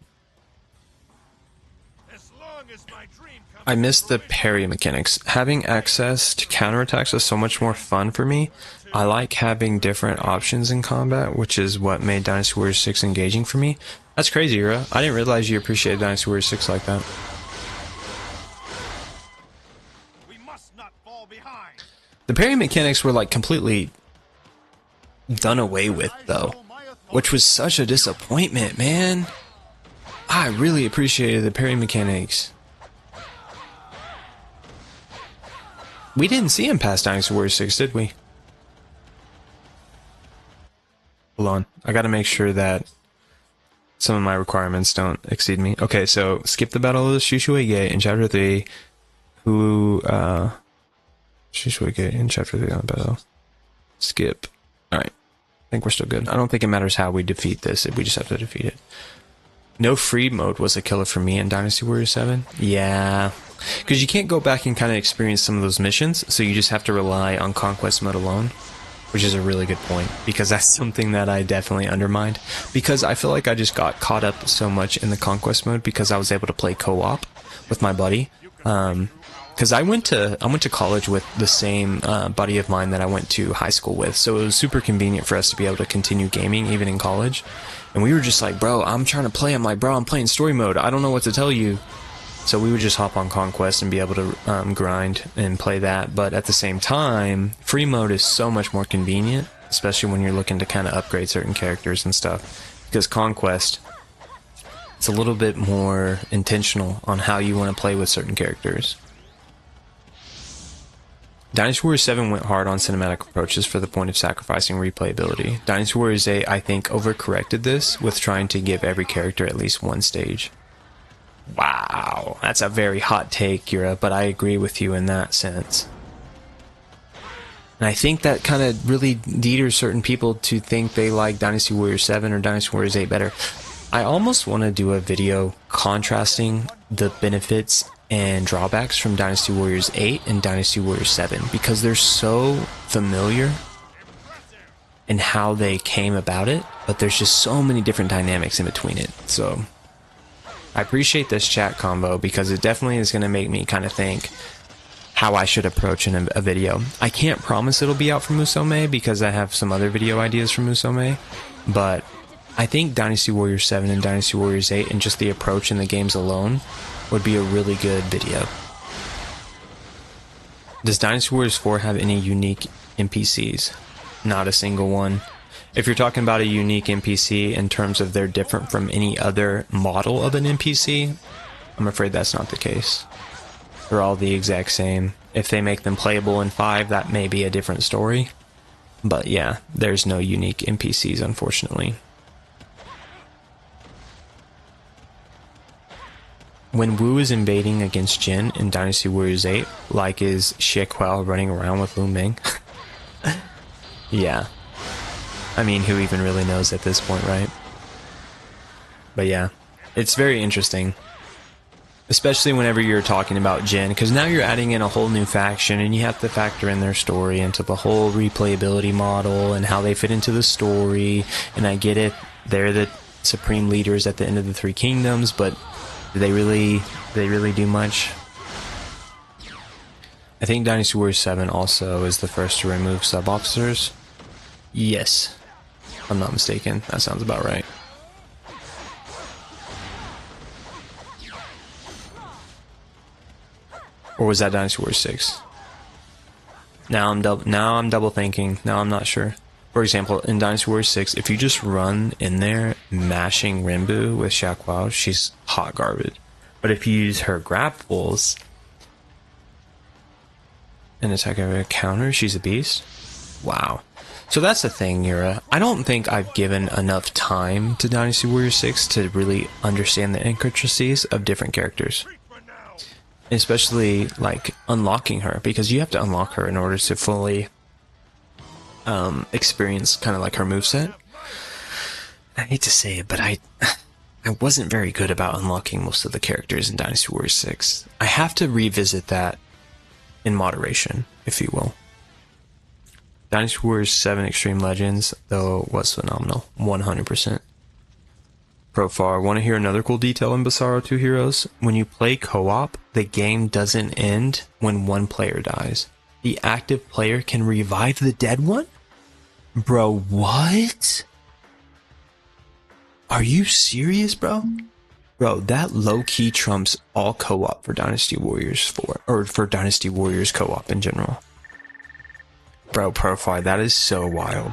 I miss the parry mechanics. Having access to counterattacks is so much more fun for me. I like having different options in combat, which is what made Dynasty Warriors 6 engaging for me. That's crazy, Yura. I didn't realize you appreciated Dynasty Warriors 6 like that. The parry mechanics were like completely done away with though, which was such a disappointment, man. I really appreciated the parry mechanics. We didn't see him past Dynasty Warriors 6, did we? Hold on, I gotta make sure that some of my requirements don't exceed me. Okay, so skip the Battle of the Shushui Gate in Chapter 3. Shushui Gate in Chapter 3 on the battle. Skip. Alright. I think we're still good. I don't think it matters how we defeat this, if we just have to defeat it. No free mode was a killer for me in Dynasty Warriors 7. Yeah. Because you can't go back and kind of experience some of those missions, so you just have to rely on Conquest mode alone. Which is a really good point, because that's something that I definitely undermined. Because I feel like I just got caught up so much in the Conquest mode because I was able to play co-op with my buddy. Because I went to college with the same buddy of mine that I went to high school with, so it was super convenient for us to be able to continue gaming even in college. And we were just like, bro, I'm trying to play. I'm like, bro, I'm playing story mode. I don't know what to tell you. So we would just hop on Conquest and be able to grind and play that. But at the same time, free mode is so much more convenient, especially when you're looking to kind of upgrade certain characters and stuff. Because Conquest, it's a little bit more intentional on how you want to play with certain characters. Dynasty Warriors 7 went hard on cinematic approaches for the point of sacrificing replayability. Dynasty Warriors 8, I think, overcorrected this with trying to give every character at least one stage. Wow, that's a very hot take, Yura, but I agree with you in that sense. And I think that kind of really deters certain people to think they like Dynasty Warriors 7 or Dynasty Warriors 8 better. I almost want to do a video contrasting the benefits and drawbacks from Dynasty Warriors 8 and Dynasty Warriors 7 because they're so familiar in how they came about it, but there's just so many different dynamics in between it. So I appreciate this chat combo because it definitely is going to make me kind of think how I should approach a video. I can't promise it'll be out for Musou because I have some other video ideas for Musou, but I think Dynasty Warriors 7 and Dynasty Warriors 8 and just the approach in the games alone would be a really good video. Does Dynasty Warriors 4 have any unique NPCs? Not a single one. If you're talking about a unique NPC in terms of they're different from any other model of an NPC, I'm afraid that's not the case. They're all the exact same. If they make them playable in 5, that may be a different story. But yeah, there's no unique NPCs, unfortunately. When Wu is invading against Jin in Dynasty Warriors 8, like is Xie Kuo running around with Lu Ming? Yeah. I mean, who even really knows at this point, right? But yeah, it's very interesting. Especially whenever you're talking about Jin, because now you're adding in a whole new faction and you have to factor in their story into the whole replayability model and how they fit into the story. And I get it, they're the supreme leaders at the end of the Three Kingdoms, but do they really do much? I think Dynasty Warriors 7 also is the first to remove sub-officers. Yes, if I'm not mistaken. That sounds about right. Or was that Dynasty Warriors 6? Now I'm double thinking. Now I'm not sure. For example, in Dynasty Warriors 6, if you just run in there mashing Rinbu with Xie Kuo, she's hot garbage. But if you use her grapples and attack every counter, she's a beast. Wow. So that's the thing, Yura. I don't think I've given enough time to Dynasty Warriors 6 to really understand the intricacies of different characters. Especially, like, unlocking her, because you have to unlock her in order to fully experience kind of like her moveset. I hate to say it, but I wasn't very good about unlocking most of the characters in Dynasty Warriors 6. I have to revisit that in moderation, if you will. Dynasty Warriors 7 Extreme Legends, though, was phenomenal. 100%. Profar, want to hear another cool detail in Basaro 2 Heroes? When you play co-op, the game doesn't end when one player dies. The active player can revive the dead one? Bro, what? Are you serious, bro? Bro, that low-key trumps all co-op for Dynasty Warriors 4, or for Dynasty Warriors co-op in general. Bro, Profar, that is so wild.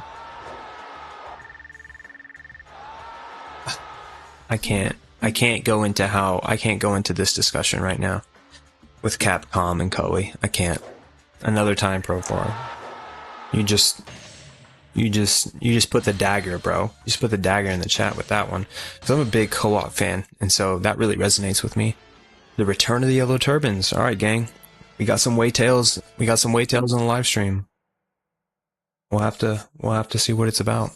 I can't go into this discussion right now with Capcom and Koei. I can't. Another time, Profar. You just put the dagger, bro. You just put the dagger in the chat with that one. Because I'm a big co-op fan, and so that really resonates with me. The Return of the Yellow Turbans. Alright, gang. We got some Waytails. We got some Waytails on the live stream. We'll have to see what it's about.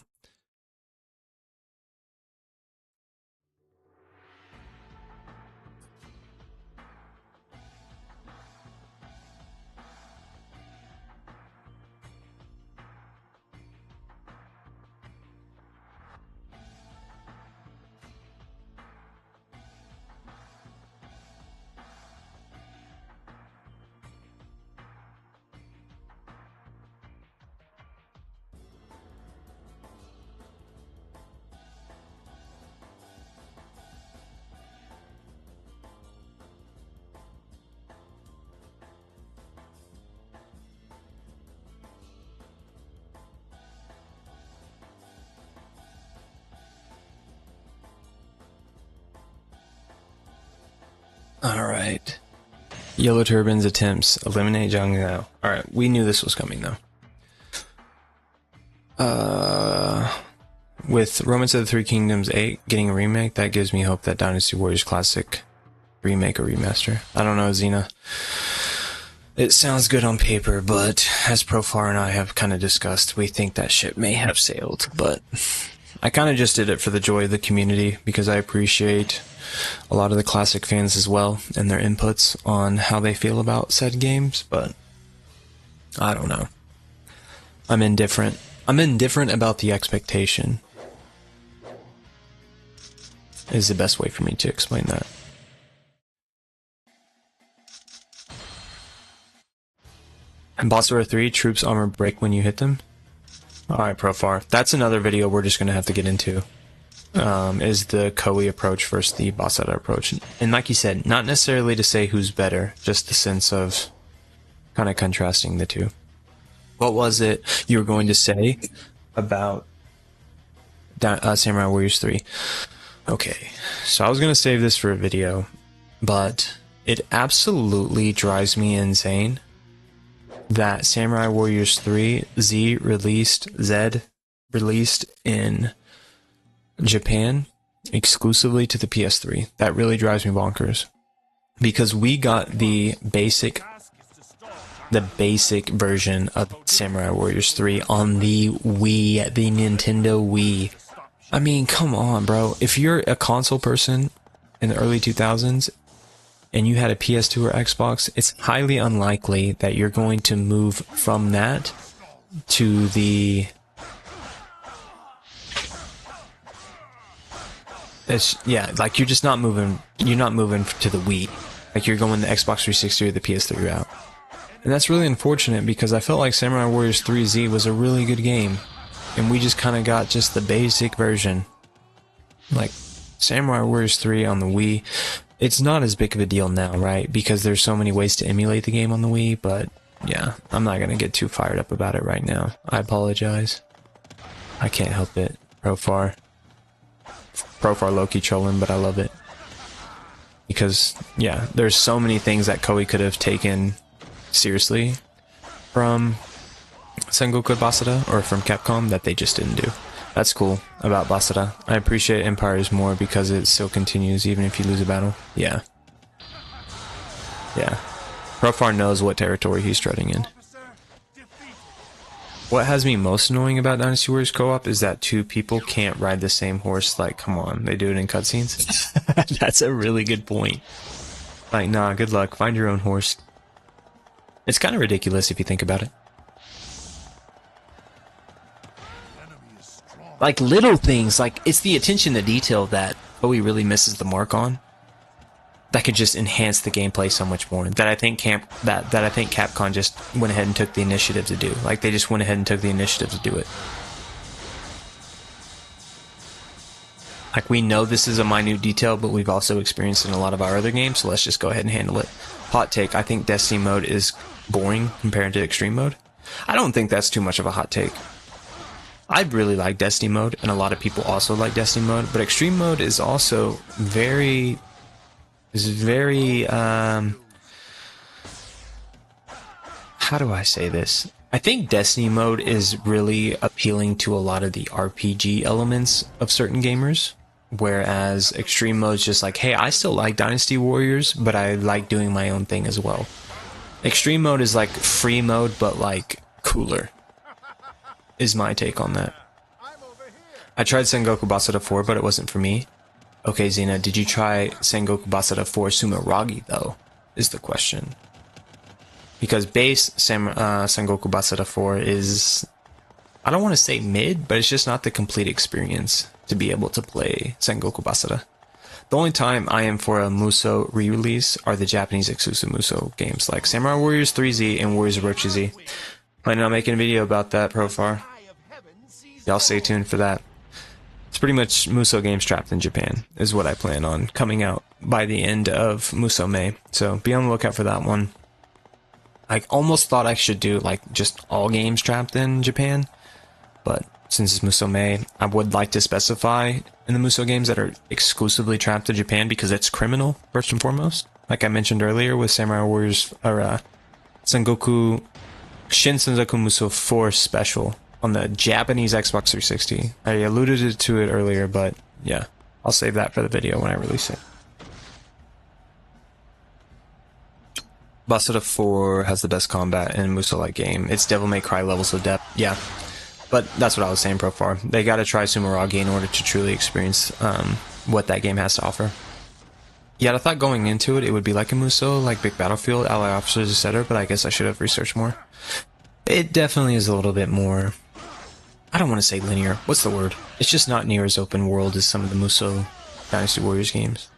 Alright. Yellow Turban's attempts. Eliminate Zhang Yao. Alright, we knew this was coming though. With Romance of the Three Kingdoms 8 getting a remake, that gives me hope that Dynasty Warriors Classic remake or remaster. I don't know, Xena. It sounds good on paper, but as Profar and I have kind of discussed, we think that ship may have sailed. But I kind of just did it for the joy of the community, because I appreciate a lot of the classic fans as well and their inputs on how they feel about said games. But I don't know. I'm indifferent. I'm indifferent about the expectation, is the best way for me to explain that. And Basara 3, troops armor break when you hit them. Alright, Profar. That's another video we're just going to have to get into. Is the Koei approach versus the Basara approach. And like you said, not necessarily to say who's better, just the sense of kind of contrasting the two. What was it you were going to say about Samurai Warriors 3? Okay, so I was going to save this for a video, but it absolutely drives me insane that Samurai Warriors 3 Z released in Japan exclusively to the PS3. That really drives me bonkers, because we got the basic version of Samurai Warriors 3 on the Wii, the Nintendo Wii. I mean, come on, bro. If you're a console person in the early 2000s and you had a PS2 or Xbox, it's highly unlikely that you're going to move from that to the... yeah, like you're just not moving, you're not moving to the Wii. Like you're going the Xbox 360 or the PS3 route. And that's really unfortunate, because I felt like Samurai Warriors 3Z was a really good game, and we just kind of got just the basic version. Like Samurai Warriors 3 on the Wii, it's not as big of a deal now, right? Because there's so many ways to emulate the game on the Wii, but yeah, I'm not going to get too fired up about it right now. I apologize. I can't help it. Profar low-key trolling, but I love it. Because, yeah, there's so many things that Koei could have taken seriously from Sengoku Basara or from Capcom that they just didn't do. That's cool about Basara. I appreciate Empires more because it still continues even if you lose a battle. Yeah. Yeah. Profar knows what territory he's treading in. What has me most annoying about Dynasty Warriors co-op is that two people can't ride the same horse. Like, come on, they do it in cutscenes. That's a really good point. Like, nah, good luck. Find your own horse. It's kind of ridiculous if you think about it. Like, little things, like, it's the attention to detail that Koei really misses the mark on. That could just enhance the gameplay so much more. That I think Capcom just went ahead and took the initiative to do. Like, they just went ahead and took the initiative to do it. Like, we know this is a minute detail, but we've also experienced it in a lot of our other games, so let's just go ahead and handle it. Hot take, I think Destiny mode is boring compared to Extreme mode. I don't think that's too much of a hot take. I really like Destiny mode, and a lot of people also like Destiny mode, but Extreme mode is also very... how do I say this? I think Destiny mode is really appealing to a lot of the RPG elements of certain gamers, whereas Extreme mode is just like, hey, I still like Dynasty Warriors, but I like doing my own thing as well. Extreme mode is like free mode, but like cooler, is my take on that. I tried Sengoku Basara 4, but it wasn't for me. Okay, Xena, did you try Sengoku Basara 4 Sumeragi, though? Is the question. Because base Sengoku Basara 4 is... I don't want to say mid, but it's just not the complete experience to be able to play Sengoku Basara. The only time I am for a Musou re-release are the Japanese exclusive Musou games, like Samurai Warriors 3Z and Warriors of Orochi. Planning on making a video about that, Profar. Y'all stay tuned for that. It's pretty much Musou games trapped in Japan, is what I plan on coming out by the end of Musou May. So be on the lookout for that one. I almost thought I should do like just all games trapped in Japan, but since it's Musou May, I would like to specify in the Musou games that are exclusively trapped in Japan because it's criminal, first and foremost. like I mentioned earlier with Samurai Warriors, or Sengoku, Shin Sengoku Musou 4 Special on the Japanese Xbox 360. I alluded to it earlier, but yeah, I'll save that for the video when I release it. Basara 4 has the best combat in a Musou-like game. It's Devil May Cry levels of depth. Yeah, but that's what I was saying pro far. They gotta try Sumeragi in order to truly experience what that game has to offer. Yeah, I thought going into it, it would be like a Musou, like Big Battlefield, ally officers, etc., but I guess I should have researched more. It definitely is a little bit more, I don't want to say linear. What's the word? It's just not near as open world as some of the Musou Dynasty Warriors games.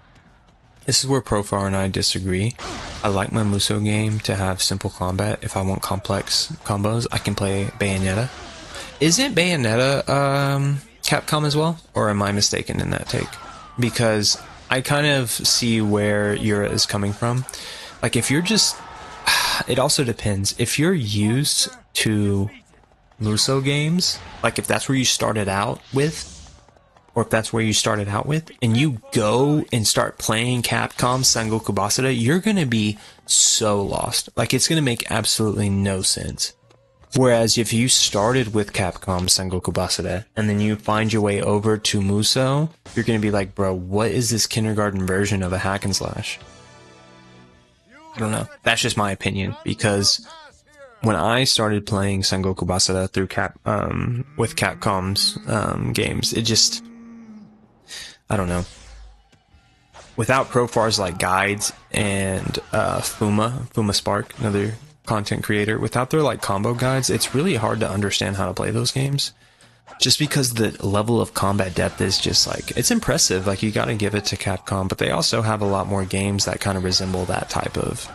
This is where Profar and I disagree. I like my Musou game to have simple combat. If I want complex combos, I can play Bayonetta. Isn't Bayonetta Capcom as well? Or am I mistaken in that take? Because I kind of see where Yura is coming from. Like, if you're just... It also depends. If you're used to Musou games, like if that's where you started out with, or if that's where you started out with, and you go and start playing Capcom Sengoku Basara, you're going to be so lost. Like, it's going to make absolutely no sense. Whereas if you started with Capcom Sengoku Basara, and then you find your way over to Musou, you're going to be like, bro, what is this kindergarten version of a hack and slash? I don't know. That's just my opinion, because when I started playing Sengoku Basara through with Capcom's games, it just... I don't know. Without Profar's like guides and Fuma Spark, another content creator, without their like combo guides, it's really hard to understand how to play those games. Just because the level of combat depth is just like, it's impressive. Like, you got to give it to Capcom, but they also have a lot more games that kind of resemble that type of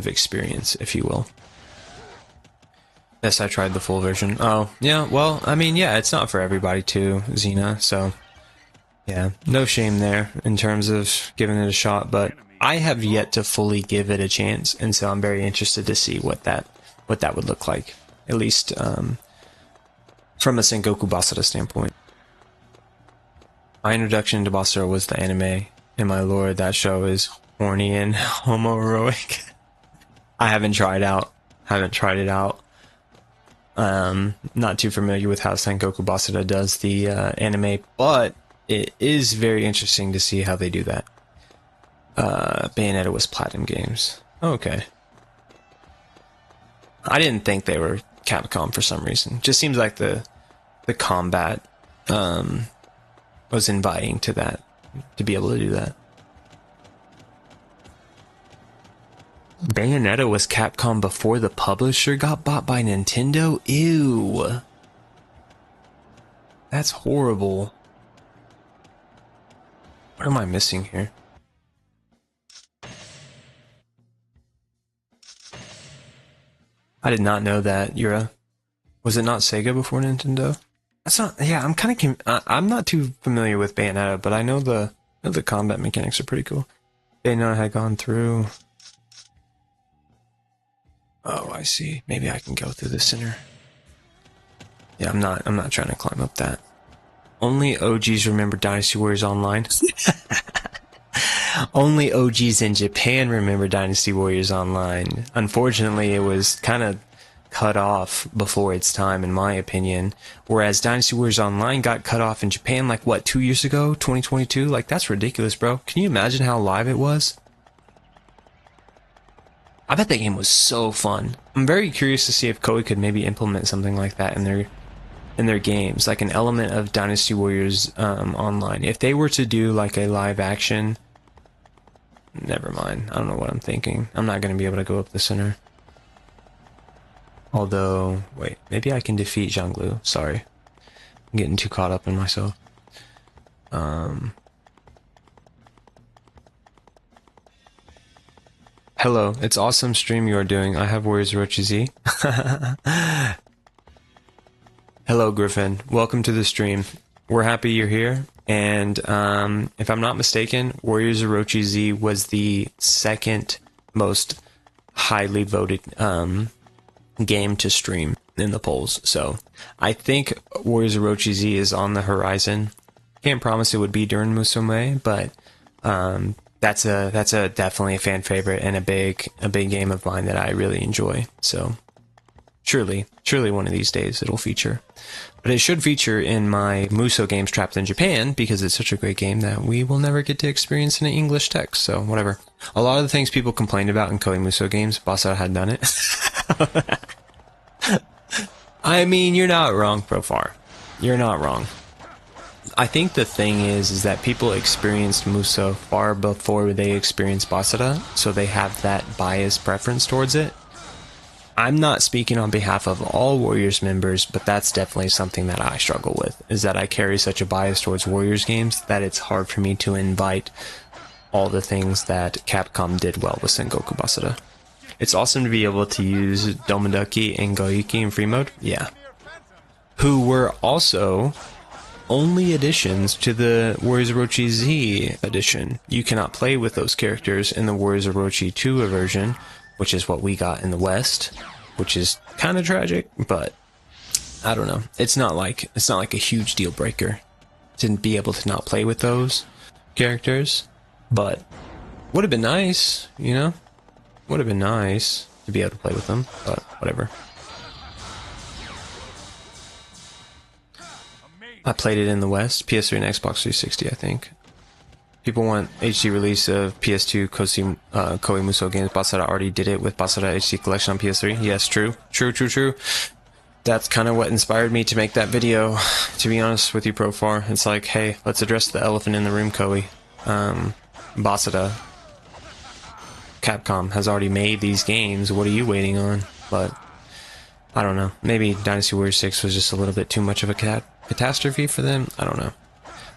experience, if you will. Yes, I tried the full version. Oh, yeah, well, I mean, yeah, it's not for everybody too, Xena, so yeah, no shame there in terms of giving it a shot, but I have yet to fully give it a chance, and so I'm very interested to see what that would look like, at least from a Sengoku Basara standpoint. My introduction to Basara was the anime, and my lord, that show is horny and homoerotic. I haven't tried it out. Not too familiar with how Sengoku Basara does the anime, but it is very interesting to see how they do that. Bayonetta was Platinum Games. Okay. I didn't think they were Capcom for some reason. Just seems like the combat was inviting to that, to be able to do that. Bayonetta was Capcom before the publisher got bought by Nintendo? Ew. That's horrible. What am I missing here? I did not know that, Yura. Was it not Sega before Nintendo? That's not... Yeah, I'm kind of... I'm not too familiar with Bayonetta, but I know the combat mechanics are pretty cool. Bayonetta had gone through... Oh, I see. Maybe I can go through the center. Yeah, I'm not trying to climb up that. Only OGs remember Dynasty Warriors Online. Only OGs in Japan remember Dynasty Warriors Online. Unfortunately, it was kind of cut off before its time, in my opinion. Whereas Dynasty Warriors Online got cut off in Japan, like, what, 2 years ago? 2022? Like, that's ridiculous, bro. Can you imagine how live it was? I bet that game was so fun. I'm very curious to see if Koei could maybe implement something like that in their games, like an element of Dynasty Warriors Online. If they were to do like a live action, never mind. I don't know what I'm thinking. I'm not going to be able to go up the center. Although, wait, maybe I can defeat Zhanglu. Sorry, I'm getting too caught up in myself. Hello, it's awesome stream you are doing. I have Warriors Orochi Z. Hello, Griffin. Welcome to the stream. We're happy you're here. And if I'm not mistaken, Warriors Orochi Z was the second most highly voted game to stream in the polls. So I think Warriors Orochi Z is on the horizon. Can't promise it would be during Musume, but that's a definitely a fan favorite and a big game of mine that I really enjoy. So surely one of these days it'll feature. But it should feature in my Musou games Trapped in Japan, because it's such a great game that we will never get to experience in an English text, so whatever. A lot of the things people complained about in Koei Musou games, Basara had done it. I mean, you're not wrong, Profar. You're not wrong. I think the thing is that people experienced Musou far before they experienced Basara, so they have that biased preference towards it. I'm not speaking on behalf of all Warriors members, but that's definitely something that I struggle with, is that I carry such a bias towards Warriors games that it's hard for me to invite all the things that Capcom did well with Sengoku Basara. It's awesome to be able to use Domodoki and Goiki in free mode, yeah. Who were also only additions to the Warriors Orochi Z edition. You cannot play with those characters in the Warriors Orochi 2 version, which is what we got in the West, which is kind of tragic, but I don't know. It's not like a huge deal breaker to be able to not play with those characters, but would have been nice, you know? Would have been nice to be able to play with them, but whatever. I played it in the West, PS3 and Xbox 360, I think. People want HD release of PS2 Koei Musou games. Basara already did it with Basara HD Collection on PS3. Yes, true. That's kind of what inspired me to make that video, to be honest with you, Profar. It's like, hey, let's address the elephant in the room, Koei. Basara. Capcom has already made these games. What are you waiting on? But I don't know. Maybe Dynasty Warriors 6 was just a little bit too much of a catastrophe for them. I don't know.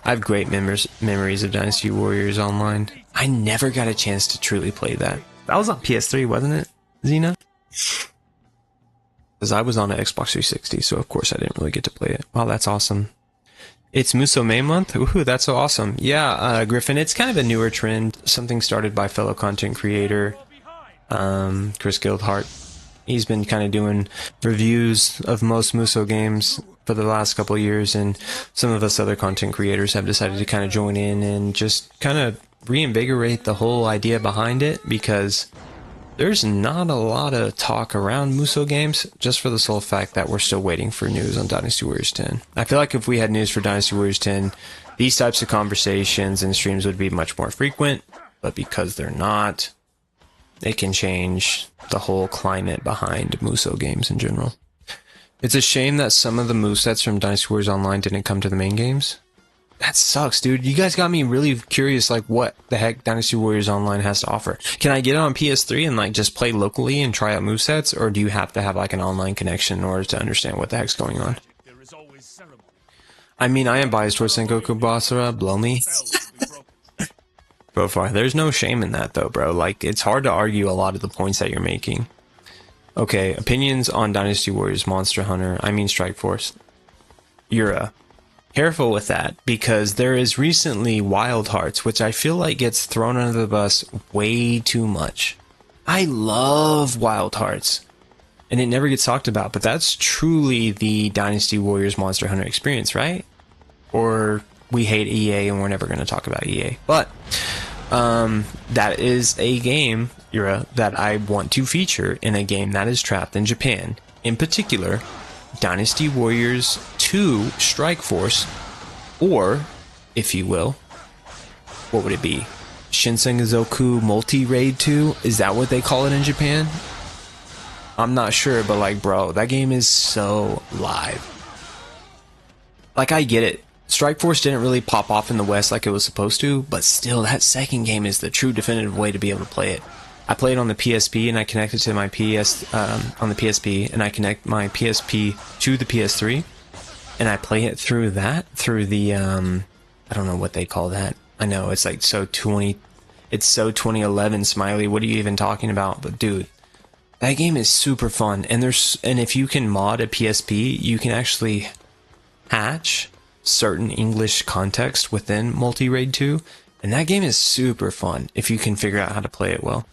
I have great memories of Dynasty Warriors Online. I never got a chance to truly play that. That was on PS3, wasn't it, Xena? Because I was on an Xbox 360, so of course I didn't really get to play it. Wow, that's awesome. It's Musou May month? Ooh, that's so awesome. Yeah, Griffin, it's kind of a newer trend. Something started by fellow content creator, Chris Guildhart. He's been kind of doing reviews of most Musou games for the last couple of years, and some of us other content creators have decided to kind of join in and just kind of reinvigorate the whole idea behind it, because there's not a lot of talk around Musou games, just for the sole fact that we're still waiting for news on Dynasty Warriors 10. I feel like if we had news for Dynasty Warriors 10, these types of conversations and streams would be much more frequent, but because they're not, it can change the whole climate behind Musou games in general. It's a shame that some of the movesets from Dynasty Warriors Online didn't come to the main games. That sucks, dude. You guys got me really curious, like, what the heck Dynasty Warriors Online has to offer. Can I get it on PS3 and, like, just play locally and try out movesets, or do you have to have, like, an online connection in order to understand what the heck's going on? I mean, I am biased towards Sengoku Basara, blow me. Profar, there's no shame in that, though, bro. Like, it's hard to argue a lot of the points that you're making. Okay, opinions on Dynasty Warriors Monster Hunter, I mean Strike Force. Yura. Careful with that, because there is recently Wild Hearts, which I feel like gets thrown under the bus way too much. I love Wild Hearts, and it never gets talked about, but that's truly the Dynasty Warriors Monster Hunter experience, right? Or we hate EA and we're never going to talk about EA. But that is a game, Yura, that I want to feature in a game that is trapped in Japan. In particular, Dynasty Warriors 2 Strike Force, or, if you will, what would it be? Shinsengoku Multi-Raid 2? Is that what they call it in Japan? I'm not sure, but like, bro, that game is so live. Like, I get it. Strike Force didn't really pop off in the West like it was supposed to, but still, that second game is the true definitive way to be able to play it. I play it on the PSP, and I connect it to my on the PSP, and I connect my PSP to the PS3, and I play it through the, I don't know what they call that. I know, it's like so 2011, Smiley, what are you even talking about? But dude, that game is super fun, and if you can mod a PSP, you can actually hatch certain English context within Multi-Raid 2, and that game is super fun if you can figure out how to play it well.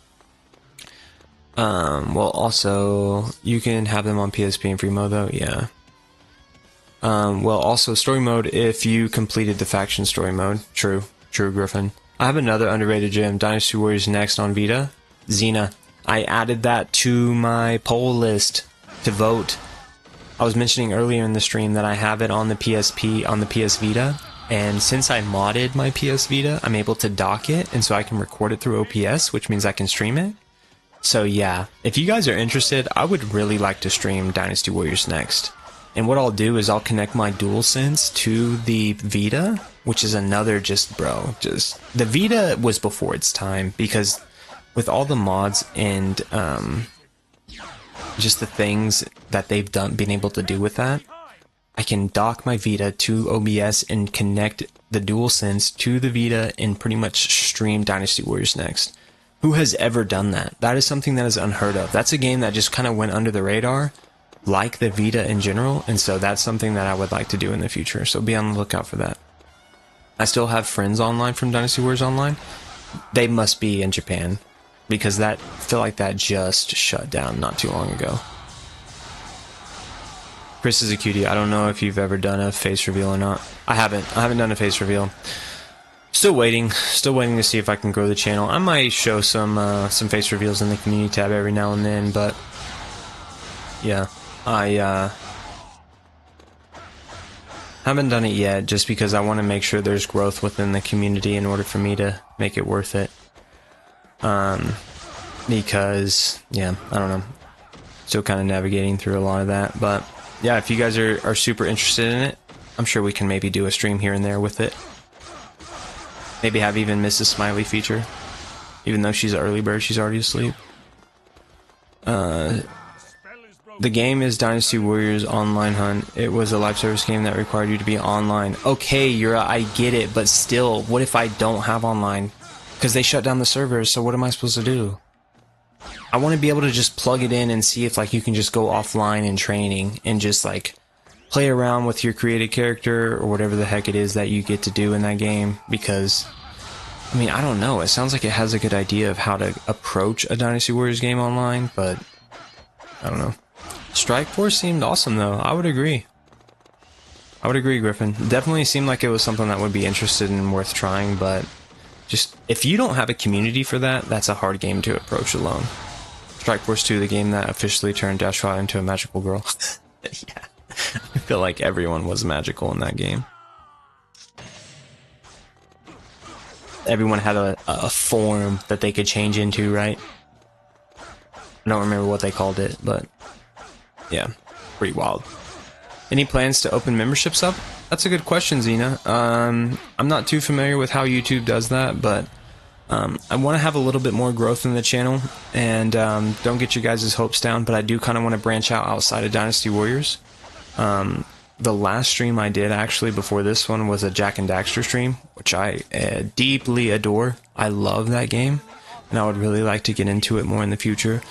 Well, also, you can have them on PSP in free mode, though, yeah. Well, also, story mode, if you completed the faction story mode, true, Griffin. I have another underrated gym, Dynasty Warriors Next on Vita, Xena. I added that to my poll list to vote. I was mentioning earlier in the stream that I have it on the PSP, on the PS Vita, and since I modded my PS Vita, I'm able to dock it, and so I can record it through OPS, which means I can stream it. So yeah, if you guys are interested, I would really like to stream Dynasty Warriors Next. And what I'll do is I'll connect my DualSense to the Vita, which is another the Vita was before its time, because with all the mods and just the things that they've been able to do with that, I can dock my Vita to OBS and connect the DualSense to the Vita and pretty much stream Dynasty Warriors Next. Who has ever done that? That is something that is unheard of. That's a game that just kind of went under the radar, like the Vita in general, and so that's something that I would like to do in the future, so be on the lookout for that. I still have friends online from Dynasty Warriors Online. They must be in Japan, because I feel like that just shut down not too long ago. Chris is a cutie. I don't know if you've ever done a face reveal or not. I haven't done a face reveal. Still waiting to see if I can grow the channel. I might show some face reveals in the community tab every now and then, but yeah, I haven't done it yet just because I want to make sure there's growth within the community in order for me to make it worth it. Because yeah, I don't know, still kind of navigating through a lot of that, but yeah, if you guys are super interested in it, I'm sure we can maybe do a stream here and there with it. Maybe have even Mrs. Smiley feature, even though she's an early bird, she's already asleep. The game is Dynasty Warriors Online Hunt. It was a live service game that required you to be online. Okay, I get it, but still, what if I don't have online? Because they shut down the servers, so what am I supposed to do? I want to be able to just plug it in and see if like you can just go offline in training and just like play around with your created character or whatever the heck it is that you get to do in that game, because I mean, I don't know, it sounds like it has a good idea of how to approach a Dynasty Warriors game online, but I don't know. Strike Force seemed awesome though. I would agree, Griffin. Definitely seemed like it was something that would be interested and worth trying, but just if you don't have a community for that, that's a hard game to approach alone. Strike Force 2, the game that officially turned Dashfly into a magical girl. Yeah. I feel like everyone was magical in that game. Everyone had a form that they could change into, right? I don't remember what they called it, but yeah, pretty wild. Any plans to open memberships up? That's a good question, Xena. I'm not too familiar with how YouTube does that, but I want to have a little bit more growth in the channel, and don't get your guys' hopes down, but I do kind of want to branch out outside of Dynasty Warriors. The last stream I did actually before this one was a Jack and Daxter stream, which I deeply adore. I love that game, and I would really like to get into it more in the future.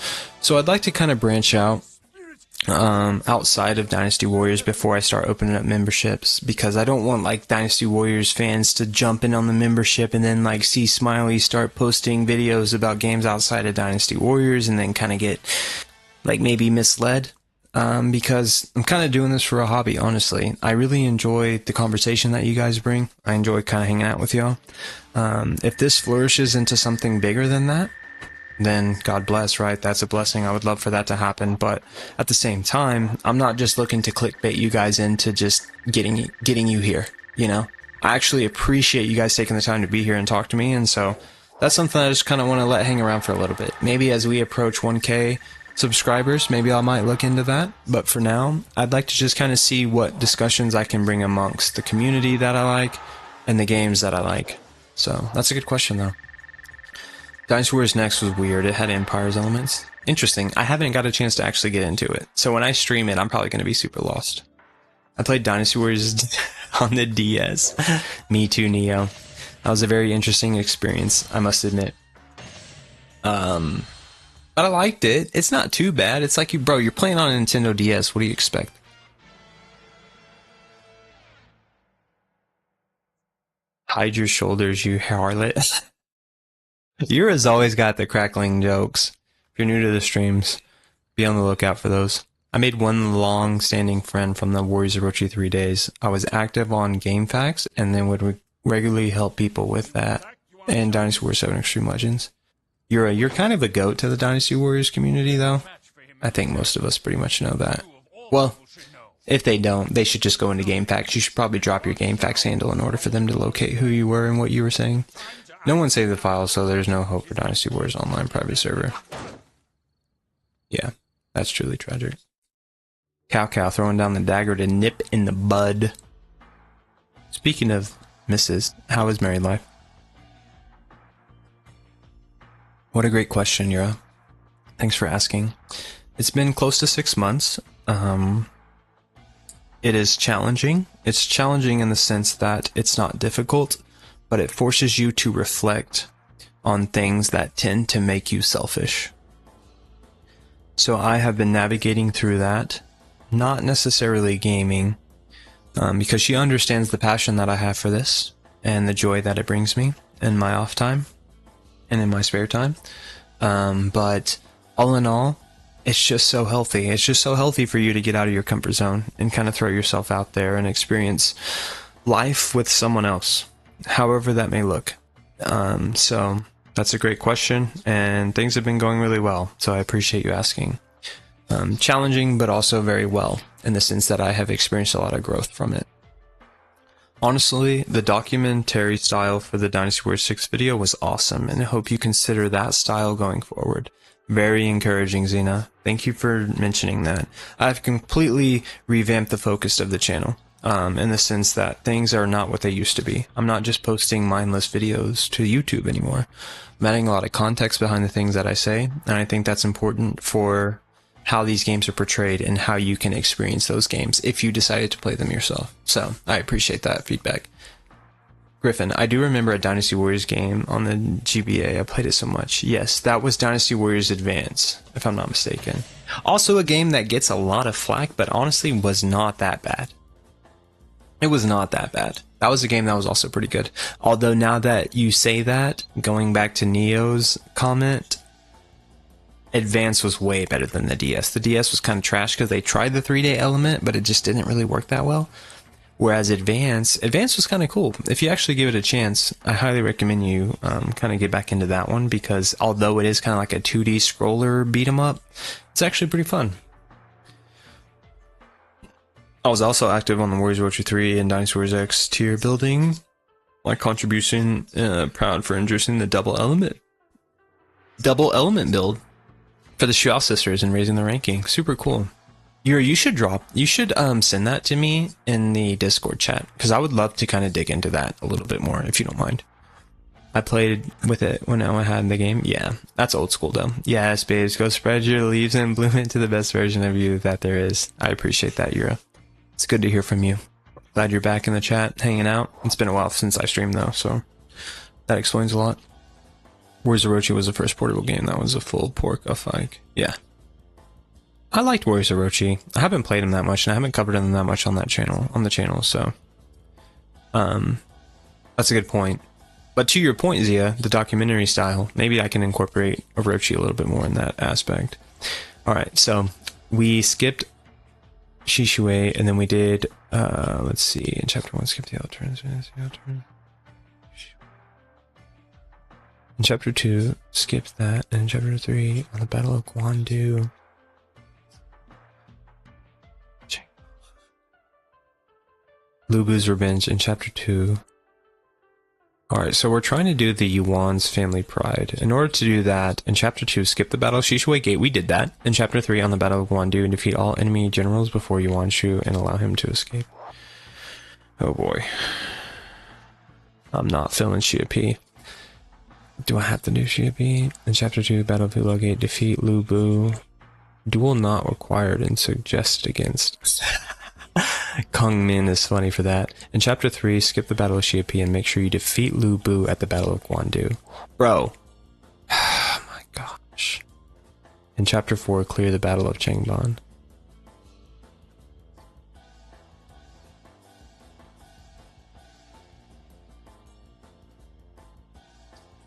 So I'd like to kind of branch out outside of Dynasty Warriors before I start opening up memberships, because I don't want like Dynasty Warriors fans to jump in on the membership and then like see Smiley start posting videos about games outside of Dynasty Warriors and then kind of get like maybe misled. Because I'm kind of doing this for a hobby, honestly. I really enjoy the conversation that you guys bring. I enjoy kind of hanging out with y'all. If this flourishes into something bigger than that, then God bless, right? That's a blessing. I would love for that to happen. But at the same time, I'm not just looking to clickbait you guys into just getting you here, you know? I actually appreciate you guys taking the time to be here and talk to me, and so that's something I just kind of want to let hang around for a little bit. Maybe as we approach 1K subscribers, maybe I might look into that, but for now, I'd like to just kind of see what discussions I can bring amongst the community that I like and the games that I like. So that's a good question though. Dynasty Warriors Next was weird. It had Empire's elements. Interesting. I haven't got a chance to actually get into it, so when I stream it, I'm probably going to be super lost. I played Dynasty Warriors on the DS. Me too, Neo. That was a very interesting experience, I must admit. But I liked it. It's not too bad. It's like, bro, you're playing on a Nintendo DS. What do you expect? Hide your shoulders, you harlot. Yura's always got the crackling jokes. If you're new to the streams, be on the lookout for those. I made one long-standing friend from the Warriors Orochi 3 days. I was active on GameFAQs and then would regularly help people with that. and Dynasty Warriors 7 Extreme Legends. You're kind of a goat to the Dynasty Warriors community, though. I think most of us pretty much know that. Well, if they don't, they should just go into GameFAQs. You should probably drop your GameFAQs handle in order for them to locate who you were and what you were saying. No one saved the file, so there's no hope for Dynasty Warriors Online private server. Yeah, that's truly tragic. Cow throwing down the dagger to nip in the bud. Speaking of misses, how is married life? What a great question, Yura. Thanks for asking. It's been close to 6 months. It is challenging. It's challenging in the sense that it's not difficult, but it forces you to reflect on things that tend to make you selfish. So I have been navigating through that, not necessarily gaming, because she understands the passion that I have for this and the joy that it brings me in my off time and in my spare time. But all in all, it's just so healthy. It's just so healthy for you to get out of your comfort zone and kind of throw yourself out there and experience life with someone else, however that may look. So that's a great question, and things have been going really well. So I appreciate you asking. Challenging, but also very well, in the sense that I have experienced a lot of growth from it. Honestly, the documentary style for the Dynasty Warriors 6 video was awesome, and I hope you consider that style going forward. Very encouraging, Xena. Thank you for mentioning that. I've completely revamped the focus of the channel, in the sense that things are not what they used to be. I'm not just posting mindless videos to YouTube anymore. I'm adding a lot of context behind the things that I say, and I think that's important for how these games are portrayed and how you can experience those games if you decided to play them yourself. So I appreciate that feedback. Griffin, I do remember a Dynasty Warriors game on the GBA. I played it so much. Yes, that was Dynasty Warriors Advance, if I'm not mistaken. Also a game that gets a lot of flack, but honestly was not that bad. It was not that bad. That was a game that was also pretty good. Although now that you say that, going back to Neo's comment, Advance was way better than the DS. The DS was kind of trash because they tried the 3-day element, but it just didn't really work that well. Whereas Advance was kind of cool. If you actually give it a chance, I highly recommend you kind of get back into that one, because although it is kind of like a 2D scroller beat 'em up, it's actually pretty fun. I was also active on the Warriors Orochi 3 and Dynasty Warriors X tier building. My contribution, proud for introducing the double element build for the Xiao sisters and raising the ranking. Super cool. You should send that to me in the Discord chat, because I would love to kind of dig into that a little bit more, if you don't mind. I played with it when I had the game. Yeah, that's old school though. Yes, babes, go spread your leaves and bloom into the best version of you that there is. I appreciate that, Yura. It's good to hear from you. Glad you're back in the chat, hanging out. It's been a while since I streamed though, so that explains a lot. Warriors Orochi was the first portable game that was a full pork of like, yeah. I liked Warriors Orochi. I haven't played them that much, and I haven't covered them that much on the channel, so that's a good point. But to your point, Zia, the documentary style, maybe I can incorporate Orochi a little bit more in that aspect. Alright, so we skipped Shishui, and then we did let's see, in chapter 1 skip the alternates. In chapter 2, skipped that, and in chapter 3, on the Battle of Guandu. Lubu's Revenge in chapter 2. Alright, so we're trying to do the Yuan's Family Pride. In order to do that, in chapter 2, skip the Battle of Shishui Gate. We did that. In chapter 3, on the Battle of Guandu, and defeat all enemy generals before Yuan Shu and allow him to escape. Oh boy. I'm not feeling Xia P. Do I have to do Xia P? In chapter 2, Battle of Hula Gate, defeat Lubu. Duel not required and suggested against. Kong Min is funny for that. In chapter 3, skip the Battle of Xia P and make sure you defeat Lu Bu at the Battle of Guandu. Bro. Oh my gosh. In chapter 4, clear the Battle of Changban.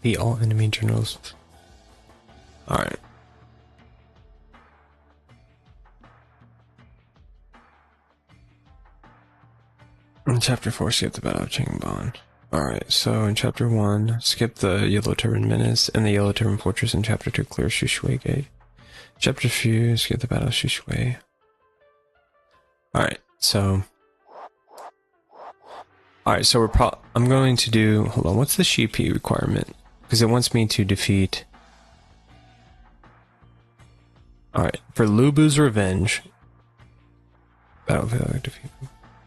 The all enemy generals. Alright. In chapter 4, skip the Battle of Changban. Alright, so in Chapter 1, skip the Yellow Turban Menace and the Yellow Turban Fortress. In Chapter 2, clear Shishui Gate. Chapter 3, skip the Battle of Shishui. Alright, so... Alright, so I'm going to do... Hold on, what's the CP requirement? Because it wants me to defeat... Alright, for Lubu's Revenge... Battlefield,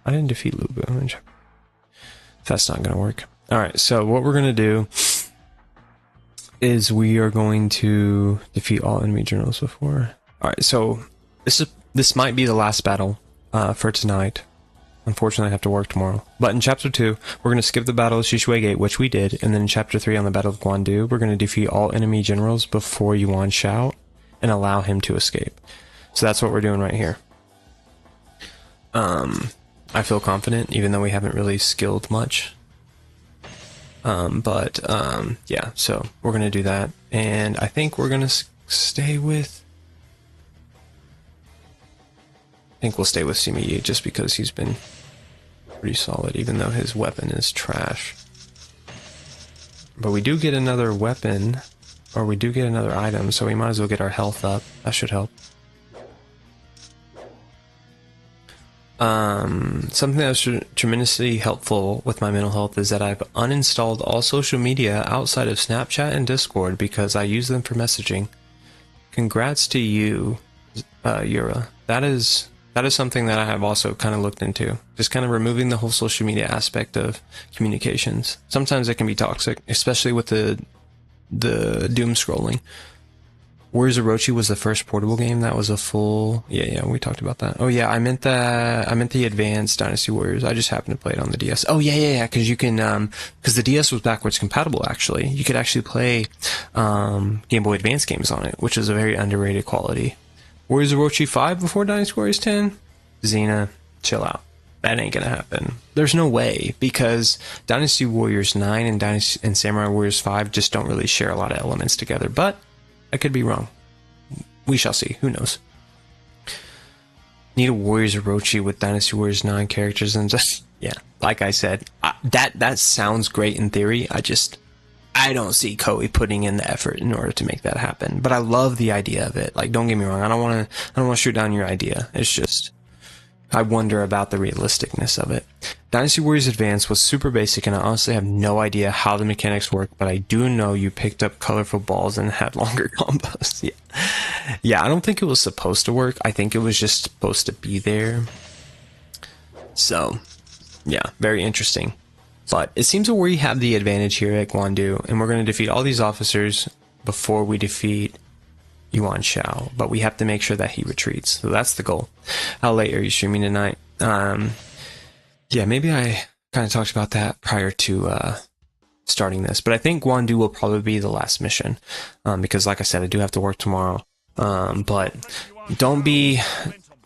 I didn't defeat Lubu. I'm gonna check. That's not going to work. Alright, so what we're going to do is we are going to defeat all enemy generals before. Alright, so this might be the last battle for tonight. Unfortunately, I have to work tomorrow. But in Chapter 2, we're going to skip the Battle of Shishui Gate, which we did, and then in Chapter 3 on the Battle of Guandu, we're going to defeat all enemy generals before Yuan Shao and allow him to escape. So that's what we're doing right here. I feel confident, even though we haven't really skilled much. Yeah, so we're going to do that. And I think we're going to stay with... I think we'll stay with Sima Yi just because he's been pretty solid, even though his weapon is trash. But we do get another weapon, or we do get another item, so we might as well get our health up. That should help. Something that was tremendously helpful with my mental health is that I've uninstalled all social media outside of Snapchat and Discord because I use them for messaging. Congrats to you, Yura. That is something that I have also kind of looked into. Just kind of removing the whole social media aspect of communications. Sometimes it can be toxic, especially with the doom scrolling. Warriors Orochi was the first portable game that was a full... Yeah, we talked about that. Oh yeah, I meant the advanced Dynasty Warriors. I just happened to play it on the DS. Oh yeah, because you can... because the DS was backwards compatible, actually. You could actually play Game Boy Advance games on it, which is a very underrated quality. Warriors Orochi 5 before Dynasty Warriors 10? Xena, chill out. That ain't gonna happen. There's no way, because Dynasty Warriors 9 and Samurai Warriors 5 just don't really share a lot of elements together, but I could be wrong. We shall see. Who knows? Need a Warriors Orochi with Dynasty Warriors 9 characters and just... Yeah, like I said, that sounds great in theory. I don't see Koei putting in the effort in order to make that happen. But I love the idea of it. Like, don't get me wrong. I don't want to shoot down your idea. It's just... I wonder about the realisticness of it. Dynasty Warriors Advance was super basic, and I honestly have no idea how the mechanics work, but I do know you picked up colorful balls and had longer combos. Yeah, I don't think it was supposed to work. I think it was just supposed to be there. So, yeah, very interesting. But it seems that we have the advantage here at Guandu, and we're going to defeat all these officers before we defeat Yuan Shao, but we have to make sure that he retreats. So that's the goal. How late are you streaming tonight? Yeah, maybe I kind of talked about that prior to starting this, but I think Guandu will probably be the last mission, because like I said, I do have to work tomorrow. But don't be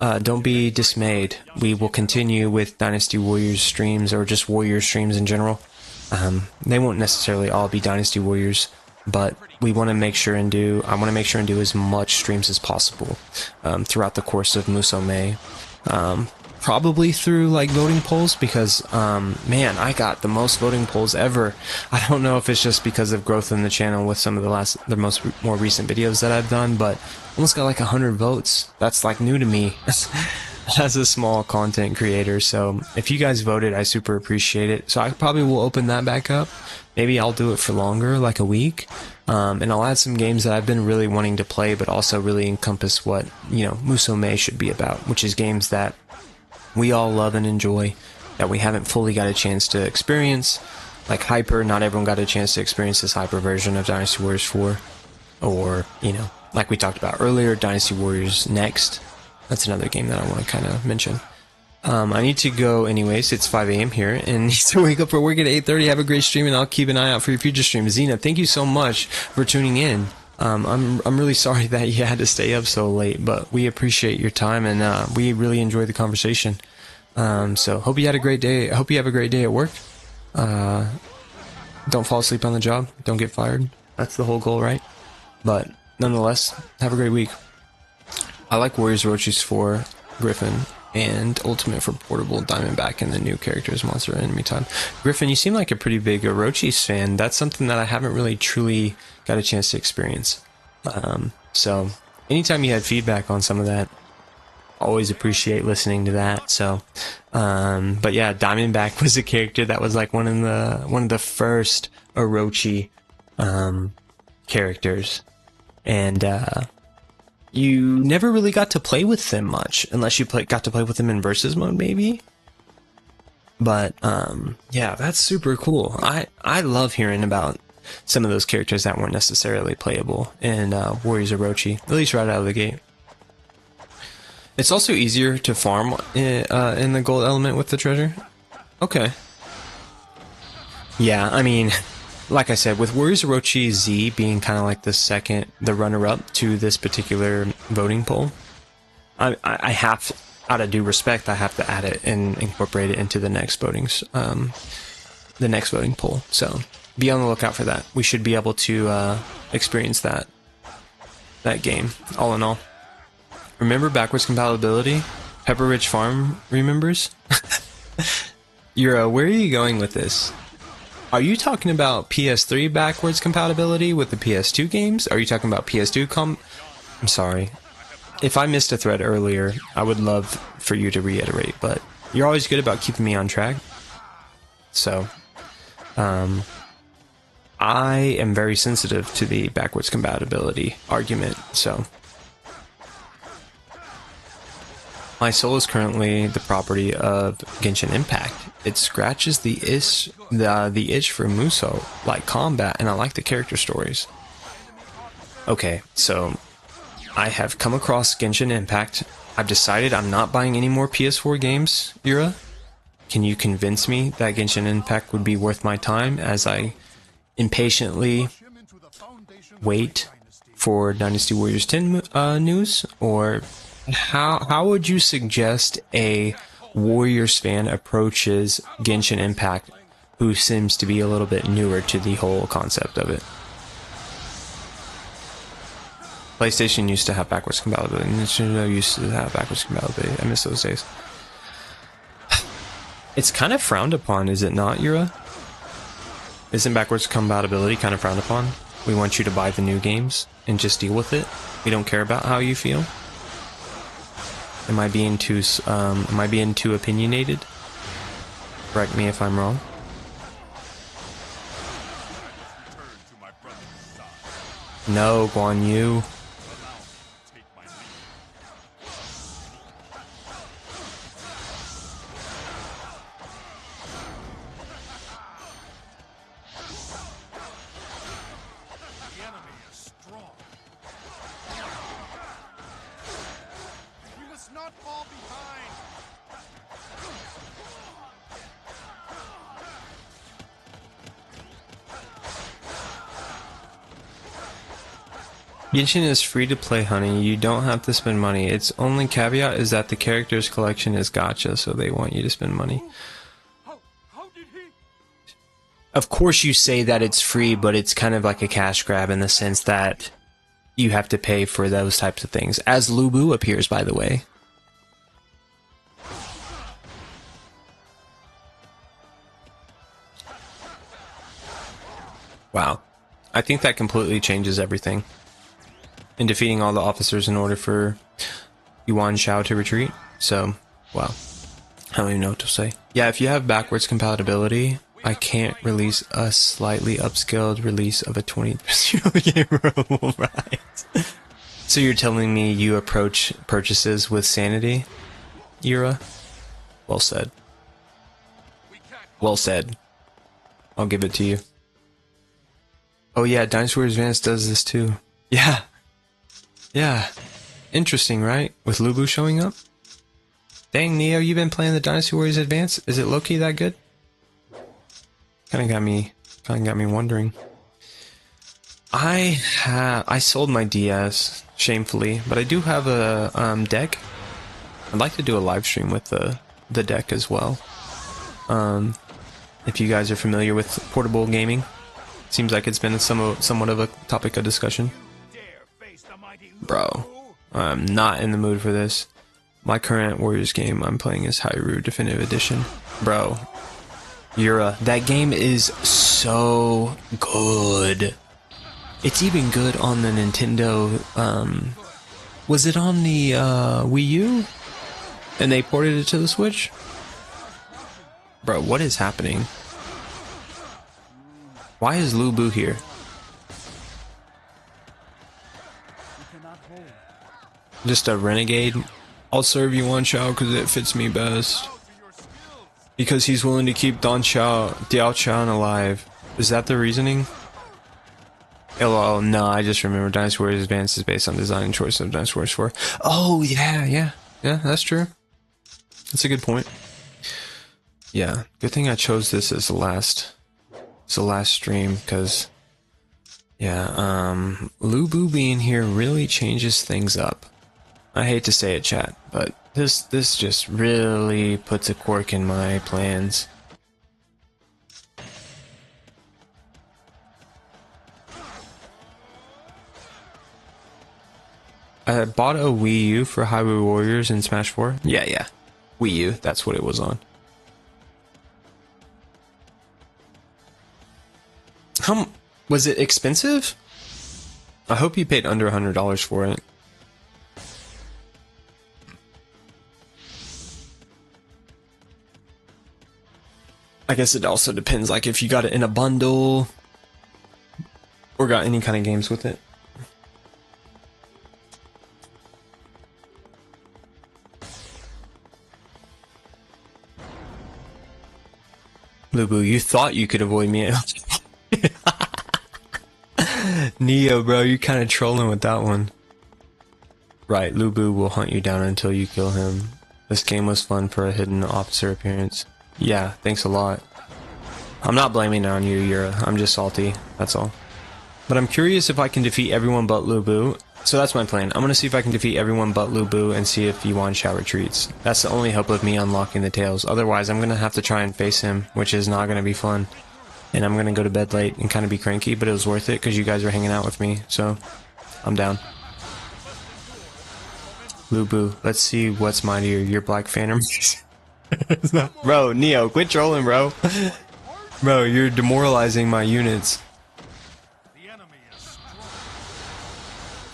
dismayed. We will continue with Dynasty Warriors streams, or just Warrior streams in general. They won't necessarily all be Dynasty Warriors, but we want to make sure and do... I want to make sure and do as much streams as possible throughout the course of Musou May. Probably through, like, voting polls, because, man, I got the most voting polls ever. I don't know if it's just because of growth in the channel with some of the more recent videos that I've done, but almost got like 100 votes. That's, like, new to me as a small content creator. So if you guys voted, I super appreciate it. So I probably will open that back up. Maybe I'll do it for longer, like a week. And I'll add some games that I've been really wanting to play, but also really encompass what, Musou May should be about, which is games that we all love and enjoy, that we haven't fully got a chance to experience. Like Hyper, not everyone got a chance to experience this Hyper version of Dynasty Warriors 4. Or, like we talked about earlier, Dynasty Warriors Next. That's another game that I want to kind of mention. I need to go anyways. It's 5 a.m. here, and need to wake up for work at 8:30. Have a great stream, and I'll keep an eye out for your future stream. Xena, thank you so much for tuning in. I'm really sorry that you had to stay up so late, but we appreciate your time, and we really enjoyed the conversation. So hope you had a great day. I hope you have a great day at work. Don't fall asleep on the job. Don't get fired. That's the whole goal, right? But nonetheless, have a great week. I like Warriors Orochi's 4, Griffin, and Ultimate for Portable Diamondback and the new characters Monster Enemy Time. Griffin, you seem like a pretty big Orochi's fan. That's something that I haven't really truly got a chance to experience. So anytime you had feedback on some of that, always appreciate listening to that. So, but yeah, Diamondback was a character that was like one of the first Orochi characters, and you never really got to play with them much, unless you got to play with them in versus mode, maybe. But yeah, that's super cool. I love hearing about some of those characters that weren't necessarily playable in Warriors Orochi, at least right out of the gate. It's also easier to farm in the gold element with the treasure. Okay. Yeah, I mean, like I said, with Warriors Orochi Z being kind of like the runner-up to this particular voting poll, I have, out of due respect, I have to add it and incorporate it into the next voting poll. So be on the lookout for that. We should be able to experience that game. All in all, remember backwards compatibility? Pepper Rich Farm remembers. Where are you going with this? Are you talking about PS3 backwards compatibility with the PS2 games? Are you talking about PS2 I'm sorry. If I missed a thread earlier, I would love for you to reiterate, but you're always good about keeping me on track. So, I am very sensitive to the backwards compatibility argument, so. My soul is currently the property of Genshin Impact. It scratches the itch for Musou, like combat, and I like the character stories. Okay, so I have come across Genshin Impact. I've decided I'm not buying any more PS4 games, Yura. Can you convince me that Genshin Impact would be worth my time as I impatiently wait for Dynasty Warriors 10 news? Or how would you suggest a Warriors fan approaches Genshin Impact who seems to be a little bit newer to the whole concept of it? PlayStation used to have backwards compatibility. Nintendo used to have backwards compatibility. I miss those days. It's kind of frowned upon, is it not, Yura? Isn't backwards compatibility kind of frowned upon? We want you to buy the new games and just deal with it. We don't care about how you feel. Am I being too opinionated? Correct me if I'm wrong. No, Guan Yu. Genshin is free to play, honey. You don't have to spend money. Its only caveat is that the characters collection is gacha, so they want you to spend money. Of course you say that it's free, but it's kind of like a cash grab in the sense that you have to pay for those types of things. As Lubu appears, by the way. Wow. I think that completely changes everything. In defeating all the officers in order for Yuan Shao to retreat. So, wow. I don't even know what to say. Yeah, if you have backwards compatibility, I can't release a slightly upscaled release of a 20% game. Right. So you're telling me you approach purchases with sanity, Yura? Well said. Well said. I'll give it to you. Oh yeah, Dynasty Warriors Advance does this too. Yeah. Yeah. Interesting, right? With Lubu showing up? Dang, Neo, you been playing the Dynasty Warriors Advance? Is it low-key that good? Kinda got me wondering. I sold my DS, shamefully, but I do have a deck. I'd like to do a live stream with the deck as well. If you guys are familiar with portable gaming, seems like it's been somewhat of a topic of discussion. Bro, I'm not in the mood for this. My current Warriors game I'm playing is Hyrule Definitive Edition. Bro, Yura, that game is so good. It's even good on the Nintendo, was it on the Wii U? And they ported it to the Switch? Bro, what is happening? Why is Lu Bu here? Just a renegade? I'll serve you one Xiao because it fits me best. Because he's willing to keep Diao Chan alive. Is that the reasoning? LOL, no, I just remember Dynasty Warriors Advance is based on design and choice of Dynasty Warriors 4. Oh, yeah, that's true. That's a good point. Yeah, good thing I chose this as the last stream, because, yeah, Lu Bu being here really changes things up. I hate to say it, chat, but this just really puts a quirk in my plans. I bought a Wii U for Hyrule Warriors in Smash 4. Yeah. Wii U, that's what it was on. Was it expensive? I hope you paid under $100 for it. I guess it also depends, like if you got it in a bundle or got any kind of games with it. Lu Bu, you thought you could avoid me. Neo, bro, you kind of trolling with that one. Right, Lu Bu will hunt you down until you kill him. This game was fun for a hidden officer appearance. Yeah, thanks a lot. I'm not blaming it on you, Yura. I'm just salty, that's all. But I'm curious if I can defeat everyone but Lu Bu. So that's my plan. I'm gonna see if I can defeat everyone but Lu Bu and see if Yuan Shao retreats. That's the only hope of me unlocking the tails. Otherwise, I'm gonna have to try and face him, which is not gonna be fun. And I'm gonna go to bed late and kind of be cranky, but it was worth it because you guys were hanging out with me, so I'm down. Lu Bu, let's see what's mightier, your Black Phantom. Bro, Neo, quit trolling, bro. Bro, you're demoralizing my units.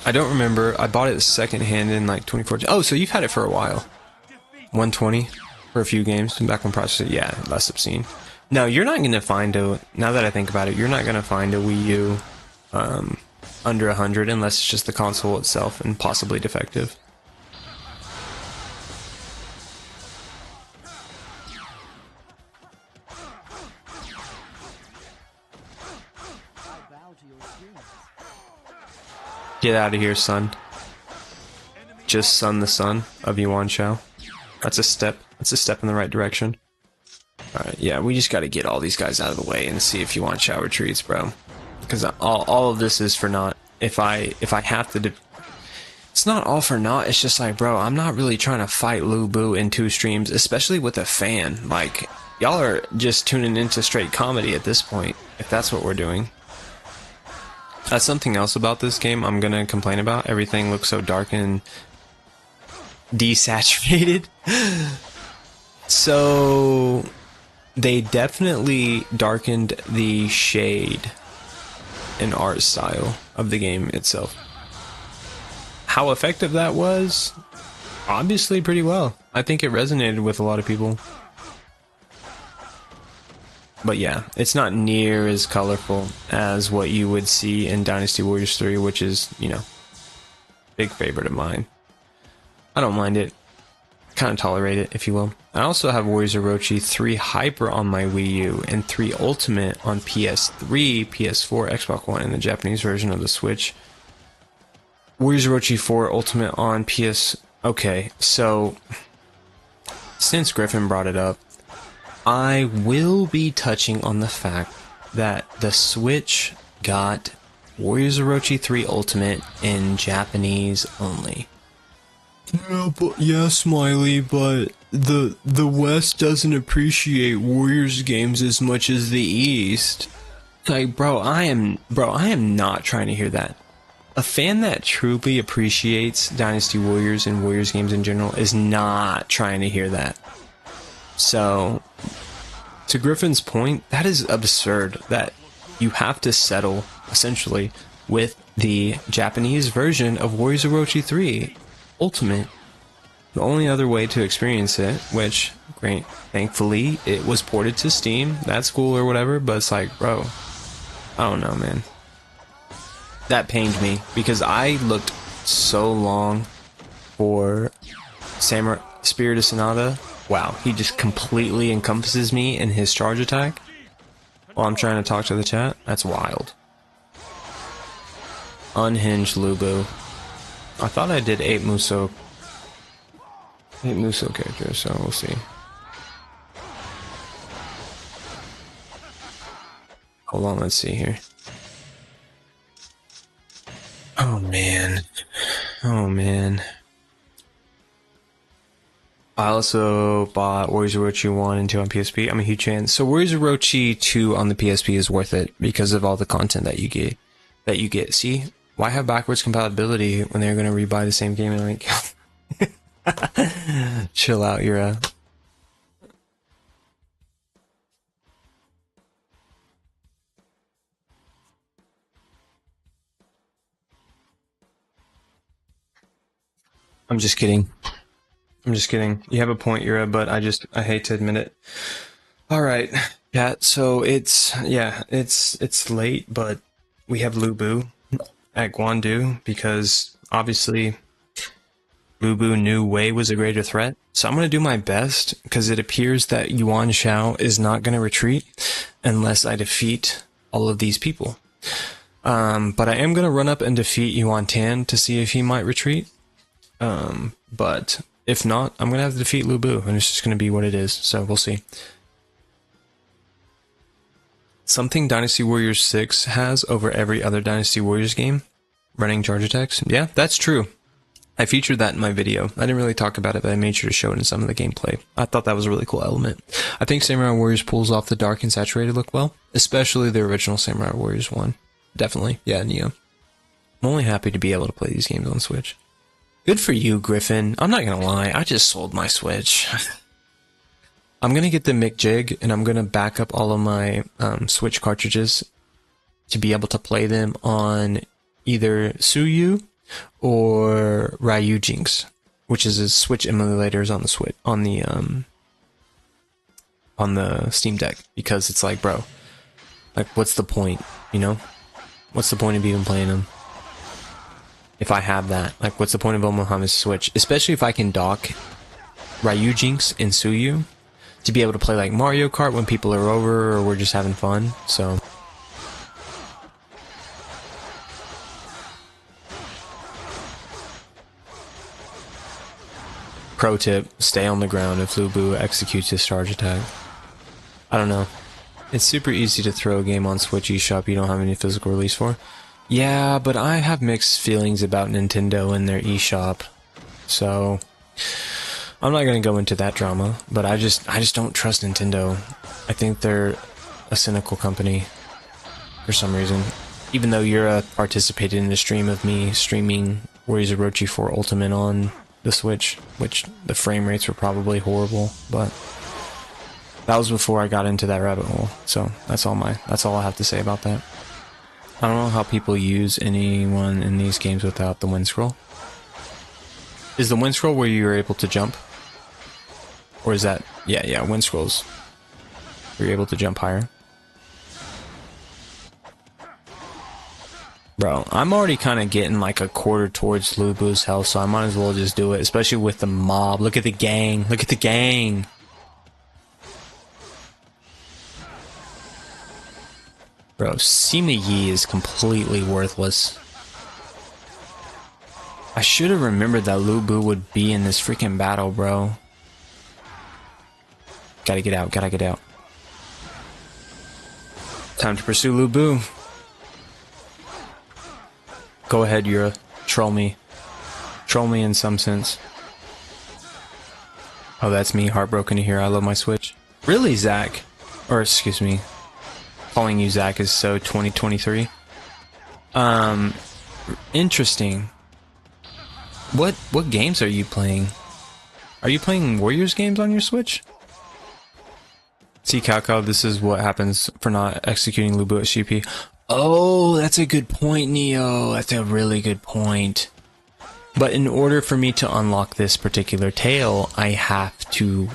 I don't remember. I bought it secondhand in like 2014. Oh, so you've had it for a while. 120 for a few games back when processor. Yeah, less obscene. No, you're not gonna find a. Now that I think about it, you're not gonna find a Wii U under 100 unless it's just the console itself and possibly defective. Get out of here, son. Just son the son of Yuan Shao. That's a step. That's a step in the right direction. Alright, yeah, we just gotta get all these guys out of the way and see if Yuan Shao retreats, bro. Because all of this is for naught. If I have to... It's not all for naught, it's just like, bro, I'm not really trying to fight Lu Bu in 2 streams, especially with a fan. Like, y'all are just tuning into straight comedy at this point, if that's what we're doing. That's something else about this game I'm gonna complain about. Everything looks so dark and desaturated. So they definitely darkened the shade and art style of the game itself. How effective that was? Obviously pretty well. I think it resonated with a lot of people. But yeah, it's not near as colorful as what you would see in Dynasty Warriors 3, which is, you know, big favorite of mine. I don't mind it. Kind of tolerate it, if you will. I also have Warriors Orochi 3 Hyper on my Wii U and 3 Ultimate on PS3, PS4, Xbox One, and the Japanese version of the Switch. Warriors Orochi 4 Ultimate on PS... Okay, so since Griffin brought it up, I will be touching on the fact that the Switch got Warriors Orochi 3 Ultimate in Japanese only. Yeah, Smiley, but the West doesn't appreciate Warriors games as much as the East. Like, bro, I am not trying to hear that. a fan that truly appreciates Dynasty Warriors and Warriors games in general is not trying to hear that. So, to Griffin's point, that is absurd that you have to settle, essentially, with the Japanese version of Warriors of Orochi 3 Ultimate. The only other way to experience it, which, great, thankfully, it was ported to Steam. That's cool or whatever, but it's like, bro, I don't know, man. That pained me because I looked so long for Samurai Spirit of Sonata. Wow, he just completely encompasses me in his charge attack while I'm trying to talk to the chat. That's wild. Unhinged Lubu. I thought I did 8 Musou characters, so we'll see. Hold on, let's see here. Oh man. Oh man. I also bought Warriors of Orochi 1 and 2 on PSP. I'm a huge fan. So Warriors of Orochi 2 on the PSP is worth it because of all the content that you get. See? Why have backwards compatibility when they're gonna rebuy the same game and like chill out, Yura. I'm just kidding. I'm just kidding. You have a point, Yura, but I hate to admit it. Alright, yeah, so it's late, but we have Lubu at Guandu because obviously Lubu knew Wei was a greater threat. So I'm going to do my best because it appears that Yuan Shao is not going to retreat unless I defeat all of these people. But I am going to run up and defeat Yuan Tan to see if he might retreat. But if not, I'm going to have to defeat Lubu and it's just going to be what it is. So we'll see. Something Dynasty Warriors 6 has over every other Dynasty Warriors game, running charge attacks. Yeah, that's true. I featured that in my video. I didn't really talk about it, but I made sure to show it in some of the gameplay. I thought that was a really cool element. I think Samurai Warriors pulls off the dark and saturated look well, especially the original Samurai Warriors 1. Definitely. Yeah, Neo. I'm only happy to be able to play these games on Switch. Good for you, Griffin. I'm not gonna lie, I just sold my Switch. I'm gonna get the McJig, and I'm gonna back up all of my Switch cartridges to be able to play them on either Tsuyu or Ryu Jinx, which is a Switch emulators on the Switch on the Steam Deck, because it's like, bro, like, what's the point? You know, what's the point of even playing them if I have that? Like, what's the point of Omaha's Switch? Especially if I can dock Ryu Jinx and Tsuyu to be able to play like Mario Kart when people are over or we're just having fun. So pro tip, stay on the ground if Lubu executes his charge attack. I don't know. It's super easy to throw a game on Switch eShop you don't have any physical release for. Yeah, but I have mixed feelings about Nintendo and their eShop. So I'm not going to go into that drama, but I just don't trust Nintendo. I think they're a cynical company for some reason. Even though Yura participated in the stream of me streaming Warriors of Orochi 4 Ultimate on the Switch, which the frame rates were probably horrible, but that was before I got into that rabbit hole. So that's all I have to say about that. I don't know how people use anyone in these games without the wind scroll. Is the wind scroll where you're able to jump? Or is that... Yeah, wind scrolls. You're able to jump higher. Bro, I'm already kind of getting like a quarter towards Lubu's health, so I might as well just do it, especially with the mob. Look at the gang. Look at the gang. Bro, Sima Yi is completely worthless. I should have remembered that Lubu would be in this freaking battle, bro. Gotta get out, gotta get out. Time to pursue Lubu. Go ahead, Yura. Troll me. Troll me in some sense. Oh, that's me, heartbroken to hear I love my Switch. Really, Zach? Or, excuse me. Calling you Zach is so 2023. Interesting. What games are you playing? Are you playing Warriors games on your Switch? See, Calco, this is what happens for not executing Lubu at CP. Oh, that's a good point, Neo. That's a really good point. But in order for me to unlock this particular tail, I have to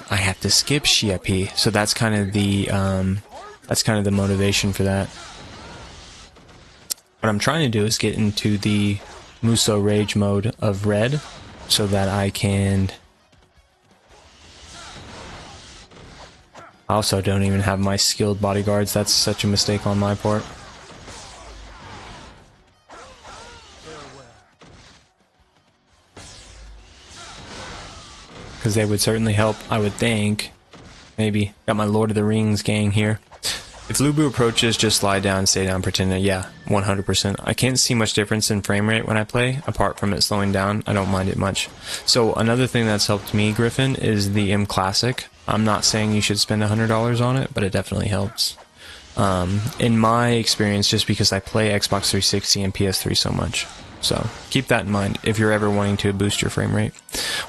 skip CP. So that's kind of the motivation for that. What I'm trying to do is get into the Musou Rage mode of red so that I can... I also don't even have my skilled bodyguards. That's such a mistake on my part. Because they would certainly help, I would think. Maybe. Got my Lord of the Rings gang here. If Lubu approaches, just lie down, stay down, pretend that, yeah, 100%. I can't see much difference in frame rate when I play, apart from it slowing down. I don't mind it much. So another thing that's helped me, Griffin, is the M Classic. I'm not saying you should spend $100 on it, but it definitely helps. In my experience, just because I play Xbox 360 and PS3 so much. So keep that in mind if you're ever wanting to boost your frame rate.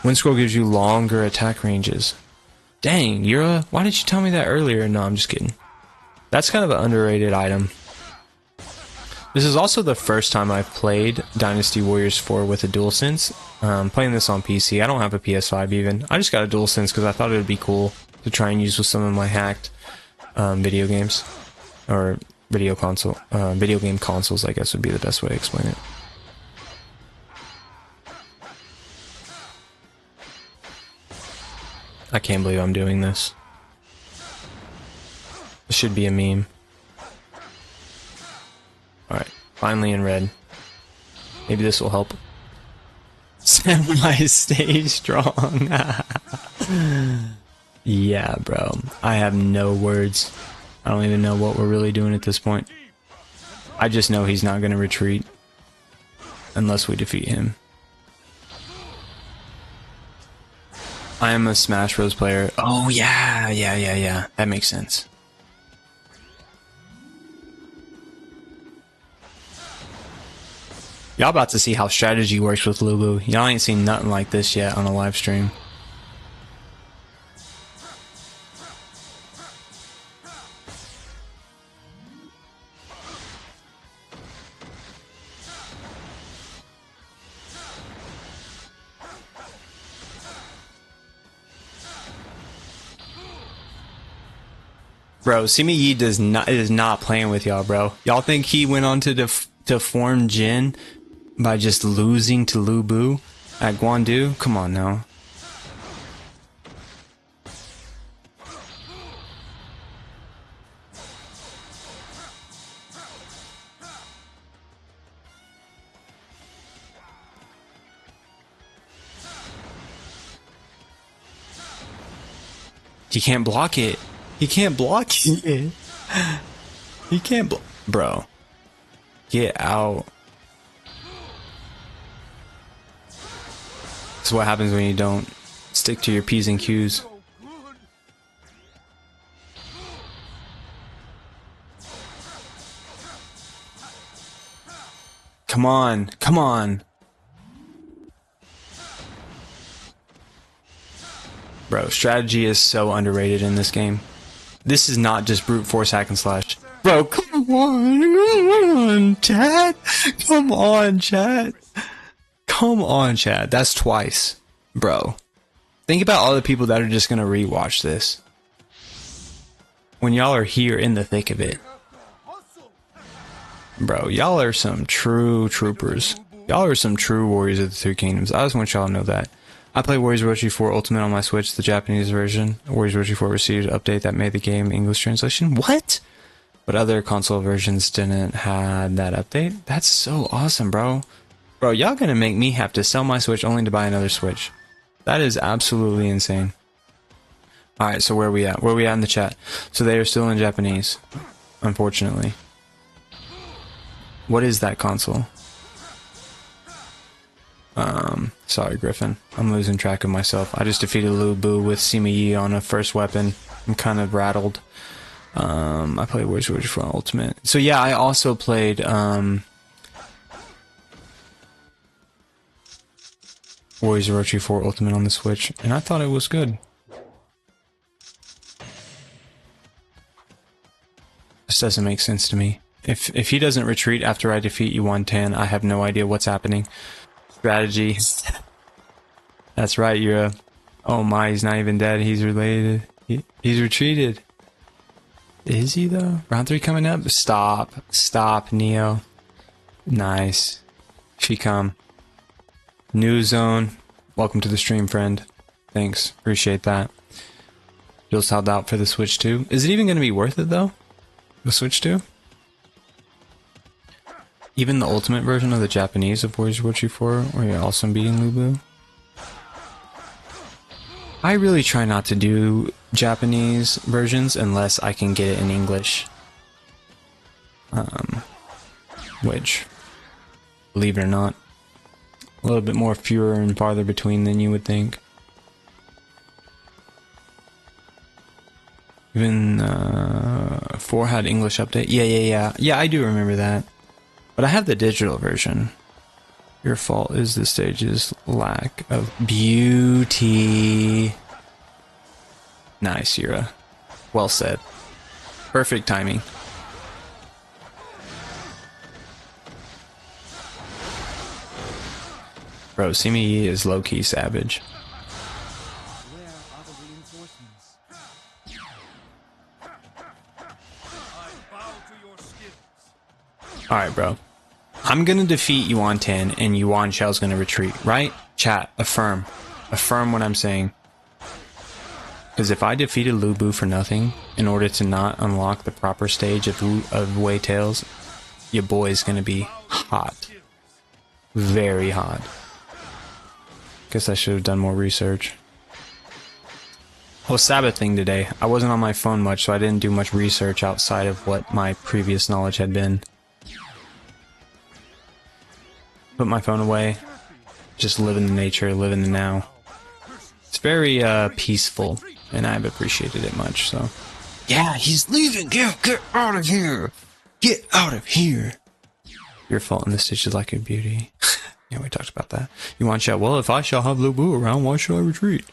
Wind Scroll gives you longer attack ranges. Dang, Yura, why didn't you tell me that earlier? No, I'm just kidding. That's kind of an underrated item. This is also the first time I've played Dynasty Warriors 4 with a DualSense. Playing this on PC. I don't have a PS5 even. I just got a DualSense because I thought it would be cool to try and use with some of my hacked video games. Or video game consoles, I guess would be the best way to explain it. I can't believe I'm doing this. This should be a meme. Alright, finally in red. Maybe this will help. Samurai, stay strong. Yeah, bro. I have no words. I don't even know what we're really doing at this point. I just know he's not going to retreat. Unless we defeat him. I am a Smash Bros. Player. Oh, yeah. That makes sense. Y'all about to see how strategy works with Lubu. Y'all ain't seen nothing like this yet on a live stream. Bro, Sima Yi is not playing with y'all, bro. Y'all think he went on to form Jin by just losing to Lubu at Guandu? Come on now. He can't block it. He can't block it. He can't bro. Get out. That's what happens when you don't stick to your P's and Q's. Come on, come on. Bro, strategy is so underrated in this game. This is not just brute force hack and slash. Bro, come on, chat. Come on, chat. Come on, chat. That's twice. Bro. Think about all the people that are just going to rewatch this. When y'all are here in the thick of it. Bro, y'all are some true troopers. Y'all are some true warriors of the Three Kingdoms. I just want y'all to know that. I play Warriors Orochi 4 Ultimate on my Switch, the Japanese version. Warriors Orochi 4 received an update that made the game English translation. What? But other console versions didn't have that update? That's so awesome, bro. Bro, y'all gonna make me have to sell my Switch only to buy another Switch. That is absolutely insane. Alright, so where are we at? Where are we at in the chat? So they are still in Japanese, unfortunately. What is that console? Sorry, Griffin. I'm losing track of myself. I just defeated Lubu with Sima Yi on a first weapon. I'm kind of rattled. I played Warriors Orochi 4 Ultimate. So yeah, I also played, Warriors Orochi 4 Ultimate on the Switch, and I thought it was good. This doesn't make sense to me. If he doesn't retreat after I defeat you 110, I have no idea what's happening. Strategy. That's right, Yura. Oh my, he's not even dead. He's related. He's retreated. Is he though? Round 3 coming up? Stop. Stop, Neo. Nice. She come. New zone. Welcome to the stream, friend. Thanks. Appreciate that. You'll sold out for the Switch 2. Is it even going to be worth it though? The Switch 2? Even the ultimate version of the Japanese of Warriors Orochi 4, where you're also beating Lubu? I really try not to do Japanese versions unless I can get it in English. Which, believe it or not, a little bit more fewer and farther between than you would think. Even 4 had English update. Yeah, I do remember that. But I have the digital version. Your fault is the stage's lack of beauty. Nice, Yura. Well said. Perfect timing. Bro, Simi is low-key savage. Where are the reinforcements? Alright, bro. I'm gonna defeat Yuan 10 and Yuan Shao's gonna retreat, right? Chat, affirm. Affirm what I'm saying. Because if I defeated Lubu for nothing, in order to not unlock the proper stage of Wei Tails, your boy is gonna be hot. Very hot. Guess I should have done more research. Well, Sabbath thing today. I wasn't on my phone much, so I didn't do much research outside of what my previous knowledge had been. Put my phone away. Just live in the nature, live in the now. It's very peaceful, and I've appreciated it much, so. Yeah, he's leaving! Get out of here! Get out of here! Your fault in the stitch is like a beauty. Yeah, we talked about that. You want chat? Well, if I shall have Lubu around, why should I retreat?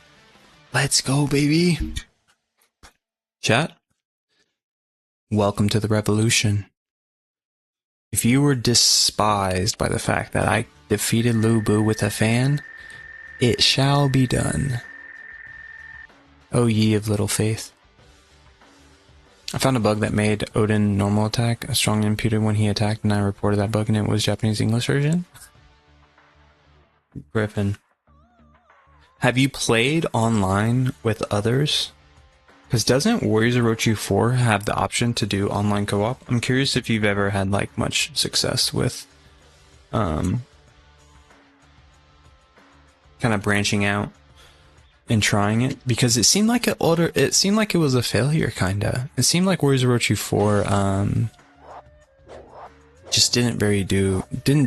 Let's go, baby! Chat? Welcome to the revolution. If you were despised by the fact that I defeated Lubu with a fan, it shall be done. O ye of little faith. I found a bug that made Odin normal attack a strong imputed when he attacked, and I reported that bug, and it was Japanese English version. Griffin. Have you played online with others? Because doesn't Warriors Orochi 4 have the option to do online co-op? I'm curious if you've ever had like much success with kind of branching out and trying it, because it seemed like it was a failure kinda. It seemed like Warriors Orochi 4 just didn't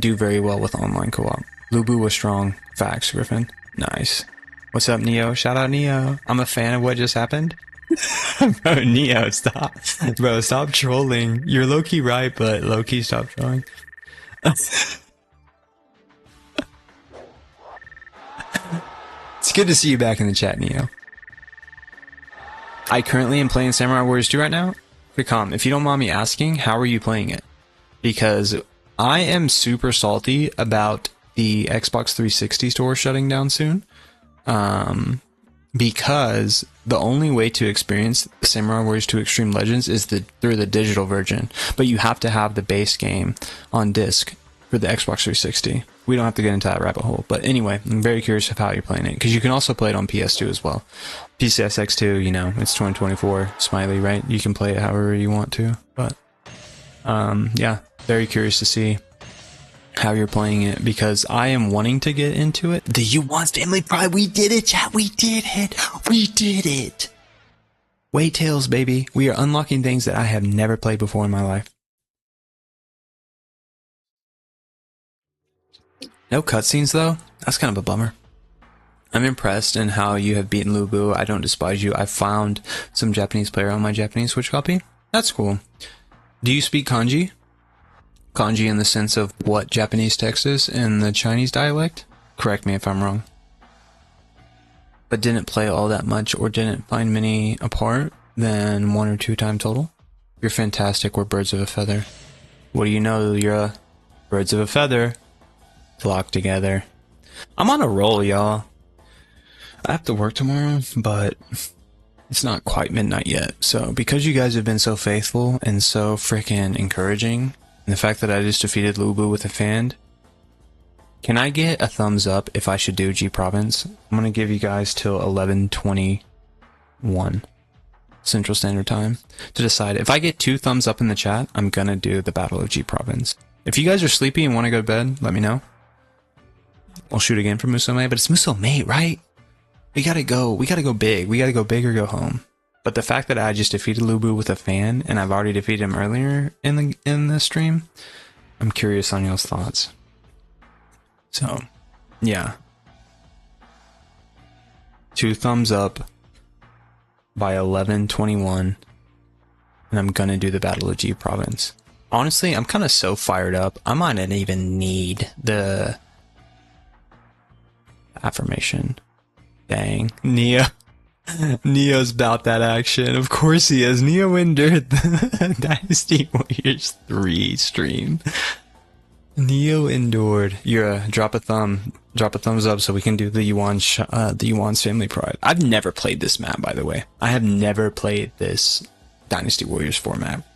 do very well with online co-op. Lubu was strong. Facts, Griffin. Nice. What's up, Neo? Shout out, Neo. I'm a fan of what just happened. Bro, Neo, stop. Bro, stop trolling. You're low-key right, but low-key stop trolling. It's good to see you back in the chat, Neo. I currently am playing Samurai Warriors 2 right now. Quick if you don't mind me asking, how are you playing it? Because I am super salty about the Xbox 360 store shutting down soon. Because the only way to experience Samurai Warriors 2 Extreme Legends is through the digital version, but you have to have the base game on disc for the Xbox 360. We don't have to get into that rabbit hole, but anyway, I'm very curious of how you're playing it, because you can also play it on PS2 as well. PCSX2, you know, it's 2024, smiley, right? You can play it however you want to, but yeah, very curious to see how you're playing it, because I am wanting to get into it. The Yuan's Family Pride, we did it, chat, we did it, we did it. Wei Tails, baby, we are unlocking things that I have never played before in my life. No cutscenes though, that's kind of a bummer. I'm impressed in how you have beaten Lubu. I don't despise you. I found some Japanese player on my Japanese Switch copy. That's cool. Do you speak kanji? Kanji in the sense of what Japanese text is in the Chinese dialect? Correct me if I'm wrong. but didn't play all that much or didn't find many apart than 1 or 2 time total. You're fantastic. We're birds of a feather. What do you know? You're a birds of a feather flock together. I'm on a roll, y'all. I have to work tomorrow, but it's not quite midnight yet. So because you guys have been so faithful and so freaking encouraging, and the fact that I just defeated Lubu with a fan, can I get a thumbs up if I should do G Province? I'm going to give you guys till 11:21 Central Standard Time to decide. If I get 2 thumbs up in the chat, I'm going to do the Battle of G Province. If you guys are sleepy and want to go to bed, let me know. I'll shoot again for Musou, but it's Musou, right? We gotta go big. We gotta go big or go home. But the fact that I just defeated Lubu with a fan, and I've already defeated him earlier in the stream, I'm curious on y'all's thoughts. So, yeah. 2 thumbs up by 11:21, and I'm gonna do the Battle of G Province. Honestly, I'm kind of so fired up, I might not even need the affirmation. Dang. Neo's about that action. Of course he is. Neo endured the Dynasty Warriors 3 stream. Neo endured. You're drop a thumbs up so we can do the Yuan's Family Pride. I've never played this map, by the way. I have never played this Dynasty Warriors 4 map.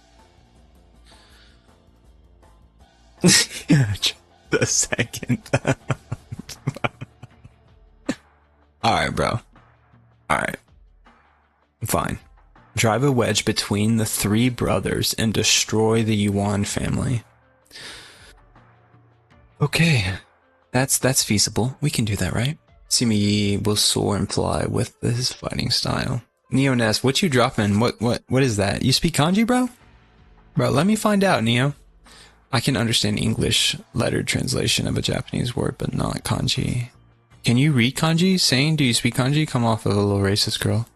The second. Alright, bro. Alright. Fine. Drive a wedge between the 3 brothers and destroy the Yuan family. Okay. That's feasible. We can do that, right? Simi will soar and fly with his fighting style. Neo Ness, what you dropping? What is that? You speak kanji, bro? Bro, let me find out, Neo. I can understand English lettered translation of a Japanese word, but not kanji. Can you read kanji? Saying, do you speak kanji? Come off of a little racist, girl.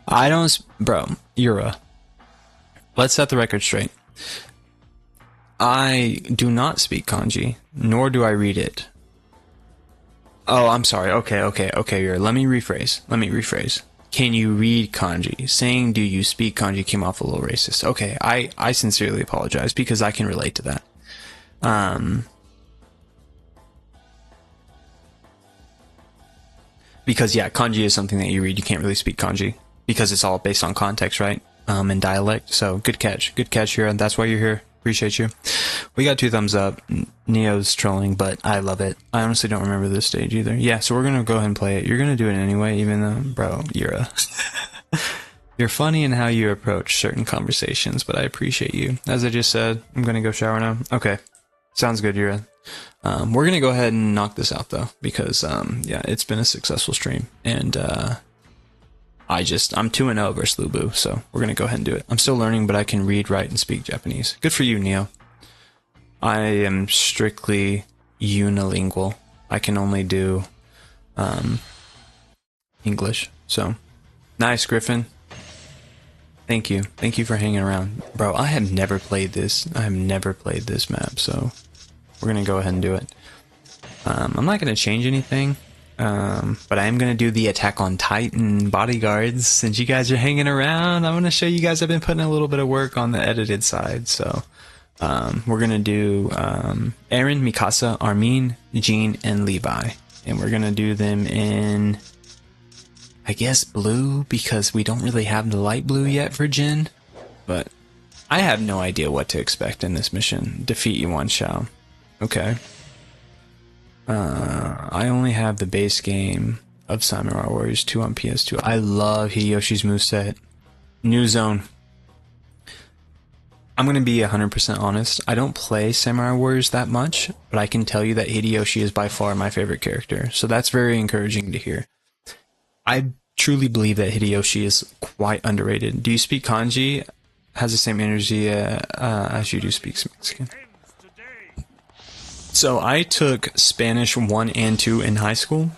I don't... Bro, Yura. Let's set the record straight. I do not speak kanji, nor do I read it. Oh, I'm sorry. Okay, Yura. Let me rephrase. Can you read kanji? Saying, do you speak kanji came off a little racist. Okay, I sincerely apologize because I can relate to that. Because, yeah, kanji is something that you read. You can't really speak kanji because it's all based on context, right? And dialect. So, good catch. Good catch here. And that's why you're here. Appreciate you. We got 2 thumbs up. Neo's trolling, but I love it. I honestly don't remember this stage either. Yeah, so we're going to go ahead and play it. You're going to do it anyway, even though, bro, you're funny in how you approach certain conversations, but I appreciate you. As I just said, I'm going to go shower now. Okay. Sounds good, Yura. We're going to go ahead and knock this out, though, because, yeah, it's been a successful stream, and I'm 2-0 versus Lubu, so we're going to go ahead and do it. I'm still learning, but I can read, write, and speak Japanese. Good for you, Neo. I am strictly unilingual. I can only do English, so nice, Griffin. Thank you. Thank you for hanging around. Bro, I have never played this. I have never played this map, so we're going to go ahead and do it. I'm not going to change anything, but I am going to do the Attack on Titan bodyguards. Since you guys are hanging around, I'm going to show you guys I've been putting a little bit of work on the edited side. So we're going to do Eren, Mikasa, Armin, Jean, and Levi. And we're going to do them in, I guess, blue, because we don't really have the light blue yet for Jin. But I have no idea what to expect in this mission. Defeat Yuan Shao. Okay. I only have the base game of Samurai Warriors 2 on PS2. I love Hideyoshi's moveset. New Zone. I'm going to be 100% honest. I don't play Samurai Warriors that much, but I can tell you that Hideyoshi is by far my favorite character. So that's very encouraging to hear. I truly believe that Hideyoshi is quite underrated. Do you speak kanji? Has the same energy as you do speak Mexican. So I took Spanish 1 and 2 in high school.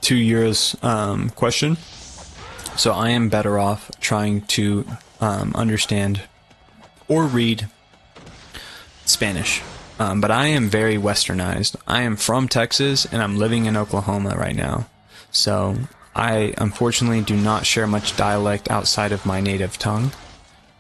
2 years question. So I am better off trying to understand or read Spanish But I am very westernized. I am from Texas, and I'm living in Oklahoma right now. So I unfortunately do not share much dialect outside of my native tongue.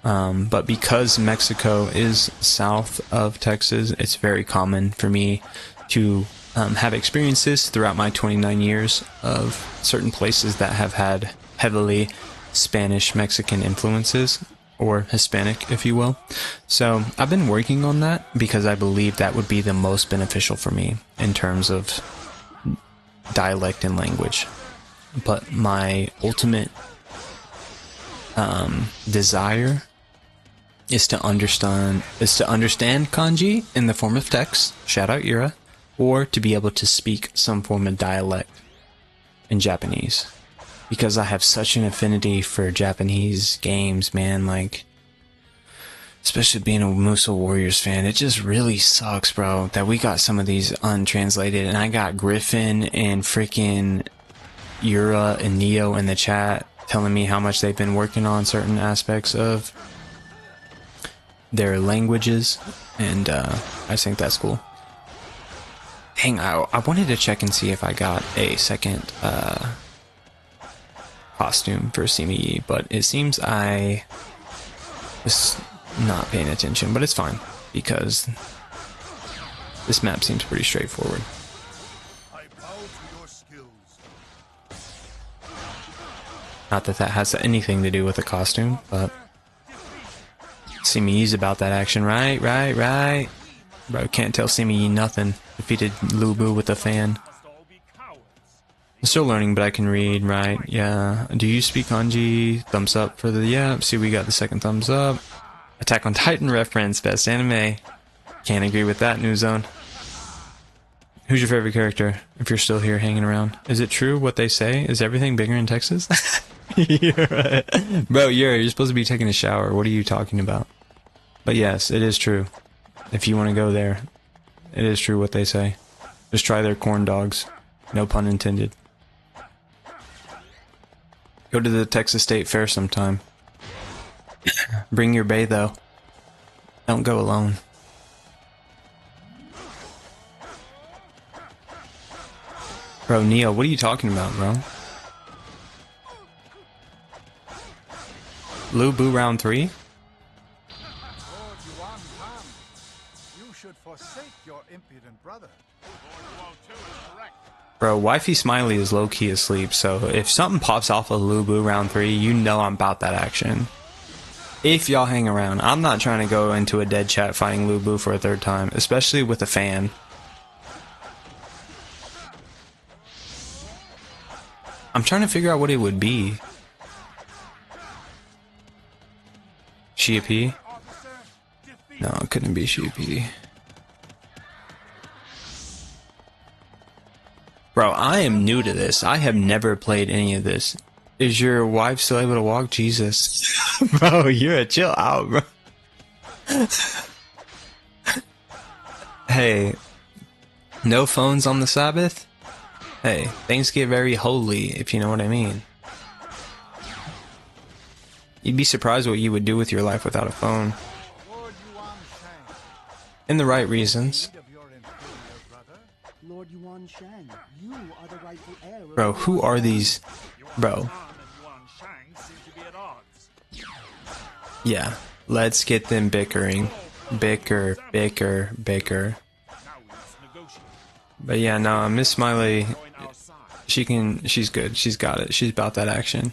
But because Mexico is south of Texas, it's very common for me to have experienced this throughout my 29 years of certain places that have had heavily Spanish Mexican influences, or Hispanic, if you will. So I've been working on that because I believe that would be the most beneficial for me in terms of dialect and language. But my ultimate desire is to understand kanji in the form of text, shout out Ira, or to be able to speak some form of dialect in Japanese. Because I have such an affinity for Japanese games, man, like, especially being a Musou Warriors fan, it just really sucks, bro, that we got some of these untranslated, and I got Griffin and freaking Yura and Neo in the chat telling me how much they've been working on certain aspects of their languages, and I think that's cool. Dang, I wanted to check and see if I got a second costume for Simi, but it seems I was not paying attention, but it's fine because this map seems pretty straightforward. I bow to your skills. Not that that has anything to do with the costume, but Simi is about that action, right? Bro, can't tell Simi nothing. Defeated Lubu with a fan. I'm still learning, but I can read, right? Yeah. Do you speak kanji? Thumbs up for the, yeah. See, we got the second thumbs up. Attack on Titan reference, best anime. Can't agree with that, New Zone. Who's your favorite character, if you're still here hanging around? Is it true what they say? Is everything bigger in Texas? You're right. Bro, you're supposed to be taking a shower. What are you talking about? But yes, it is true. If you want to go there, it is true what they say. Just try their corn dogs. No pun intended. Go to the Texas State Fair sometime. Bring your bae, though. Don't go alone. Bro, Neo, what are you talking about, bro? Lu Bu round 3? Lord Yuan Han, you should forsake your impudent brother. Bro, Wifey Smiley is low-key asleep, so if something pops off of Lu Bu round 3, you know I'm about that action. If y'all hang around, I'm not trying to go into a dead chat fighting Lu Bu for a third time, especially with a fan. I'm trying to figure out what it would be. Shia P? No, it couldn't be Shia P. Bro, I am new to this. I have never played any of this. Is your wife still able to walk? Jesus. Bro, you're a chill out, bro. Hey, no phones on the Sabbath? Hey, things get very holy, if you know what I mean. You'd be surprised what you would do with your life without a phone. Lord Yuan Shang, In the right reasons. need of your inferior brother. Lord Yuan Shang, you are the rightful heir of Bro, who are these? Bro. Yeah, let's get them bickering. Bicker. But yeah, no, Miss Smiley, she's good. She's got it. She's about that action.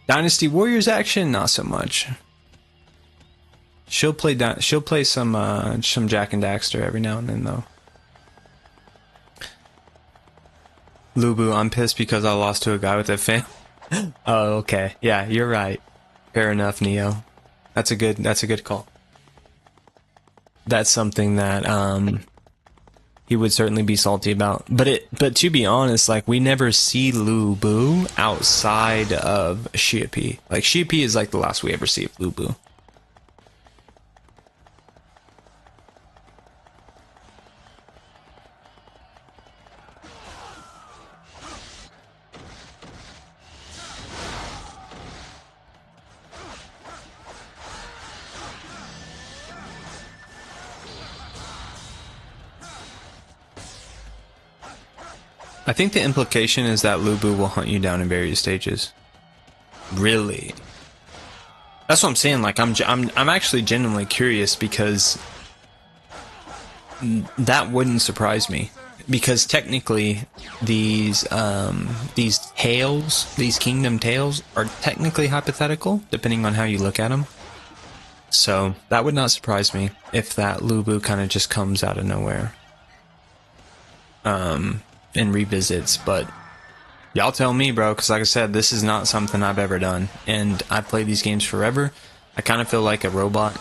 Dynasty Warriors action, not so much. She'll play some Jak and Daxter every now and then though. Lubu, I'm pissed because I lost to a guy with a fan. Oh, okay. Yeah, you're right. Fair enough, Neo. That's a good call. That's something that he would certainly be salty about. But to be honest, like, we never see Lu Bu outside of Shia P. Like, Shia P is like the last we ever see of Lu Bu. I think the implication is that Lu Bu will hunt you down in various stages. Really? That's what I'm saying. Like I'm actually genuinely curious because that wouldn't surprise me. Because technically, these tales, these kingdom tales, are technically hypothetical, depending on how you look at them. So that would not surprise me if that Lu Bu kind of just comes out of nowhere, and revisits. But y'all tell me, bro, because like I said, this is not something I've ever done, and I've played these games forever. I kind of feel like a robot,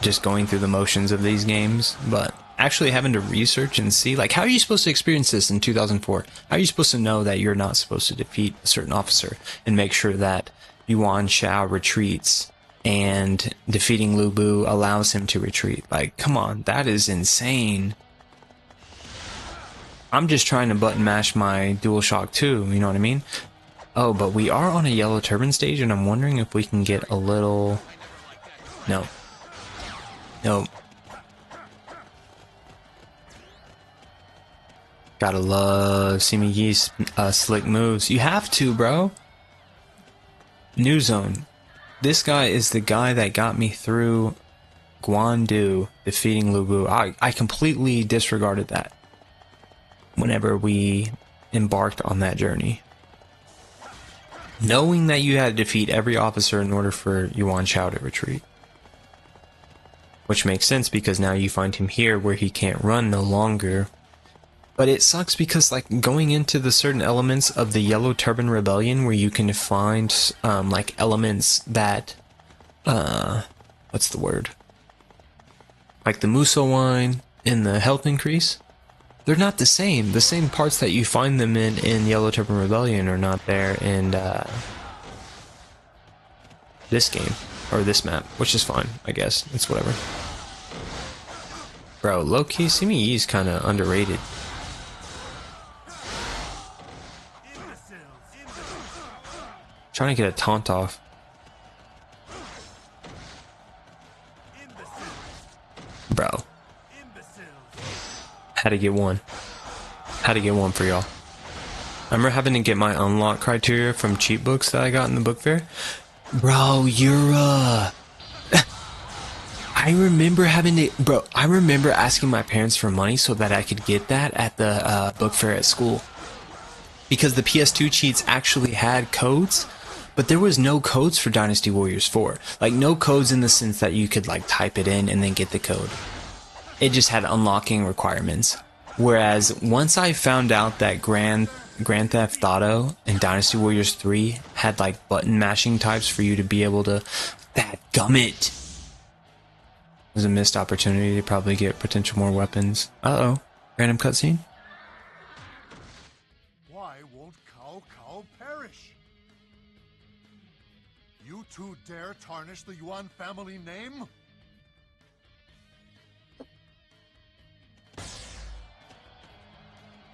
just going through the motions of these games, but actually having to research and see, like, how are you supposed to experience this in 2004? How are you supposed to know that you're not supposed to defeat a certain officer and make sure that Yuan Shao retreats and defeating Lu Bu allows him to retreat? Like, come on, that is insane. I'm just trying to button mash my DualShock 2, you know what I mean? Oh, but we are on a yellow turban stage, and I'm wondering if we can get a little... No. No. Gotta love Sima Yi's slick moves. You have to, bro. New Zone. This guy is the guy that got me through Guandu defeating Lu Bu. I completely disregarded that whenever we embarked on that journey. Knowing that you had to defeat every officer in order for Yuan Shao to retreat. Which makes sense because now you find him here where he can't run no longer. But it sucks because, like, going into the certain elements of the Yellow Turban Rebellion where you can find, like, elements that, what's the word? Like the Musou wine and the health increase, they're not the same. The same parts that you find them in Yellow Turban Rebellion are not there in, this game, or this map, which is fine, I guess. It's whatever. Bro, low-key, Sima Yi's kind of underrated. Trying to get a taunt off. Bro. Had to get one. Had to get one for y'all. I remember having to get my unlock criteria from cheat books that I got in the book fair. Bro, you're I remember having to... Bro, I remember asking my parents for money so that I could get that at the book fair at school. Because the PS2 cheats actually had codes, but there was no codes for Dynasty Warriors 4. Like, no codes in the sense that you could, like, type it in and then get the code. It just had unlocking requirements. Whereas, once I found out that Grand Theft Auto and Dynasty Warriors 3 had, like, button mashing types for you to be able to... That gummit! It was a missed opportunity to probably get potential more weapons. Uh-oh. Random cutscene? Why won't Cao Cao perish? You two dare tarnish the Yuan family name?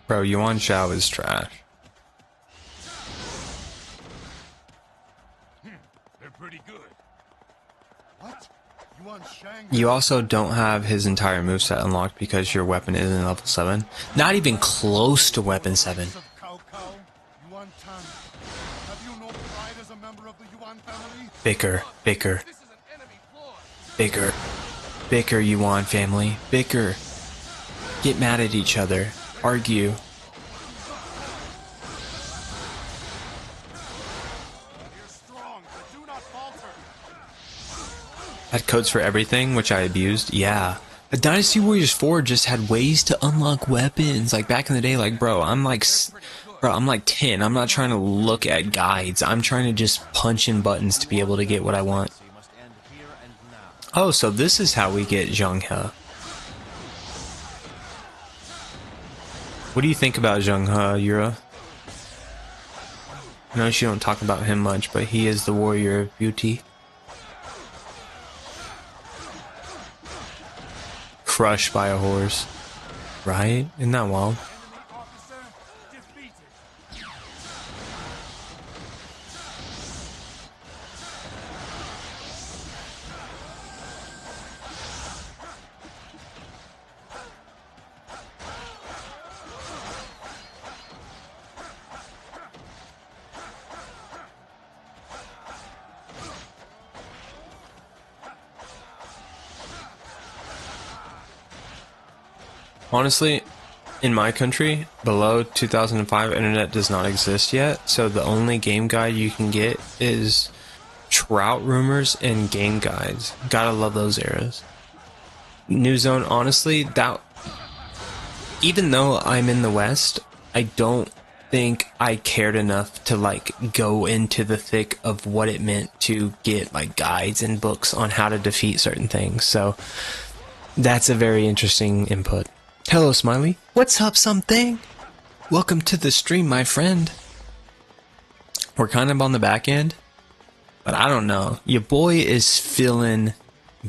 Bro, Yuan Shao is trash. They're pretty good. What? Yuan Shang? You also don't have his entire moveset unlocked because your weapon isn't level 7. Not even close to weapon 7. Of Cao Cao, Yuan Tan. Have you no pride as a member of the Yuan family? Bicker, bicker. Bicker. Bicker, Yuan family. Bicker. Get mad at each other. Argue. You're strong, but do not falter. Had codes for everything, which I abused. Yeah. The Dynasty Warriors 4 just had ways to unlock weapons. Like back in the day, like, bro, I'm like 10. I'm not trying to look at guides. I'm trying to just punch in buttons to be able to get what I want. Oh, so this is how we get Zheng He. What do you think about Zheng He, Yura? I know you don't talk about him much, but he is the warrior of beauty. Crushed by a horse. Right? Isn't that wild? Honestly, in my country, below 2005, internet does not exist yet, so the only game guide you can get is Trout rumors and game guides. Gotta love those eras. New Zone, honestly, that even though I'm in the West, I don't think I cared enough to like go into the thick of what it meant to get like guides and books on how to defeat certain things. So that's a very interesting input. Hello, Smiley. What's up, something? Welcome to the stream, my friend. We're kind of on the back end, but I don't know. Your boy is feeling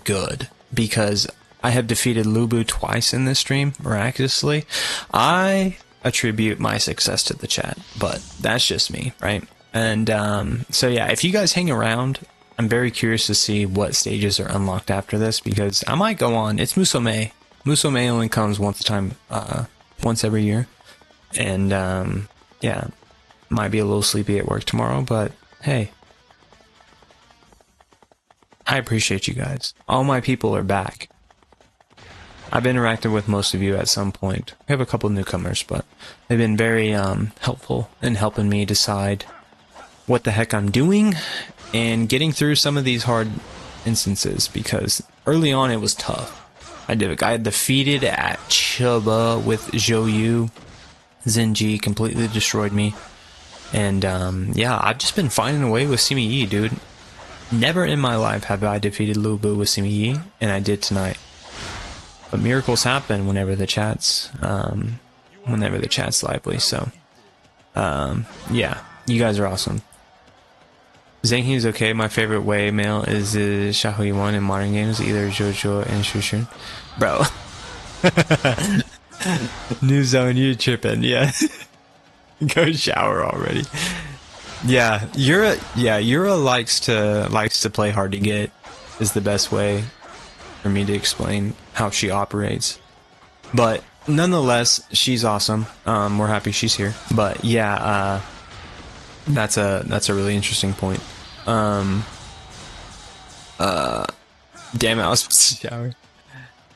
good because I have defeated Lubu twice in this stream, miraculously. I attribute my success to the chat, but that's just me, right? And so yeah, if you guys hang around, I'm very curious to see what stages are unlocked after this, because I might go on. It's Musou. Musou only comes once every year, and yeah, might be a little sleepy at work tomorrow, but hey, I appreciate you guys. All my people are back. I've interacted with most of you at some point. We have a couple newcomers, but they've been very helpful in helping me decide what the heck I'm doing and getting through some of these hard instances, because early on it was tough. I defeated at Chuba with Zhou. Zenji completely destroyed me. And yeah, I've just been finding a way with Simi Yi, dude. Never in my life have I defeated Lu Bu with Simi Yi, and I did tonight. But miracles happen whenever the chat's lively. So yeah, you guys are awesome. Zhanghe is okay. My favorite way mail is Xiaohui Yuan in modern games, either Jojo and Shushin. Bro. New Zone, you tripping, yeah. Go shower already. Yeah, Yura likes to play hard to get is the best way for me to explain how she operates. But nonetheless, she's awesome. We're happy she's here. But yeah, that's a really interesting point. Damn it, I was supposed to shower.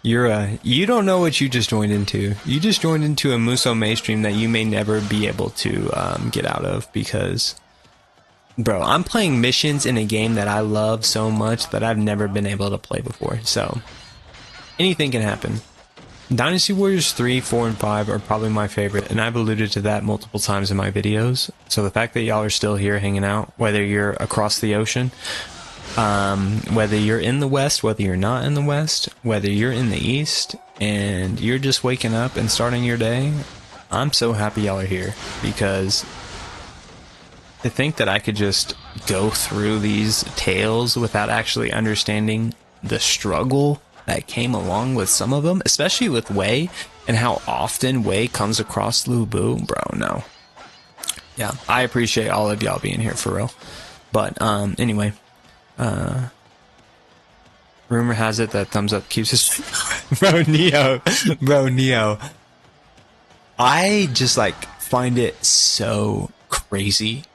You don't know what you just joined into. You just joined into a Musou Mei stream that you may never be able to get out of, because bro, I'm playing missions in a game that I love so much that I've never been able to play before. So anything can happen. Dynasty Warriors 3, 4, and 5 are probably my favorite, and I've alluded to that multiple times in my videos. So the fact that y'all are still here hanging out, whether you're across the ocean, whether you're in the West, whether you're not in the West, whether you're in the East, and you're just waking up and starting your day, I'm so happy y'all are here, because to think that I could just go through these tales without actually understanding the struggle that came along with some of them, especially with Wei, and how often Wei comes across Lu Bu, bro, no. Yeah, I appreciate all of y'all being here for real. But anyway, rumor has it that thumbs up keeps us. Bro, Neo. I just like find it so crazy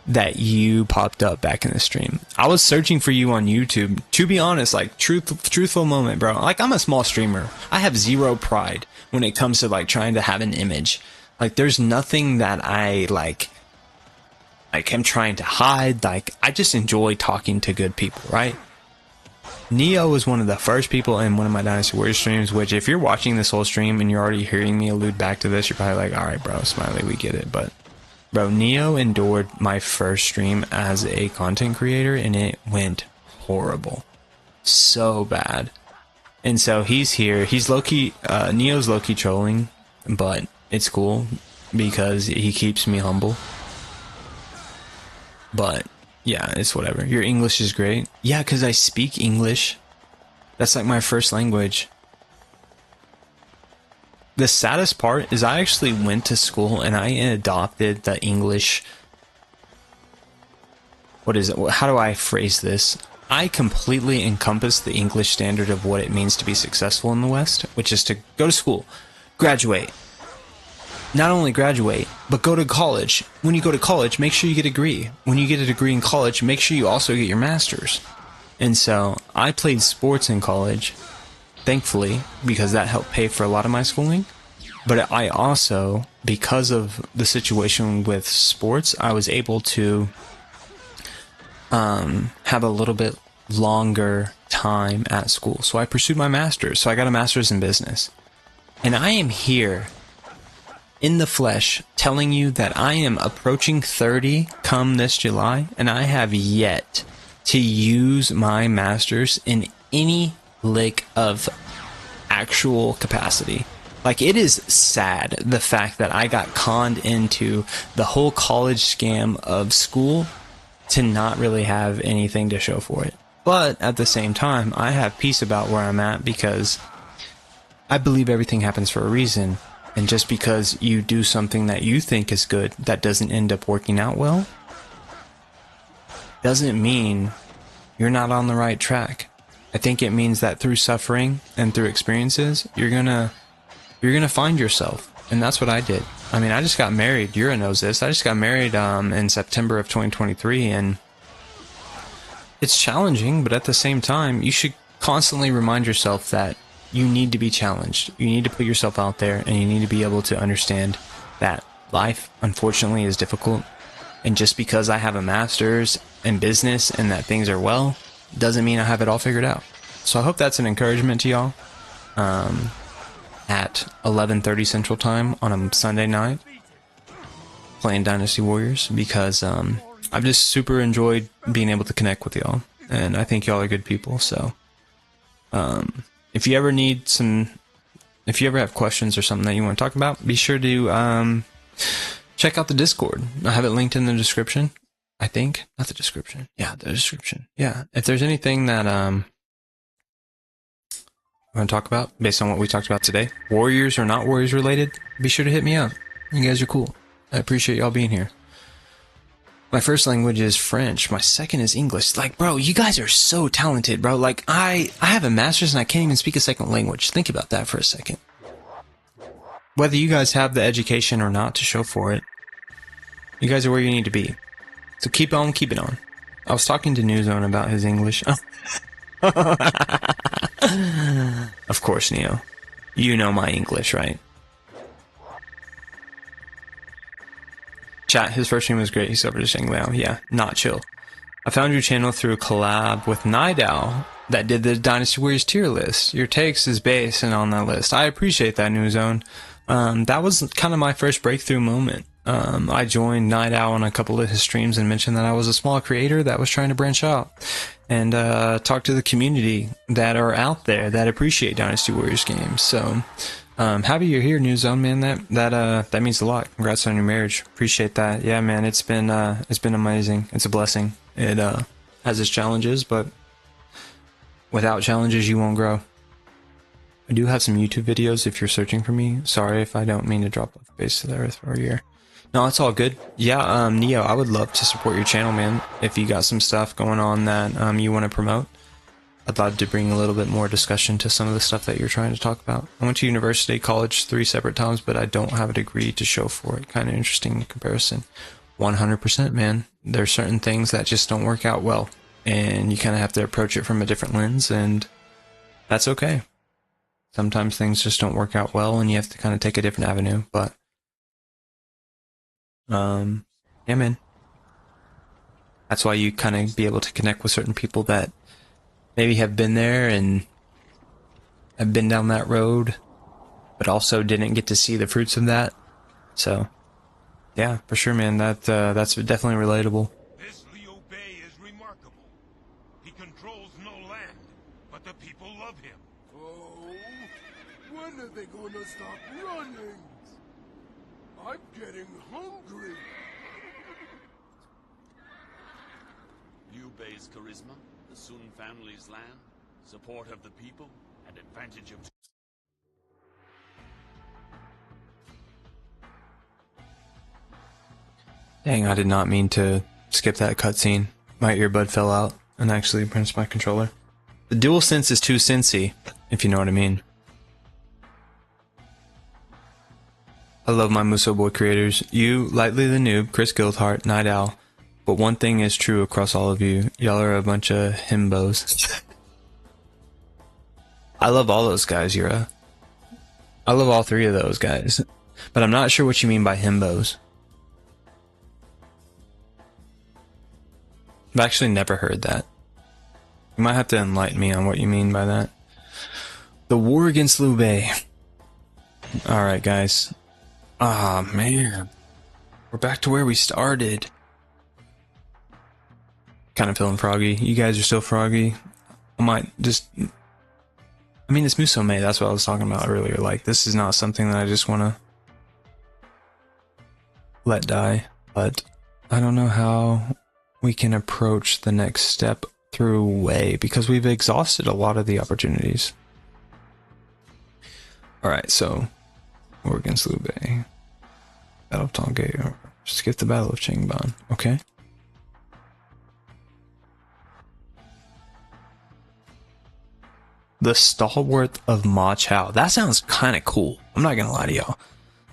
that you popped up back in the stream. I was searching for you on YouTube, to be honest, like truthful moment, bro. Like, I'm a small streamer. I have zero pride when it comes to like trying to have an image. Like, there's nothing that I like am trying to hide. Like, I just enjoy talking to good people, right? Neo was one of the first people in one of my Dynasty Warriors streams, which if you're watching this whole stream and you're already hearing me allude back to this, you're probably like, alright bro, Smiley, we get it. But bro, Neo endured my first stream as a content creator, and it went horrible. So bad. And so he's here. He's low-key, Neo's low-key trolling, but it's cool because he keeps me humble. But yeah, it's whatever. Your English is great. Yeah, because I speak English. That's like my first language. The saddest part is I actually went to school and I adopted the English. What is it? How do I phrase this? I completely encompass the English standard of what it means to be successful in the West, which is to go to school, graduate. Not only graduate, but go to college. When you go to college, make sure you get a degree. When you get a degree in college, make sure you also get your master's. And so I played sports in college, thankfully, because that helped pay for a lot of my schooling. But I also, because of the situation with sports, I was able to have a little bit longer time at school. So I pursued my master's. So I got a master's in business. And I am here in the flesh telling you that I am approaching 30 come this July, and I have yet to use my master's in any lick of actual capacity. Like, it is sad, the fact that I got conned into the whole college scam of school to not really have anything to show for it. But at the same time, I have peace about where I'm at, because I believe everything happens for a reason. And just because you do something that you think is good that doesn't end up working out well, doesn't mean you're not on the right track. I think it means that through suffering and through experiences, you're gonna find yourself. And that's what I did. I mean, I just got married. Yura knows this. I just got married in September of 2023, and it's challenging, but at the same time, you should constantly remind yourself that you need to be challenged. You need to put yourself out there, and you need to be able to understand that life, unfortunately, is difficult. And just because I have a master's in business and that things are well, doesn't mean I have it all figured out. So I hope that's an encouragement to y'all. At 11:30 Central Time on a Sunday night, playing Dynasty Warriors, because I've just super enjoyed being able to connect with y'all, and I think y'all are good people. So if you ever have questions or something that you want to talk about, be sure to check out the Discord. I have it linked in the description, I think. Not the description. Yeah, the description. Yeah. If there's anything that I want to talk about based on what we talked about today, Warriors or not Warriors related, be sure to hit me up. You guys are cool. I appreciate y'all being here. My first language is French. My second is English. Like, bro, you guys are so talented, bro. Like, I have a master's and I can't even speak a second language. Think about that for a second. Whether you guys have the education or not to show for it, you guys are where you need to be. So keep on keeping on. I was talking to Newzone about his English. Of course, Neo. You know my English, right? Chat, his first stream was great. He's over to Shanglao. Yeah, not chill. I found your channel through a collab with Nidal that did the Dynasty Warriors tier list. Your takes is based on that list. I appreciate that, Newzone. That was kind of my first breakthrough moment. I joined Nidal on a couple of his streams and mentioned that I was a small creator that was trying to branch out and talk to the community that are out there that appreciate Dynasty Warriors games. So happy you're here, Newzone, man. That means a lot. Congrats on your marriage. Appreciate that. Yeah, man, it's been amazing. It's a blessing. It has its challenges, but without challenges, you won't grow. I do have some YouTube videos if you're searching for me. Sorry if I don't mean to drop off the face of the earth for a year. No, it's all good. Yeah, Neo, I would love to support your channel, man. If you got some stuff going on that you want to promote, I'd love to bring a little bit more discussion to some of the stuff that you're trying to talk about. I went to university, college 3 separate times, but I don't have a degree to show for it. Kind of interesting comparison. 100%, man. There are certain things that just don't work out well, and you kind of have to approach it from a different lens, and that's okay. Sometimes things just don't work out well, and you have to kind of take a different avenue, but yeah, man. That's why you kind of be able to connect with certain people that maybe have been there and have been down that road, but also didn't get to see the fruits of that. So, yeah, for sure, man. That's definitely relatable. This Liu Bei is remarkable. He controls no land, but the people love him. Oh, when are they going to stop running? I'm getting hungry. Liu Bei's charisma, the Sun family's land, support of the people, and advantage of... Dang, I did not mean to skip that cutscene. My earbud fell out and actually pressed my controller. The DualSense is too sensy, if you know what I mean. I love my Musou Boy creators. You, Lightly the Noob, Chris Guildhart, Night Owl. But one thing is true across all of you. Y'all are a bunch of himbos. I love all those guys, Yura. I love all three of those guys, but I'm not sure what you mean by himbos. I've actually never heard that. You might have to enlighten me on what you mean by that. The war against Liu Bei. Alright, guys. Ah, man. We're back to where we started. Kind of feeling froggy. You guys are still froggy. I might just... I mean, it's Musou, that's what I was talking about earlier. Like, this is not something that I just want to let die. But I don't know how we can approach the next step through Wei, because we've exhausted a lot of the opportunities. Alright, so war against Liu Bei. Battle of Tongay, or skip the Battle of Qingban. Okay. The Stalwart of Ma Chao. That sounds kind of cool. I'm not gonna lie to y'all.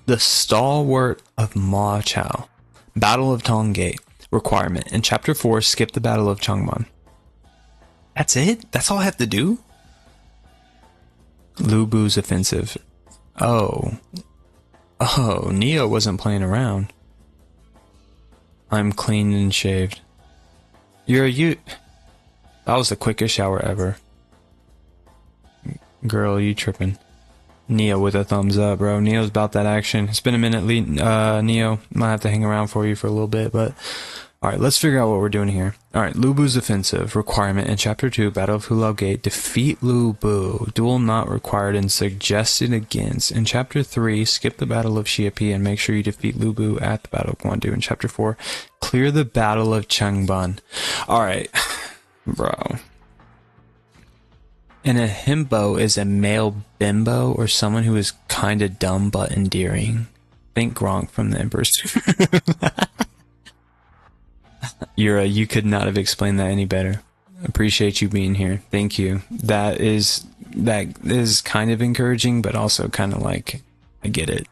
The Stalwart of Ma Chao. Battle of Tongay. Requirement. In Chapter 4, skip the Battle of Changban. That's it? That's all I have to do? Lu Bu's offensive. Oh. Oh, Neo wasn't playing around. I'm clean and shaved. You. That was the quickest shower ever. Girl, you tripping. Neo with a thumbs up, bro. Neo's about that action. It's been a minute, Neo. Might have to hang around for you for a little bit, but... Alright, let's figure out what we're doing here. Alright, Lu Bu's offensive. Requirement in Chapter 2, Battle of Hulao Gate. Defeat Lu Bu. Duel not required and suggested against. In Chapter 3, skip the Battle of Xiapi and make sure you defeat Lu Bu at the Battle of Guandu. In Chapter 4, clear the Battle of Changban. Alright, bro. And a himbo is a male bimbo or someone who is kinda dumb but endearing. Think Gronk from the Emperor's. You could not have explained that any better. Appreciate you being here. Thank you. That is kind of encouraging, but also kind of like, I get it.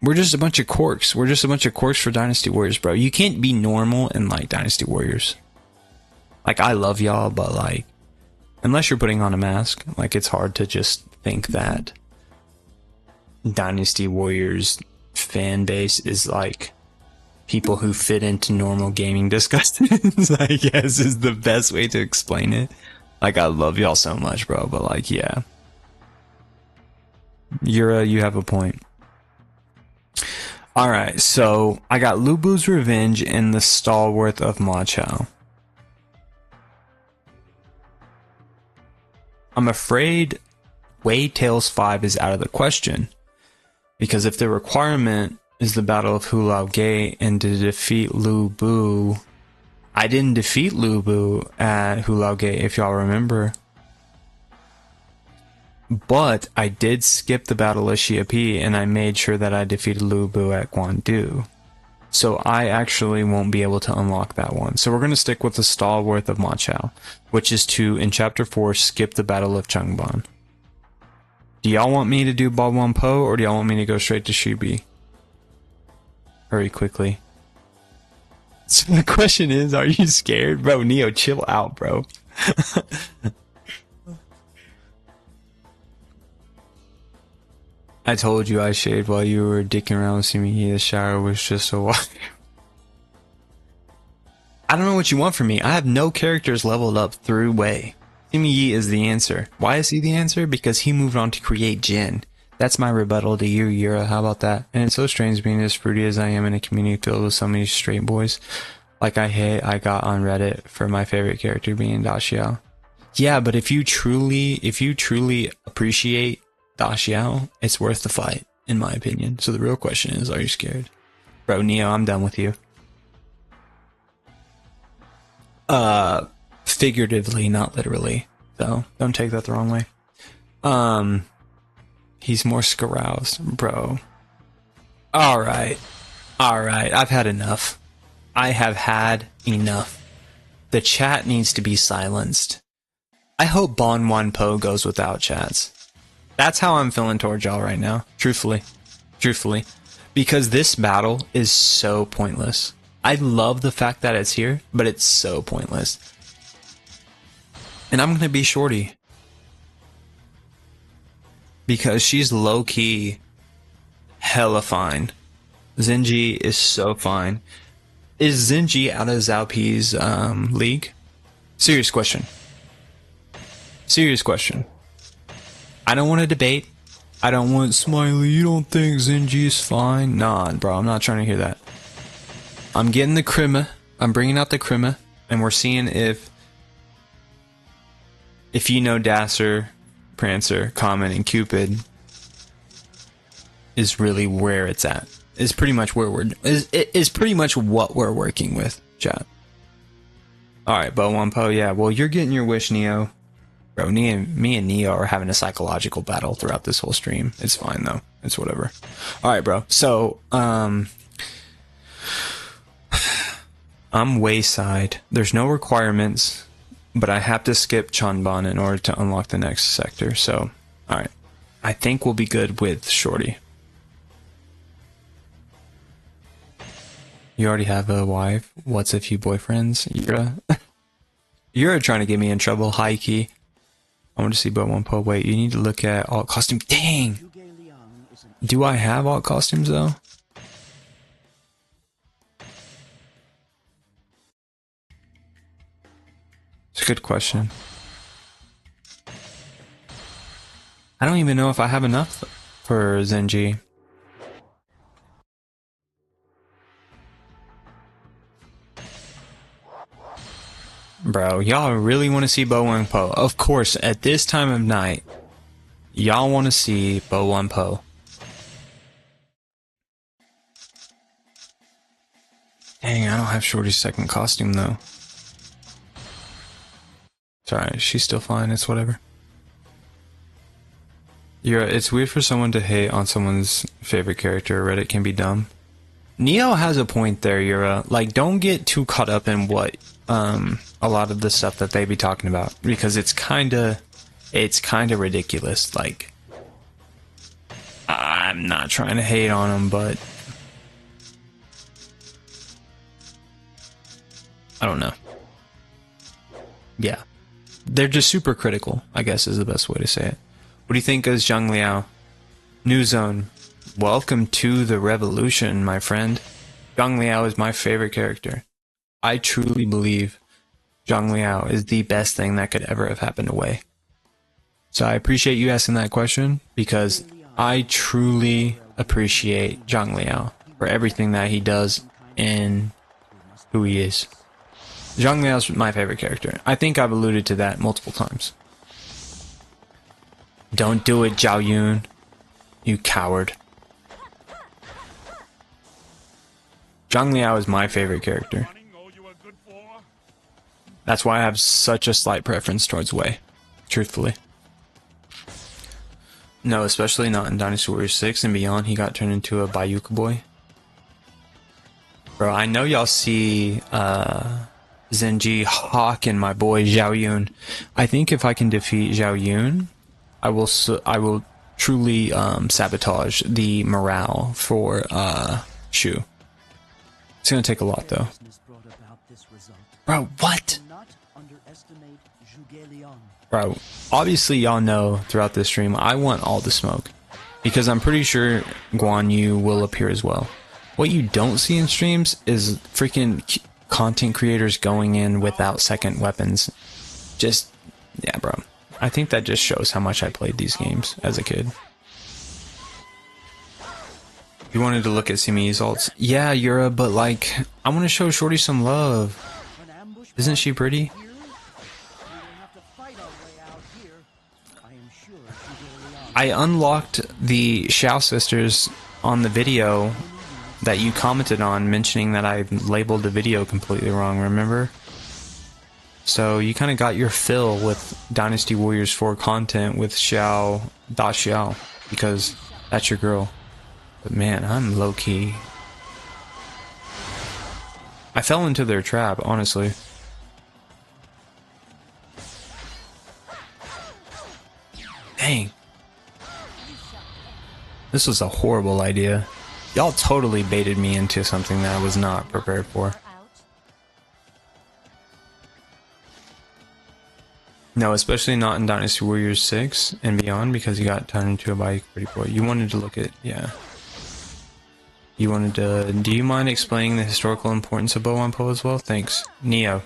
We're just a bunch of quirks. We're just a bunch of quirks for Dynasty Warriors, bro. You can't be normal in like Dynasty Warriors. Like, I love y'all, but like, unless you're putting on a mask, like, it's hard to just think that Dynasty Warriors fan base is like people who fit into normal gaming discussions, I guess is the best way to explain it. Like, I love y'all so much, bro, but like, yeah. You have a point. Alright, so I got Lu Bu's Revenge and the Stalwart of Ma Chao. I'm afraid Wei Tales 5 is out of the question, because if the requirement is the Battle of Hulao Gate and to defeat Lu Bu, I didn't defeat Lu Bu at Hulao Gate, if y'all remember. But I did skip the Battle of Xiapi and I made sure that I defeated Lu Bu at Guandu. So I actually won't be able to unlock that one. So we're going to stick with the Stalwart of Ma Chao, which is to, in Chapter 4, skip the Battle of Changban. Do y'all want me to do Ba Wan Po, or do y'all want me to go straight to Shibi? Hurry quickly. So the question is, are you scared? Bro, Neo, chill out, bro. I told you I shaved while you were dicking around with me. The shower was just a while. I don't know what you want from me. I have no characters leveled up through Wei. Simi Yi is the answer. Why is he the answer? Because he moved on to create Jin. That's my rebuttal to you, Yura. How about that? And it's so strange being as fruity as I am in a community filled with so many straight boys. Like I got on Reddit for my favorite character being Da Xiao. Yeah, but if you truly appreciate Da Xiao, it's worth the fight, in my opinion. So the real question is, are you scared? Bro, Neo, I'm done with you. Figuratively, not literally. So don't take that the wrong way. He's more scaroused, bro. Alright. I've had enough. I have had enough. The chat needs to be silenced. I hope Bon Wan Po goes without chats. That's how I'm feeling towards y'all right now. Truthfully. Because this battle is so pointless. I love the fact that it's here, but it's so pointless. And I'm gonna be shorty. because she's low-key hella fine. Zenji is so fine. Is Zenji out of Zhao P's league? Serious question. Serious question. I don't want to debate. I don't want Smiley, you don't think Zenji is fine? Nah, bro, I'm not trying to hear that. I'm getting the crema. I'm bringing out the crema, and we're seeing if you know Dasser, Prancer, Comet, and Cupid is really where it's at. Is pretty much where is pretty much what we're working with, chat. Alright, Bo One Po, yeah, well, you're getting your wish, Neo. Bro, me and Neo are having a psychological battle throughout this whole stream. It's fine, though. It's whatever. Alright, bro. So, I'm Wayside. There's no requirements, but I have to skip Chanban in order to unlock the next sector. So, alright. I think we'll be good with Shorty. You already have a wife? What's a few boyfriends? You're trying to get me in trouble, high key. I want to see but one po. Wait, you need to look at alt costume. Dang! Do I have alt costumes though? It's a good question. I don't even know if I have enough for Zenji. Bro, y'all really want to see Bo One Po? Of course, at this time of night, y'all want to see Bo One Po. Dang, I don't have Shorty's second costume though. Sorry, she's still fine. It's whatever. It's weird for someone to hate on someone's favorite character. Reddit can be dumb. Neo has a point there, Yura. Like, don't get too caught up in what a lot of the stuff that they be talking about, because it's kinda ridiculous. Like, I'm not trying to hate on them, but I don't know. Yeah, they're just super critical, I guess is the best way to say it. What do you think of Zhang Liao? New Zone. Welcome to the revolution, my friend. Zhang Liao is my favorite character. I truly believe Zhang Liao is the best thing that could ever have happened to Wei. So I appreciate you asking that question, because I truly appreciate Zhang Liao for everything that he does and who he is. Zhang Liao is my favorite character. I think I've alluded to that multiple times. Don't do it, Zhao Yun. You coward. Zhang Liao is my favorite character. That's why I have such a slight preference towards Wei, truthfully. No, especially not in Dynasty Warriors 6 and beyond. He got turned into a Bayuka boy. Bro, I know y'all see Zenji hawking my boy Zhao Yun. I think if I can defeat Zhao Yun, I will truly sabotage the morale for Shu. It's gonna take a lot though. Bro, what? Bro, obviously y'all know throughout this stream I want all the smoke, because I'm pretty sure Guan Yu will appear as well. What you don't see in streams is freaking content creators going in without second weapons. Just, yeah, bro. I think that just shows how much I played these games as a kid. You wanted to look at Simi's ults? Yeah, Yura, but like, I want to show Shorty some love. Isn't she pretty? I unlocked the Xiao sisters on the video that you commented on, mentioning that I labeled the video completely wrong, remember? So you kind of got your fill with Dynasty Warriors 4 content with Xiao, Da Xiao, because that's your girl. But man, I'm low-key. I fell into their trap, honestly. Dang. This was a horrible idea. Y'all totally baited me into something that I was not prepared for. No, especially not in Dynasty Warriors 6 and beyond, because you got turned into a bike pretty boy. You wanted to look at, yeah. You wanted to, do you mind explaining the historical importance of Bo Wanpo as well? Thanks. Neo.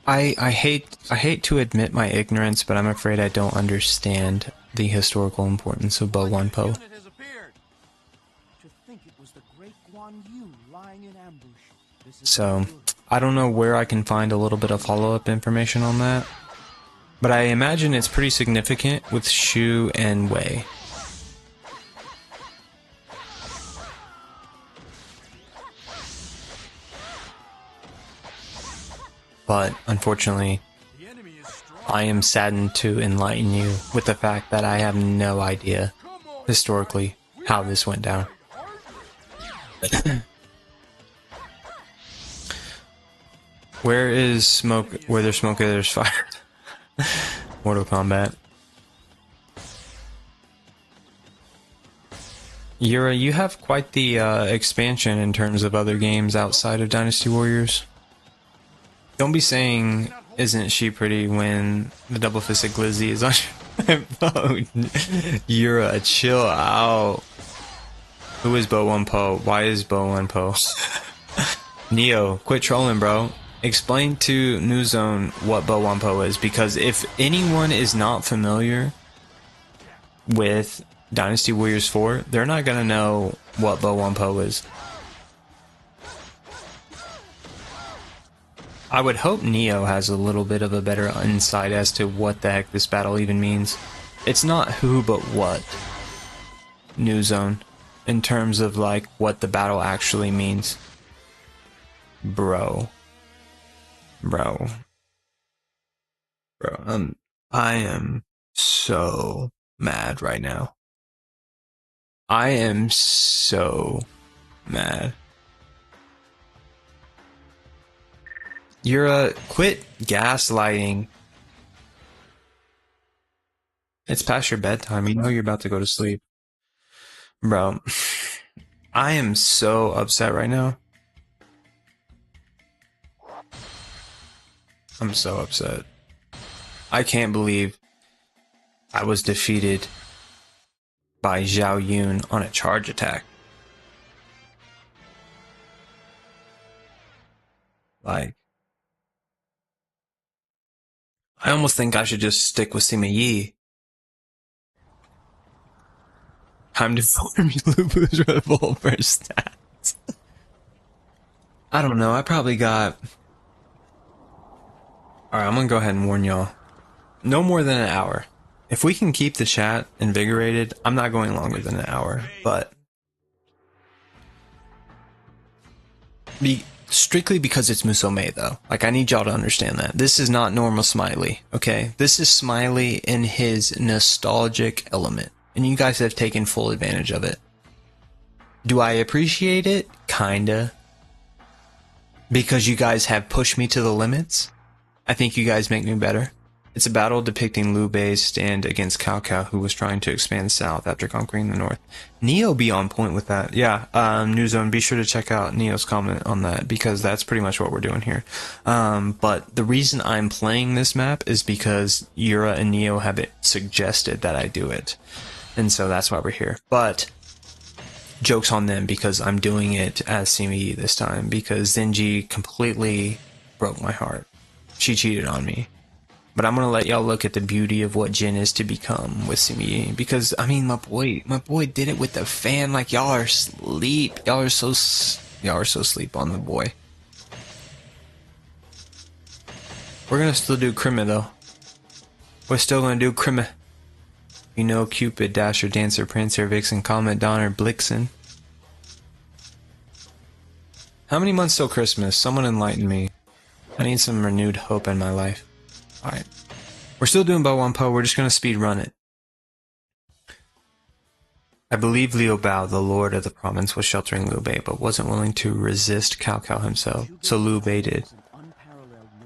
I hate to admit my ignorance, but I'm afraid I don't understand the historical importance of Bo Wanpo. To think it was the great Guan Yu lying in ambush. This is So, I don't know where I can find a little bit of follow-up information on that, but I imagine it's pretty significant with Shu and Wei. But, unfortunately, I am saddened to enlighten you with the fact that I have no idea, historically, how this went down. Where is smoke? Where there's smoke, there's fire. Mortal Kombat. Yura, you have quite the expansion in terms of other games outside of Dynasty Warriors. Don't be saying, isn't she pretty, when the double-fisted glizzy is on your phone. Yura, chill out. Who is Bo Wanpo? Why is Bo Wanpo? Neo, quit trolling, bro. Explain to New Zone what Bo Wanpo is, because if anyone is not familiar with Dynasty Warriors 4, they're not gonna know what Bo Wanpo is. I would hope Neo has a little bit of a better insight as to what the heck this battle even means. It's not who but what, New Zone, in terms of like what the battle actually means. Bro, I am so mad right now. I am so mad. You're quit gaslighting. It's past your bedtime. You know you're about to go to sleep. Bro, I am so upset right now. I'm so upset. I can't believe I was defeated by Zhao Yun on a charge attack. Like, I almost think I should just stick with Sima Yi. Time to form Lubu's revolver stats. I don't know, I probably got... Alright, I'm gonna go ahead and warn y'all. No more than an hour. If we can keep the chat invigorated, I'm not going longer than an hour, but... Strictly because it's Musou though. Like, I need y'all to understand that. This is not normal Smiley, okay? This is Smiley in his nostalgic element. And you guys have taken full advantage of it. Do I appreciate it? Kinda. Because you guys have pushed me to the limits? I think you guys make me better. It's a battle depicting Liu Bei's stand against Cao Cao, who was trying to expand south after conquering the north. Neo be on point with that. Yeah, New Zone, be sure to check out Neo's comment on that, because that's pretty much what we're doing here. But the reason I'm playing this map is because Yura and Neo have it suggested that I do it. And so that's why we're here. But joke's on them, because I'm doing it as Sima Yi this time, because Zenji completely broke my heart. She cheated on me. But I'm gonna let y'all look at the beauty of what Jin is to become with Sima Yi, because I mean, my boy did it with the fan. Like, y'all are asleep. Y'all are so asleep on the boy. We're gonna still do Krima though. We're still gonna do Krima. You know, Cupid, Dasher, Dancer, Prancer, Vixen, Comet, Donner, Blixen. How many months till Christmas? Someone enlighten me. I need some renewed hope in my life. Alright. We're still doing Bo Wanpo, we're just gonna speed run it. I believe Liu Bao, the lord of the province, was sheltering Liu Bei, but wasn't willing to resist Cao Cao himself, so Liu Bei did.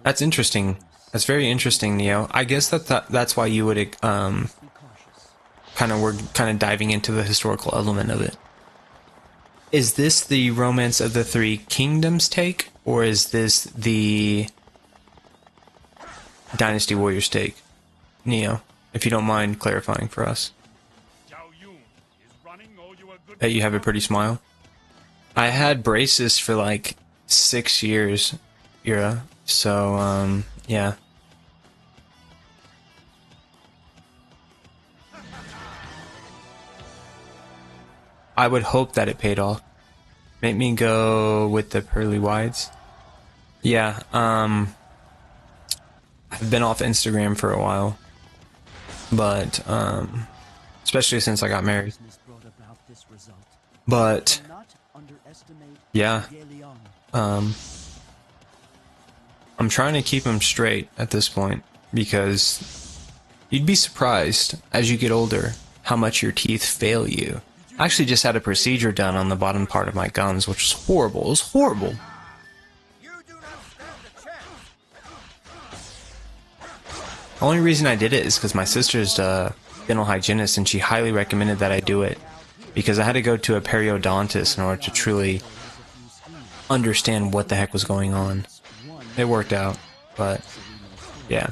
That's interesting. That's very interesting, Neo. I guess that's why you would we're kind of diving into the historical element of it. Is this the Romance of the Three Kingdoms take, or is this the Dynasty Warrior stake? Neo, if you don't mind clarifying for us. That you have a pretty smile. I had braces for like 6 years, Ira. So, yeah. I would hope that it paid off. Make me go with the pearly whites. Yeah, I've been off Instagram for a while. But, especially since I got married. But, yeah, I'm trying to keep them straight at this point, because you'd be surprised as you get older how much your teeth fail you. I actually just had a procedure done on the bottom part of my gums, which was horrible. It was horrible. The only reason I did it is because my sister's a dental hygienist, and she highly recommended that I do it, because I had to go to a periodontist in order to truly understand what the heck was going on. It worked out, but yeah.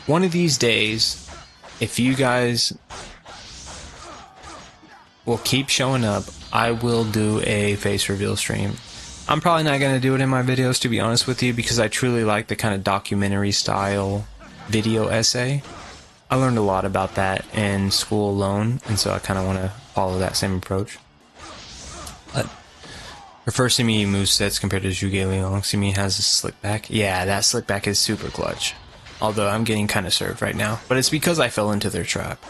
One of these days, if you guys will keep showing up, I will do a face reveal stream. I'm probably not going to do it in my videos, to be honest with you, because I truly like the kind of documentary style video essay. I learned a lot about that in school alone, and so I kind of want to follow that same approach. But for first Simi moves sets compared to Zhuge Liang, Simi has a slick back. Yeah, that slick back is super clutch. Although I'm getting kind of served right now, but it's because I fell into their trap.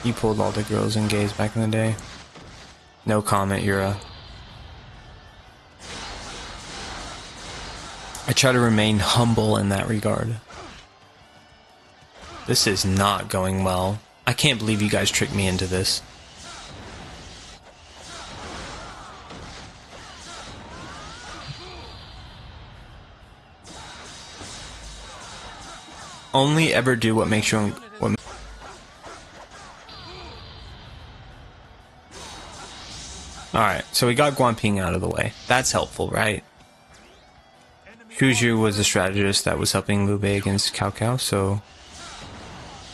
You pulled all the girls and gays back in the day. No comment, Yura. I try to remain humble in that regard. This is not going well. I can't believe you guys tricked me into this. Only ever do what makes you Alright, so we got Guanping out of the way. That's helpful, right? Huju was a strategist that was helping Liu Bei against Cao Cao, so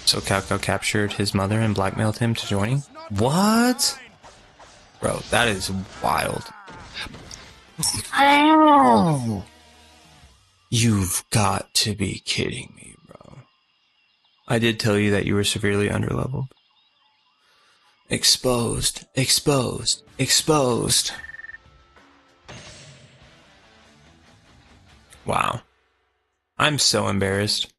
Cao Cao captured his mother and blackmailed him to joining? What? Bro, that is wild. Oh. You've got to be kidding me, bro. I did tell you that you were severely underleveled. Exposed. Exposed. Exposed. Wow. I'm so embarrassed.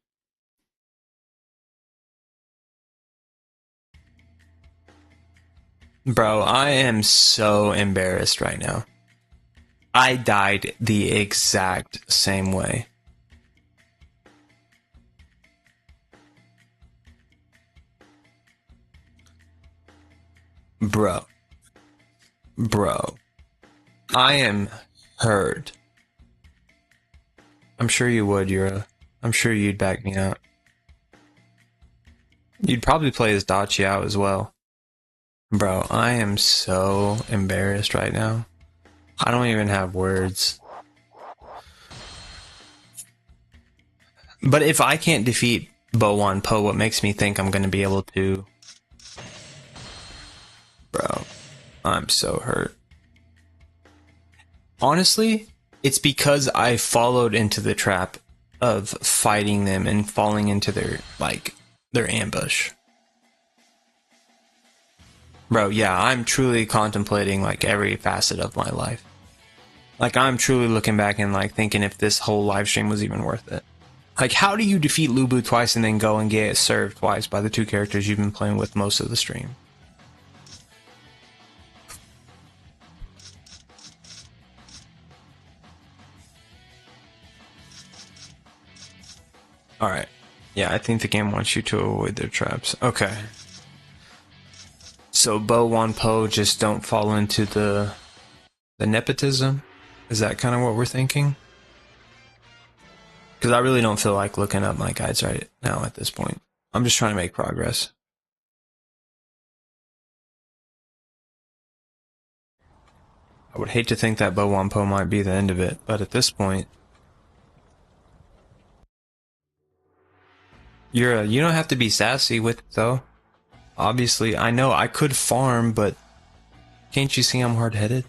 Bro, I am so embarrassed right now. I died the exact same way. Bro. I am hurt. I'm sure you would, Yura. I'm sure you'd back me up. You'd probably play as Da Chiao as well. Bro, I am so embarrassed right now. I don't even have words. But if I can't defeat Bo Wan Po, what makes me think I'm going to be able to? Bro, I'm so hurt. Honestly, it's because I followed into the trap of fighting them and falling into their ambush. Bro, yeah, I'm truly contemplating like every facet of my life. Like, I'm truly looking back and like thinking if this whole live stream was even worth it. Like, how do you defeat Lu Bu twice and then go and get served twice by the two characters you've been playing with most of the stream? Alright. Yeah, I think the game wants you to avoid their traps. Okay. So Bo Wan Po, just don't fall into the nepotism? Is that kind of what we're thinking? Because I really don't feel like looking up my guides right now at this point. I'm just trying to make progress. I would hate to think that Bo Wampo might be the end of it, but at this point, you don't have to be sassy with it though. Obviously, I know I could farm, but can't you see I'm hard-headed?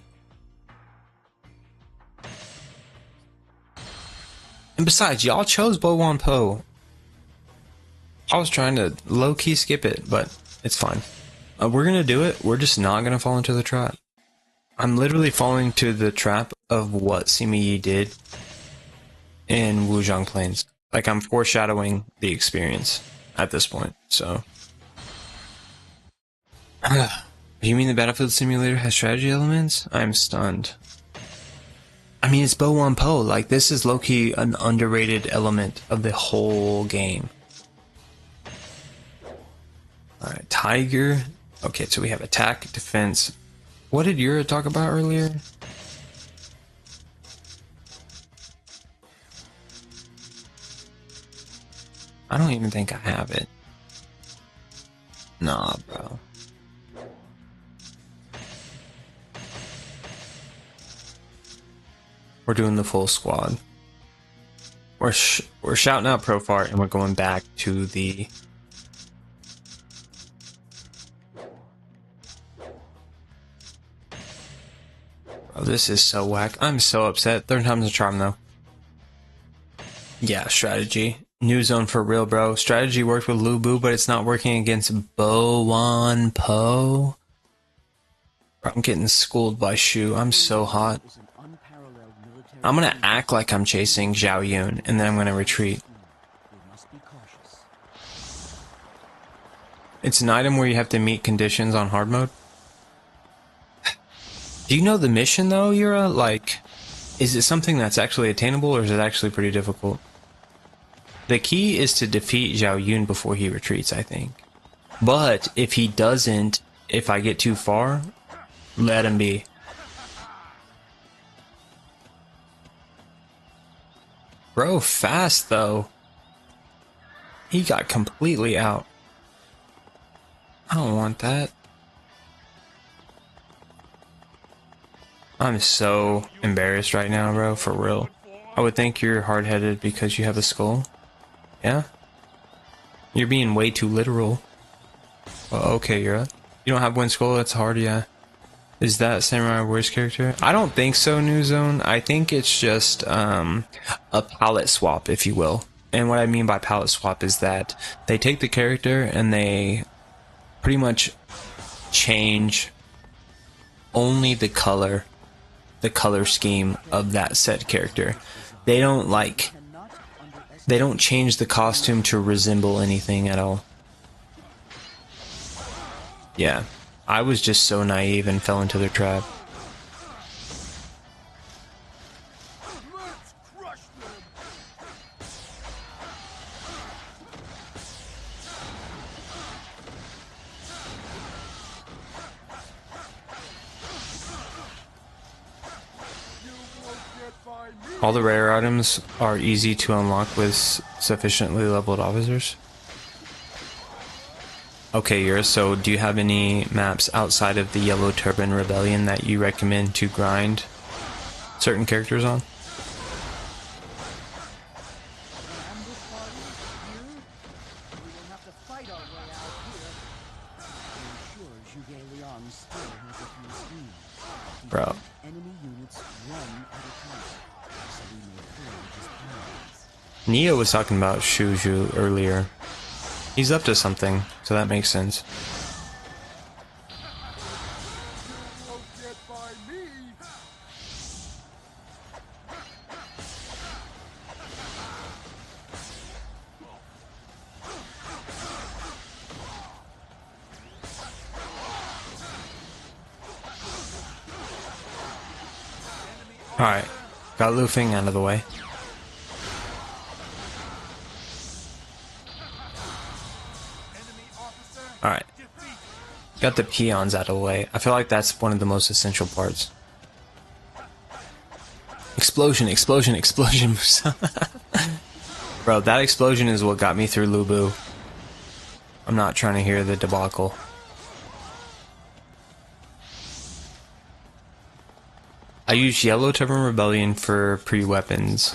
And besides, y'all chose Bo Wampo. I was trying to low-key skip it, but it's fine. We're gonna do it. We're just not gonna fall into the trap. I'm literally falling to the trap of what Sima Yi did in Wuzhong Plains. Like, I'm foreshadowing the experience at this point, so. You mean the Battlefield Simulator has strategy elements? I'm stunned. I mean, it's Bo Wampo. Like, this is low-key an underrated element of the whole game. Alright, Tiger. Okay, so we have attack, defense. What did Yura talk about earlier? I don't even think I have it. Nah, bro. We're doing the full squad. We're shouting out Profart and we're going back to the... Oh, this is so whack. I'm so upset. Third time's a charm, though. Yeah, strategy. New zone for real, bro. Strategy worked with Lu Bu, but it's not working against Bo Wampo. I'm getting schooled by Shu. I'm so hot. I'm gonna act like I'm chasing Zhao Yun, and then I'm gonna retreat. It's an item where you have to meet conditions on hard mode. Do you know the mission though, Yura? Like, is it something that's actually attainable, or is it actually pretty difficult? The key is to defeat Zhao Yun before he retreats, I think. But if he doesn't, if I get too far, let him be. Bro, fast though. He got completely out. I don't want that. I'm so embarrassed right now, bro, for real. I would think you're hard-headed because you have a skull. Yeah? You're being way too literal. Well, okay, You don't have one skull, that's hard, yeah. Is that Samurai Warriors character? I don't think so, New Zone. I think it's just a palette swap, if you will. And what I mean by palette swap is that they take the character and they pretty much change only the color scheme of that said character. They don't change the costume to resemble anything at all. Yeah, I was just so naive and fell into their trap. All the rare items are easy to unlock with sufficiently leveled officers. Okay, Yura, so do you have any maps outside of the Yellow Turban Rebellion that you recommend to grind certain characters on? Bro. Neo was talking about Shuju earlier. He's up to something, so that makes sense. Alright, got Lu Feng out of the way. Alright. Got the peons out of the way. I feel like that's one of the most essential parts. Explosion, explosion, explosion. Bro, that explosion is what got me through Lu Bu. I'm not trying to hear the debacle. I use Yellow Turban Rebellion for pre-weapons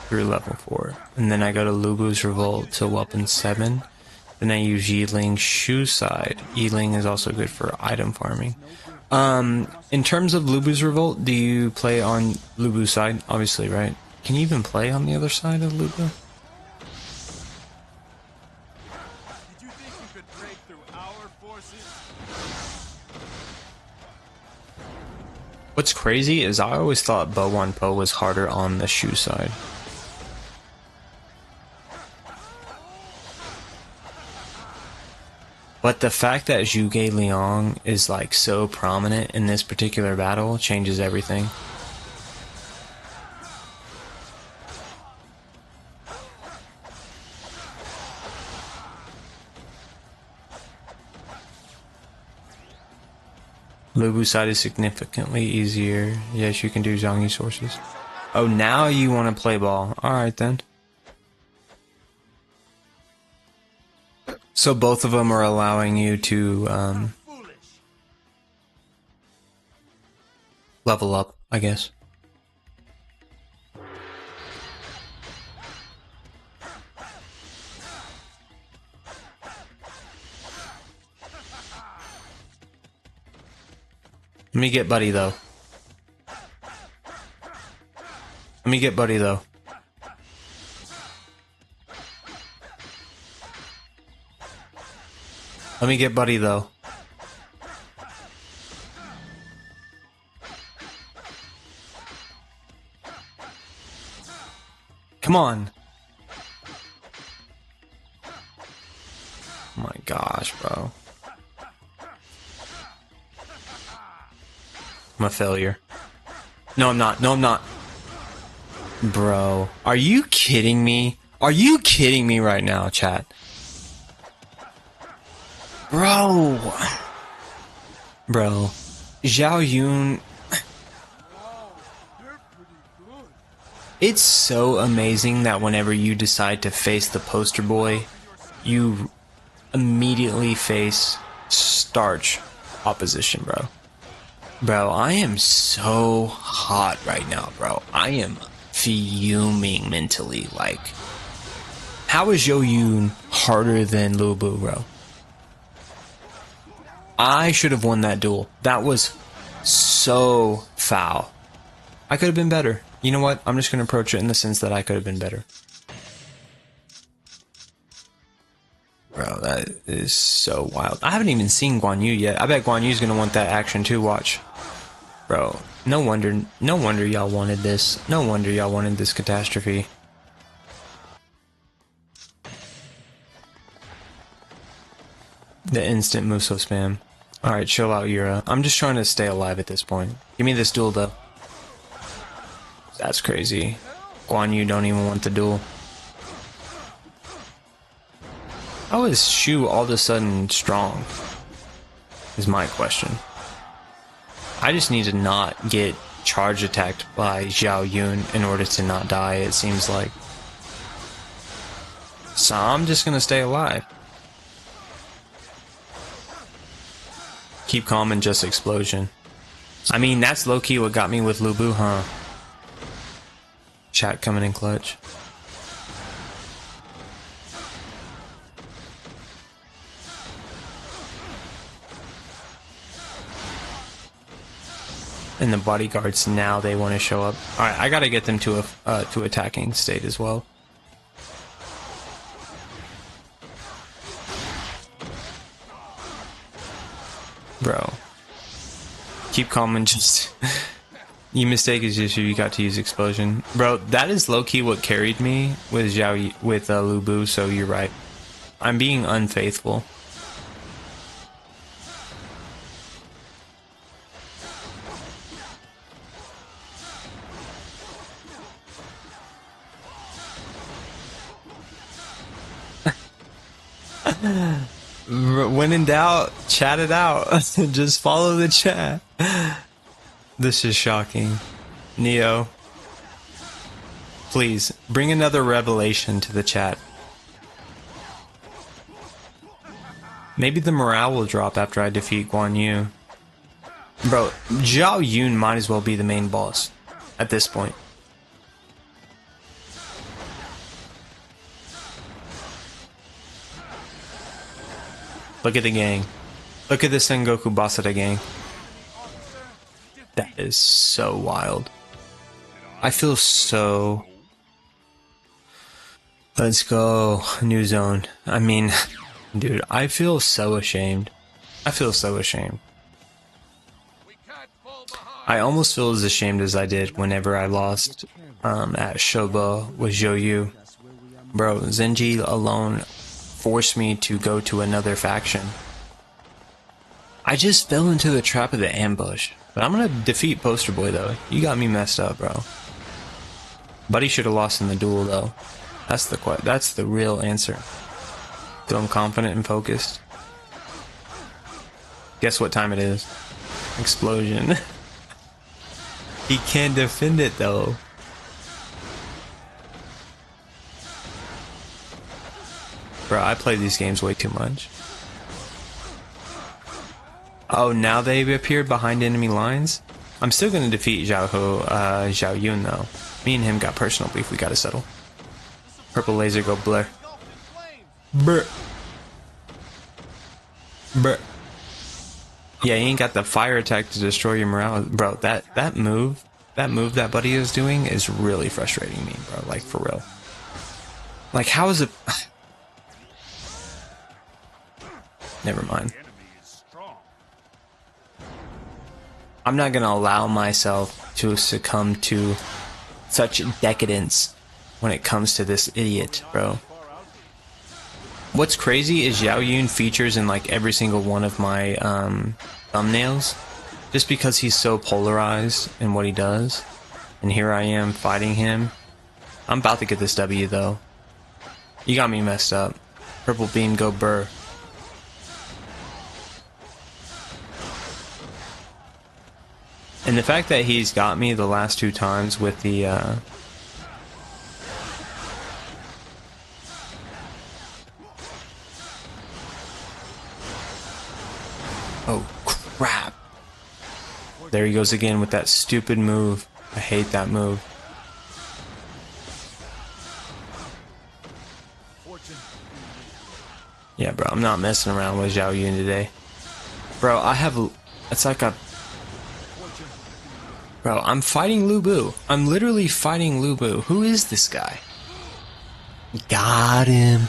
through level 4. And then I go to Lubu's Revolt to weapon 7. Then I use Yiling Shoe Side. Yiling is also good for item farming. In terms of Lubu's Revolt, do you play on Lubu's side? Obviously, right? Can you even play on the other side of Lubu? Did you think you could break through our forces? What's crazy is I always thought Bowan Po was harder on the shoe side. But the fact that Zhuge Liang is like so prominent in this particular battle changes everything. Lubu's side is significantly easier. Yes, you can do Zhang Yi sources. Oh, now you want to play ball. Alright then. So both of them are allowing you to level up, I guess. Let me get Buddy though. Let me get Buddy though. Let me get Buddy though. Come on. Oh my gosh, bro. I'm a failure. No, I'm not. No, I'm not. Bro, are you kidding me? Are you kidding me right now, chat? Bro. Bro. Zhao Yun. It's so amazing that whenever you decide to face the poster boy, you immediately face starch opposition, bro. Bro, I am so hot right now, bro. I am fuming mentally. Like, how is Zhou Yun harder than Lu Bu, bro? I should have won that duel. That was so foul. I could have been better. You know what? I'm just going to approach it in the sense that I could have been better. Bro, that is so wild. I haven't even seen Guan Yu yet. I bet Guan Yu's going to want that action too, watch. Bro, no wonder y'all wanted this. No wonder y'all wanted this catastrophe. The instant Musou spam. Alright, chill out, Yura. I'm just trying to stay alive at this point. Give me this duel, though. That's crazy. Guan Yu don't even want the duel. How is Shu all of a sudden strong? Is my question. I just need to not get charge attacked by Zhao Yun in order to not die, it seems like. So I'm just gonna stay alive. Keep calm and just explosion. I mean, that's low-key what got me with Lu Bu, huh? Chat coming in clutch. And the bodyguards now they want to show up. All right, I gotta get them to a to attacking state as well. Bro, keep calm and just. You mistake is just you got to use explosion, bro. That is low key what carried me with Lu Bu. So you're right. I'm being unfaithful. When in doubt, chat it out. Just follow the chat. This is shocking. Neo, please bring another revelation to the chat. Maybe the morale will drop after I defeat Guan Yu. Bro, Zhao Yun might as well be the main boss at this point. Look at the gang. Look at the Sengoku Basara gang. That is so wild. I feel so... Let's go. New zone. I mean, dude, I feel so ashamed. I feel so ashamed. I almost feel as ashamed as I did whenever I lost at Shoba with Zhou. Bro, Zenji alone forced me to go to another faction. I just fell into the trap of the ambush. But I'm gonna defeat Poster Boy though. You got me messed up, bro. Buddy should have lost in the duel though. That's the real answer. So I'm confident and focused. Guess what time it is? Explosion. He can't defend it though. Bro, I play these games way too much. Oh, now they've appeared behind enemy lines? I'm still gonna defeat Zhao Yun though. Me and him got personal beef we gotta settle. Purple laser go blur. Brr. Brr. Yeah, he ain't got the fire attack to destroy your morale. Bro, that move that Buddy is doing is really frustrating me, bro. Like, for real. Like, how is it... Never mind. I'm not gonna allow myself to succumb to such decadence when it comes to this idiot, bro. What's crazy is Zhao Yun features in like every single one of my thumbnails, just because he's so polarized in what he does. And here I am fighting him. I'm about to get this W though. You got me messed up. Purple beam go burr. And the fact that he's got me the last two times with the oh crap. There he goes again with that stupid move. I hate that move. Yeah, bro, I'm not messing around with Zhao Yun today. Bro, it's like a... Bro, I'm fighting Lu Bu. I'm literally fighting Lu Bu. Who is this guy? Got him.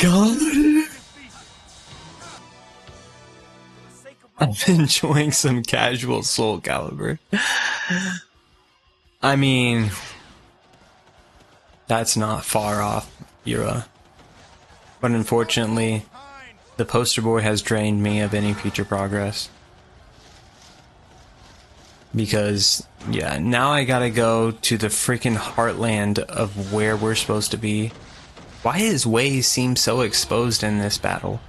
Got him. I'm enjoying some casual Soul Calibur. I mean, that's not far off, Yura. But unfortunately, the poster boy has drained me of any future progress. Because, yeah, now I gotta go to the freaking heartland of where we're supposed to be. Why his ways seem so exposed in this battle?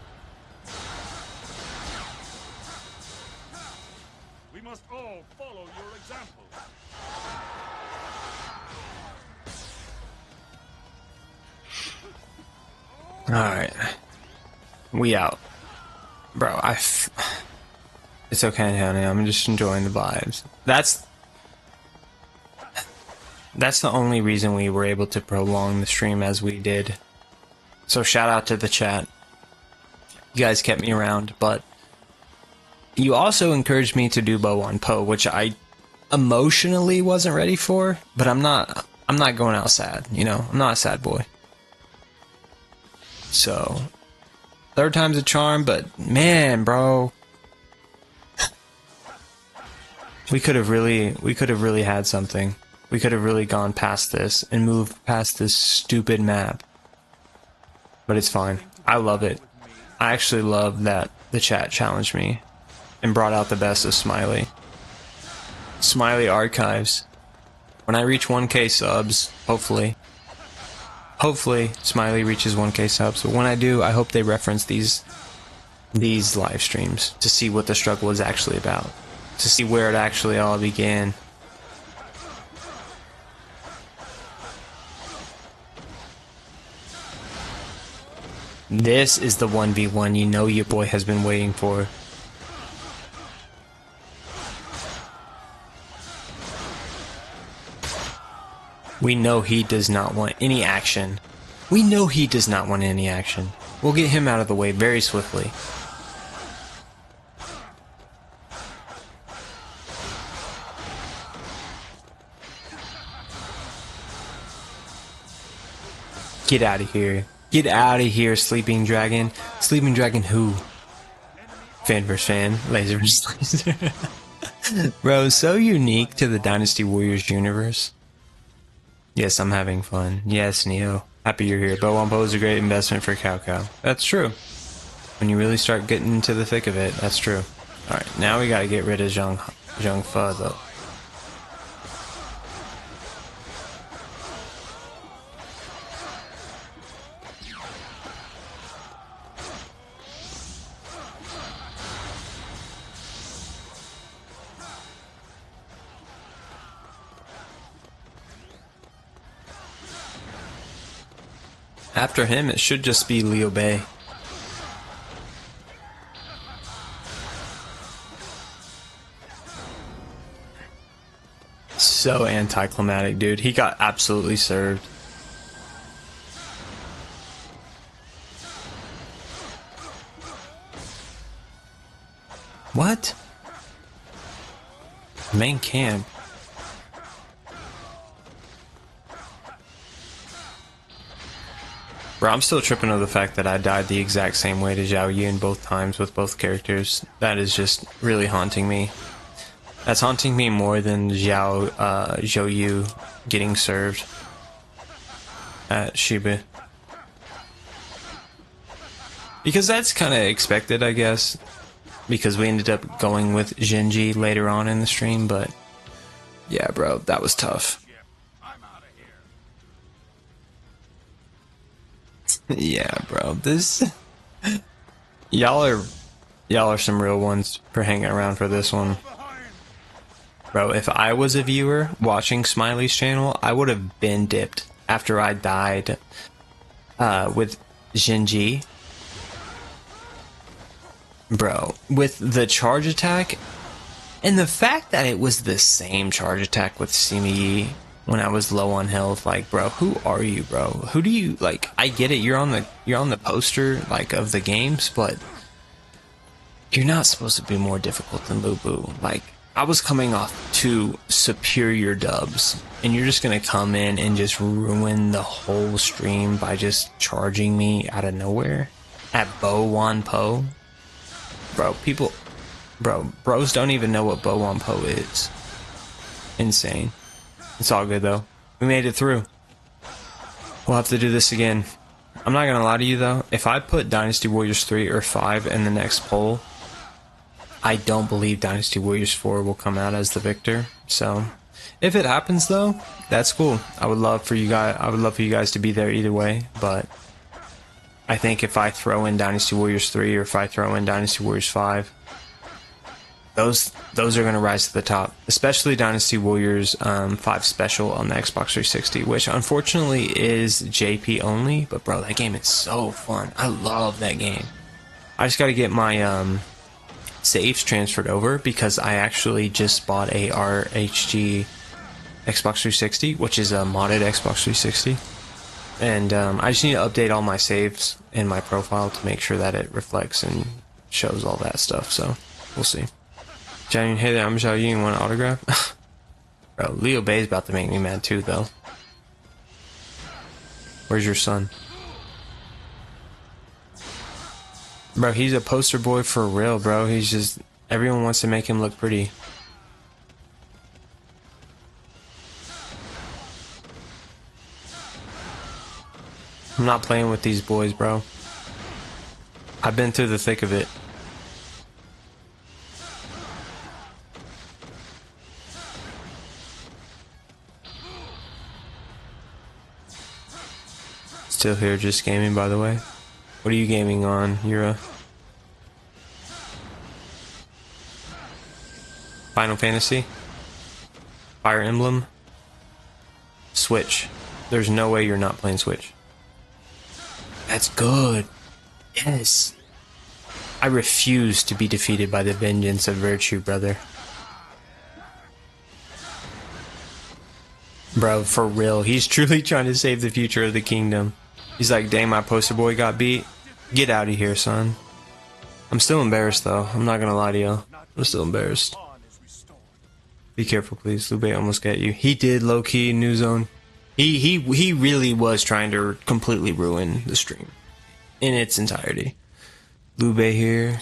We must all follow your example. Alright. We out. Bro, it's okay, honey. I'm just enjoying the vibes. That's the only reason we were able to prolong the stream as we did. So shout out to the chat. You guys kept me around, but you also encouraged me to do Bow on Po, which I emotionally wasn't ready for, but I'm not going out sad, you know? I'm not a sad boy. So, third time's a charm, but man, bro, we could have really had something. We could have really gone past this and moved past this stupid map. But it's fine. I love it. I actually love that the chat challenged me and brought out the best of Smiley. Smiley archives. When I reach 1K subs, hopefully Smiley reaches 1K subs, but when I do, I hope they reference these live streams to see what the struggle is actually about, to see where it actually all began. This is the 1v1 you know your boy has been waiting for. We know he does not want any action. We know he does not want any action. We'll get him out of the way very swiftly. Get out of here. Get out of here, Sleeping Dragon. Sleeping Dragon who? Fan vs. fan. Laser vs. laser. Bro, so unique to the Dynasty Warriors universe. Yes, I'm having fun. Yes, Neo. Happy you're here. Bo is a great investment for Cao Cao. That's true. When you really start getting into the thick of it, that's true. Alright, now we gotta get rid of Zhang Fe, though. After him, it should just be Liu Bei. So anticlimactic, dude. He got absolutely served. What? Main camp. Bro, I'm still tripping over the fact that I died the exact same way to Zhao Yun both times with both characters. That is just really haunting me. That's haunting me more than Zhou Yu getting served at Shiba. Because that's kind of expected, I guess. Because we ended up going with Genji later on in the stream, but yeah, bro, that was tough. Yeah, bro, this y'all are some real ones for hanging around for this one. Bro, if I was a viewer watching Smiley's channel, I would have been dipped after I died with Genji. Bro, with the charge attack and the fact that it was the same charge attack with Sima Yi when I was low on health, like, bro, who are you, bro? Who do you, like, I get it, you're on the poster, like, of the games, but you're not supposed to be more difficult than Lu Bu. Like, I was coming off 2 superior dubs, and you're just gonna come in and just ruin the whole stream by just charging me out of nowhere at Bo Wan Po? Bro, bros don't even know what Bo Wan Po is. Insane. It's all good though. We made it through. We'll have to do this again. I'm not gonna lie to you though. If I put Dynasty Warriors 3 or 5 in the next poll, I don't believe Dynasty Warriors 4 will come out as the victor. So, if it happens though, that's cool. I would love for you guys to be there either way. But I think if I throw in Dynasty Warriors 3 or if I throw in Dynasty Warriors 5, those are going to rise to the top, especially Dynasty Warriors 5 Special on the Xbox 360, which unfortunately is JP only, but bro, that game is so fun. I love that game. I just got to get my saves transferred over because I actually just bought a RHG Xbox 360, which is a modded Xbox 360, and I just need to update all my saves in my profile to make sure that it reflects and shows all that stuff, so we'll see. Janian, hey there, I'm Zhao Yun, want an autograph? Bro, Liu Bei's about to make me mad too, though. Where's your son? Bro, he's a poster boy for real, bro. He's just... everyone wants to make him look pretty. I'm not playing with these boys, bro. I've been through the thick of it. Still here, just gaming, by the way. What are you gaming on, Yura? Final Fantasy? Fire Emblem? Switch. There's no way you're not playing Switch. That's good. Yes. I refuse to be defeated by the vengeance of virtue, brother. Bro, for real, he's truly trying to save the future of the kingdom. He's like, dang, my poster boy got beat. Get out of here, son. I'm still embarrassed, though. I'm not gonna lie to you. I'm still embarrassed. Be careful, please. Liu Bei almost got you. He did, low-key, new zone. He really was trying to completely ruin the stream in its entirety. Liu Bei here.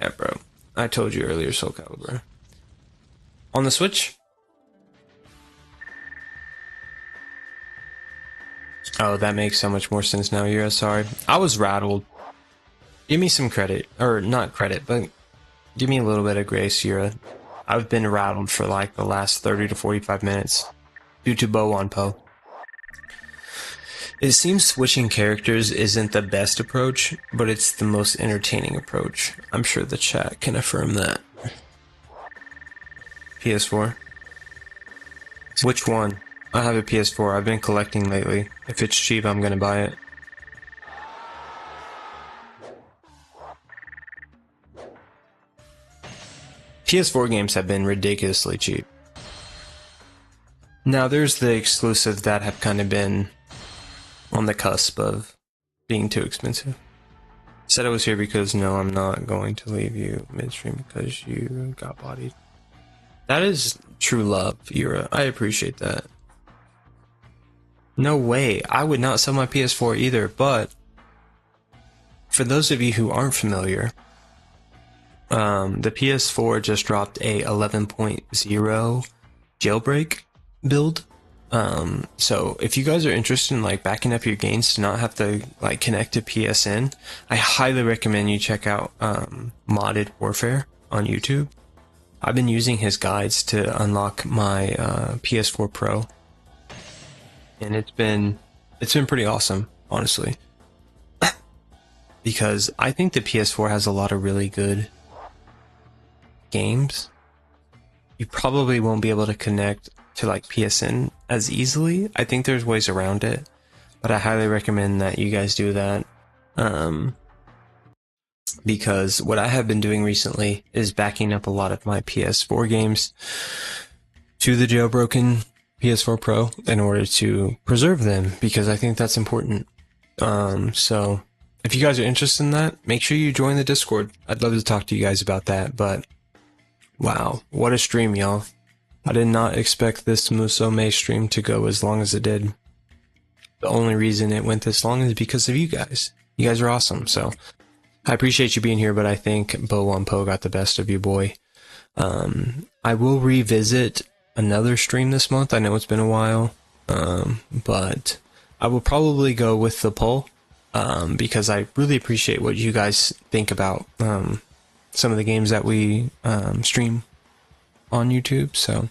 Yeah, bro. I told you earlier, Soul Calibur. On the Switch? Oh, that makes so much more sense now, Yura. Sorry. I was rattled. Give me some credit. Or, not credit, but give me a little bit of grace, Yura. I've been rattled for like the last 30 to 45 minutes due to Bo on Po. It seems switching characters isn't the best approach, but it's the most entertaining approach. I'm sure the chat can affirm that. PS4? Which one? I have a PS4. I've been collecting lately. If it's cheap, I'm gonna buy it. PS4 games have been ridiculously cheap. Now, there's the exclusives that have kind of been on the cusp of being too expensive. Said I was here because no, I'm not going to leave you midstream because you got bodied. That is true love, Yura. I appreciate that. No way. I would not sell my PS4 either, but for those of you who aren't familiar, the PS4 just dropped a 11.0 jailbreak build. So if you guys are interested in like backing up your games to not have to like connect to PSN, I highly recommend you check out Modded Warfare on YouTube. I've been using his guides to unlock my PS4 Pro, and it's been pretty awesome, honestly. Because I think the PS4 has a lot of really good games. You probably won't be able to connect to like PSN as easily. I think there's ways around it, but I highly recommend that you guys do that. Because what I have been doing recently is backing up a lot of my PS4 games to the jailbroken PS4 Pro in order to preserve them, because I think that's important. So if you guys are interested in that, make sure you join the Discord. I'd love to talk to you guys about that. But wow, what a stream, y'all. I did not expect this Musou May stream to go as long as it did. The only reason it went this long is because of you guys. You guys are awesome. So I appreciate you being here, but I think Bo on Po got the best of you, boy. I will revisit another stream this month. I know it's been a while, but I will probably go with the poll, because I really appreciate what you guys think about some of the games that we stream on YouTube. So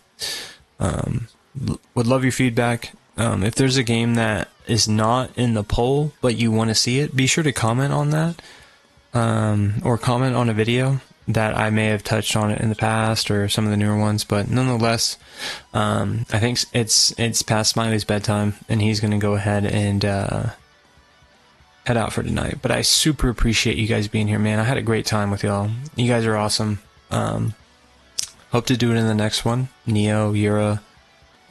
would love your feedback. If there's a game that is not in the poll but you want to see it, be sure to comment on that, or comment on a video that I may have touched on it in the past, or some of the newer ones. But nonetheless, I think it's past Smiley's bedtime, and he's going to go ahead and head out for tonight. But I super appreciate you guys being here, man. I had a great time with y'all. You guys are awesome. Hope to do it in the next one. Neo, Yura,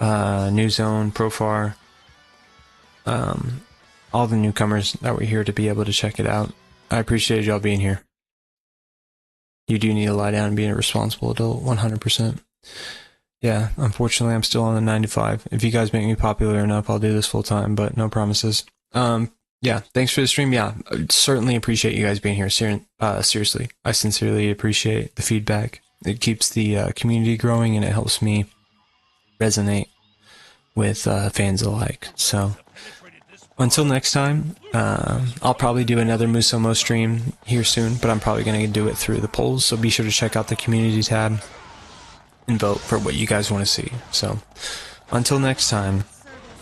New Zone, Profar, all the newcomers that were here to be able to check it out. I appreciate y'all being here. You do need to lie down and be a responsible adult, 100%. Yeah, unfortunately, I'm still on the 9 to 5. If you guys make me popular enough, I'll do this full time, but no promises. Yeah, thanks for the stream. Yeah, I certainly appreciate you guys being here. Seriously, I sincerely appreciate the feedback. It keeps the community growing, and it helps me resonate with fans alike. So until next time, I'll probably do another Musou stream here soon, but I'm probably going to do it through the polls. So be sure to check out the community tab and vote for what you guys want to see. So until next time,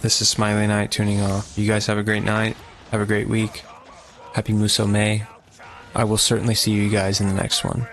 this is Smiley Knight tuning off. You guys have a great night. Have a great week. Happy Musou May. I will certainly see you guys in the next one.